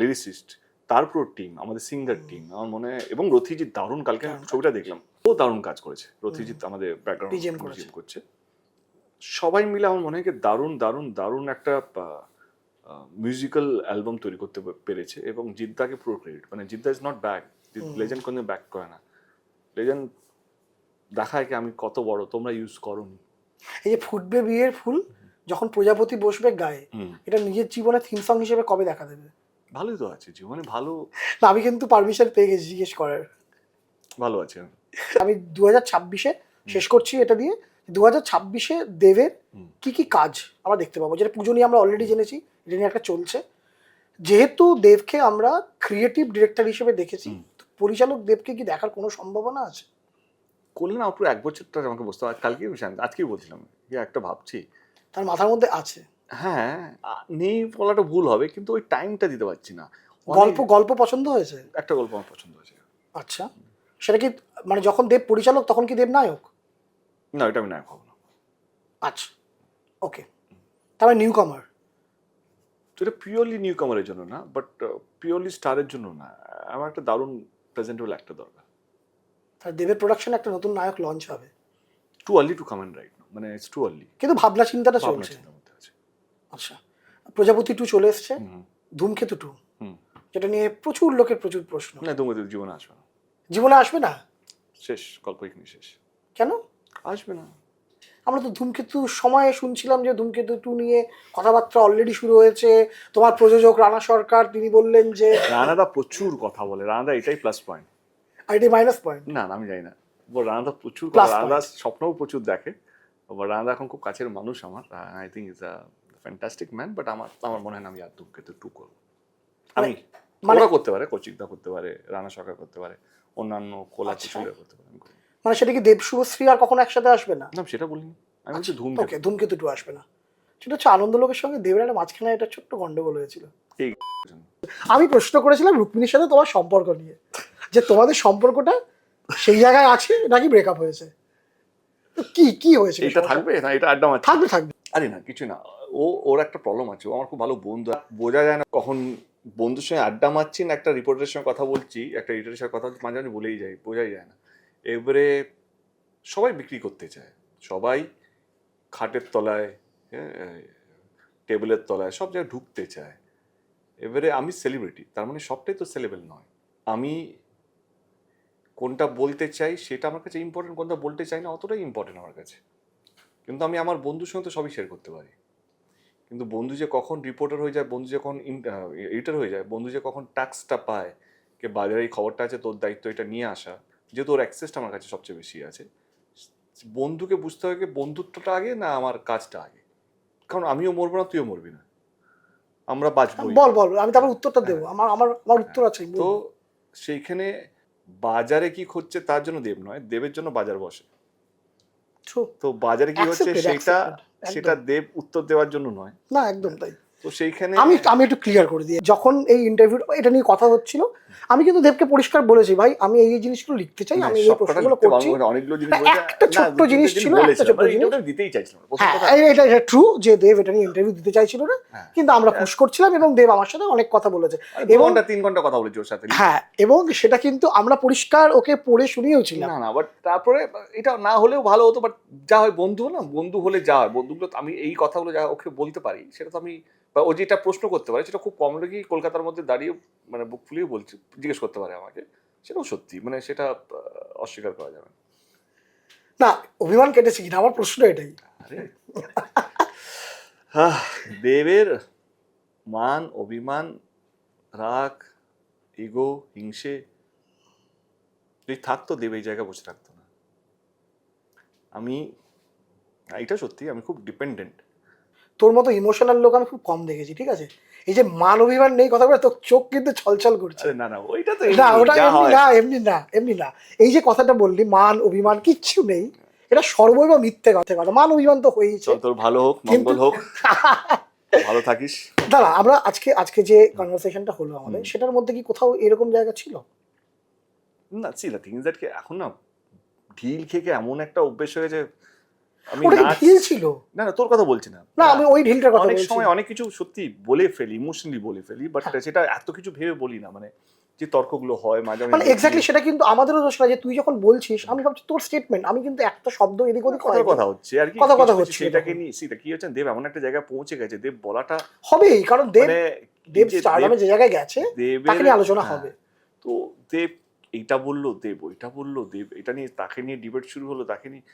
লিরিসিস্ট, তার পুরো টিম, আমাদের সিঙ্গার টিম, আমার মনে হয়, এবং রথিজিৎ দারুণ, কালকে ছবিটা দেখলাম, ও দারুণ কাজ করেছে। রথিজিৎ আমাদের ব্যাকগ্রাউন্ড করছে, সবাই মিলে আমার মনে হয় কি দারুণ একটা মিউজিক্যাল অ্যালবাম তৈরি করতে পেরেছে। এবং জিদ্দাকে পুরো ক্রেডিট, মানে Jeddah is not back, legend কোনো ব্যাক করে না, লেজেন্ড দেখায় কি আমি কত বড়, তোমরা ইউজ করোনি। এই যে ফুটবে বিয়ের ফুল যখন প্রজাপতি বসবে গায়ে, এটা নিজের জীবনে থিম সং হিসেবে কবে দেখা দেবে? ভালোই তো আছে জীবনে, ভালো। আমি কিন্তু পারমিশন পেয়ে গেছি জিজ্ঞেস করার। ভালো আছে। আমি 2026-এ শেষ করছি এটা দিয়ে, 2026-এ দেবের কি কি কাজ আমরা দেখতে পাবো, যেটা পুজো নিয়ে আমরা অলরেডি জেনেছি, এটা নিয়ে একটা চলছে। যেহেতু দেবকে আমরা ক্রিয়েটিভ ডিরেক্টর হিসেবে দেখেছি, পরিচালক দেবকে কি দেখার কোনো সম্ভাবনা আছে? করলে না পুরো 1 বছরটা আমাকে বসতে হবে। আজকেই বলছিলাম যে একটা ভাবছি তার মাথার মধ্যে আছে। হ্যাঁ, নেই বলাটা ভুল হবে, কিন্তু ওই টাইমটা দিতে পারছি না। গল্প পছন্দ হয়েছে? একটা গল্প আমার পছন্দ হয়েছে। আচ্ছা, সেটা কি মানে যখন দেব পরিচালক তখন কি দেব নায়ক? না, এটা আমি নায়ক হব না। আচ্ছা, ওকে, তারপরে নিউ কামার। এটা পিওরলি নিউ কামারের জন্য না, বাট পিওরলি স্টারের জন্য না, আমার একটা দারুণ প্রেজেন্টেবল একটা দরকার। তার দেবের প্রোডাকশনে একটা নতুন নায়ক লঞ্চ হবে। Too early two comment right, মানে ইটস টু আর্লি। কিন্তু ভাবনা চিন্তাটা ভাবনা চলছে। চিন্তার মধ্যে আছে। আচ্ছা, প্রজাপতি 2 চলে এসছে, হুম। ধূমকেতু 2, হুম। যেটা নিয়ে প্রচুর লোকের প্রচুর প্রশ্ন। না, তোমাদের জীবনে আসবে না, জীবনে আসবে না শেষ, গল্প এখানে শেষ। কেন? আসবে না। আমরা তো ধূমকেতু সময়ে শুনছিলাম যে ধূমকেতু 2 নিয়ে কথাবার্তা অলরেডি শুরু হয়েছে। তোমার প্রযোজক রানা সরকার তিনি বললেন যে রানাদা প্রচুর কথা বলে, রানাদা এটাই plus point. ID minus point. না না, আমি জানি না, রানাদা প্রচুর Plus কথা, রানাদা point. স্বপ্নও প্রচুর দেখে। রানাদা এখন খুব কাছের মানুষ আমার, I think is a fantastic man, but আমার মনে হয় না আমি আর ধূমকেতু 2 করবো। আমি ওরা করতে পারে, কৌশিকদা করতে পারে, রানা সরকার করতে পারে, অন্যান্য কোলা কুশলীরা করতে পারে, আমি করবো না। মানে সেটা কি দেব শুভশ্রী আর কখনো একসাথে আসবে না? না, সেটা বলিনি, আমি বলছি ওকে, ধূমকেতু। ধূমকেতু 2 আসবে না। সেটা হচ্ছে আনন্দলোকের সঙ্গে দেবের একটা মাঝখানে একটা ছোট্ট গন্ডগোল হয়েছিল। এই আমি প্রশ্ন করেছিলাম রুক্মিণীর সাথে তোমার সম্পর্ক নিয়ে, যে তোমাদের সম্পর্কটা সেই জায়গায় আছে নাকি ব্রেকআপ হয়েছে, তো কি হয়েছে? এটা থাকবে না, এটা আড্ডা মারছে। থাকবে থাকবে। আরে না, কিছু না, ওর একটা প্রবলেম আছে, ও আমার খুব ভালো বন্ধু, বোঝা যায় না কখন বন্ধুর সঙ্গে আড্ডা মারছি না একটা রিপোর্টারের সঙ্গে কথা বলছি, একটা এডিটরের সঙ্গে কথা বলছি, মাঝে মাঝে বলেই যাই, বোঝাই যায় না। এবারে সবাই বিক্রি করতে চায়, সবাই খাটের তলায়, টেবিলের তলায়, সব জায়গায় ঢুকতে চায়। এবারে আমি সেলিব্রিটি, তার মানে সবটাই তো সেলেবেল নয়। আমি কোনটা বলতে চাই সেটা আমার কাছে ইম্পর্টেন্ট, কোনটা বলতে চাই না অতটাই ইম্পর্টেন্ট আমার কাছে। কিন্তু আমি আমার বন্ধুর সঙ্গে তো সবই শেয়ার করতে পারি। কিন্তু বন্ধু যে কখন রিপোর্টার হয়ে যায়, বন্ধু যে কখন এডিটর হয়ে যায়, বন্ধু যে কখন টাস্কটা পায় যে বাজারে এই খবরটা আছে, তোর দায়িত্ব এটা নিয়ে আসা, যেহেতু ওর অ্যাক্সেসটা আমার কাছে সবচেয়ে বেশি আছে, বন্ধুকে বুঝতে হবে বন্ধুত্বটা আগে না আমার কাজটা আগে। কারণ আমিও মরবো না, তুইও মরবি না, আমরা বাঁচবো। বল বল, আমি তারপর উত্তরটা দেবো। আমার উত্তর আছে। তো সেইখানে বাজারে কি হচ্ছে তার জন্য দেব নয়, দেবের জন্য বাজার বসে। তো বাজারে কি হচ্ছে সেটা দেব উত্তর দেওয়ার জন্য নয়। না, একদম তাই। তো সেইখানে আমি একটু ক্লিয়ার করে দিই, যখন এই ইন্টারভিউ এটা নিয়ে কথা হচ্ছিল, আমি কিন্তু দেবকে পরিষ্কার বলেছি, ভাই আমি এই জিনিসগুলো লিখতে চাই, আমি এই প্রশ্নগুলো করছি। অনেকগুলো জিনিস একটা ছোট্ট জিনিস ছিল, একটা ছোট্ট জিনিস দিতেই চাইছিলাম। এটা ট্রু যে দেব এটা নিয়ে ইন্টারভিউ দিতে চাইছিল না, কিন্তু আমরা পুশ করছিলাম এবং দেব আমার সাথে অনেক কথা বলেছে এবং 3 ঘন্টা কথা বলেছি ওর সাথে। হ্যাঁ, এবং সেটা কিন্তু আমরা পরিষ্কার ওকে পড়ে শুনিয়েওছিলাম। না বাট তারপরে এটা না হলেও ভালো হতো, বাট যা হয় বন্ধু না, বন্ধু হলে যা হয়, বন্ধুগুলো আমি এই কথাগুলো যা ওকে বলতে পারি সেটা তো আমি, বা ও যেটা প্রশ্ন করতে পারে সেটা খুব কম লোকই কলকাতার মধ্যে দাঁড়িয়ে মানে বুক ফুলিয়ে বলছে, জিজ্ঞেস করতে পারে আমাকে, সেটাও সত্যি, মানে সেটা অস্বীকার করা যাবে না। অভিমান কেটেছে কিনা আমার প্রশ্ন এটাই। দেবের মান, অভিমান, রাগ, ইগো, হিংসে যদি থাকতো, দেব এই জায়গায় বসে থাকতো না। আমি এটা সত্যি, আমি খুব ডিপেন্ডেন্ট। তোর মতো ইমোশনাল লোক আমি খুব কম দেখেছি, ঠিক আছে? এই যে মান অভিমান নেই কথা বলে তোর চোখ কিন্তু ছলছল করছে। না ওইটা তো না, ওটা এমনি না। এই যে কথাটা বললি মান অভিমান কিচ্ছু নেই, এটা সর্বৈব মিথ্যে কথা। মান অভিমান তো হয়েইছে। তোর ভালো হোক, মঙ্গল হোক, ভালো থাকিস। দাঁড়া, আমরা আজকে যে কনভারসেশনটা হলো আমাদের, সেটার মধ্যে কি কোথাও এরকম জায়গা ছিল? না, থিংস দ্যাট এখন না ঢিল খেয়ে এমন একটা অভ্যেস হয়ে গেছে। আমি ঢিল ছিল না, তোর কথা বলছি না, আমি ওই ঢিলটার কথা বলছি। অনেক সময় অনেক কিছু সত্যি বলে ফেলি, ইমোশনালি বলে ফেলি, বাট সেটা এত কিছু ভেবে বলি না, মানে যে তর্কগুলো হয় মাঝে মাঝে, মানে এক্স্যাক্টলি সেটা কিন্তু আমাদেরও দোষ না যে তুই যখন বলছিস আমি ভাবছি তোর স্টেটমেন্ট, আমি কিন্তু একটা শব্দ এদিক ওদিক কথা হচ্ছে আর কি, কথা হচ্ছে সেটাকে নিয়ে সেটা কি হচ্ছে, দেব এমন একটা জায়গায় পৌঁছে গেছে, দেব বলাটা হবেই, কারণ দেব স্টারডমে যে জায়গায় গেছে তাকে নিয়ে আলোচনা হবে। তো দেব এইটা বললো, দেব ওইটা বললো, দেব এটা নিয়ে, তাকে নিয়ে ডিবেট শুরু হলো, তাকে নিয়ে,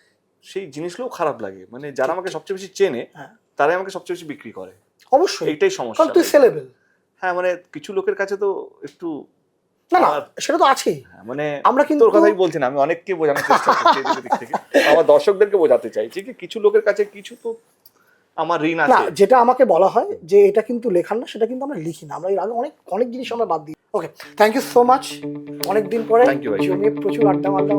সেই জিনিসগুলো খারাপ লাগে। মানে যারা আমাকে সবচেয়ে বেশি চেনে তারাই আমাকে সবচেয়ে বেশি বিক্রি করে। অবশ্যই এইটাই সমস্যা, কারণ তুই সেলেবল। হ্যাঁ, মানে কিছু লোকের কাছে তো একটু না সেটা তো আছেই। মানে আমরা কিন্তু তোর কথাই বলছি না, আমি অনেককে বোঝানোর চেষ্টা করছি এই দিক থেকে, আমার দর্শকদেরকে বোঝাতে চাইছি যে কিছু লোকের কাছে কিছু তো আমার ঋণ আছে। না, যেটা আমাকে বলা হয় যে এটা কিন্তু লেখার না, সেটা কিন্তু আমরা লিখি না। আমরা এর আগে অনেক জিনিস আমরা বাদ দিই। ওকে, থ্যাংক ইউ সো মাচ। অনেকদিন পরে জমিয়ে প্রচুর আড্ডা মারলাম।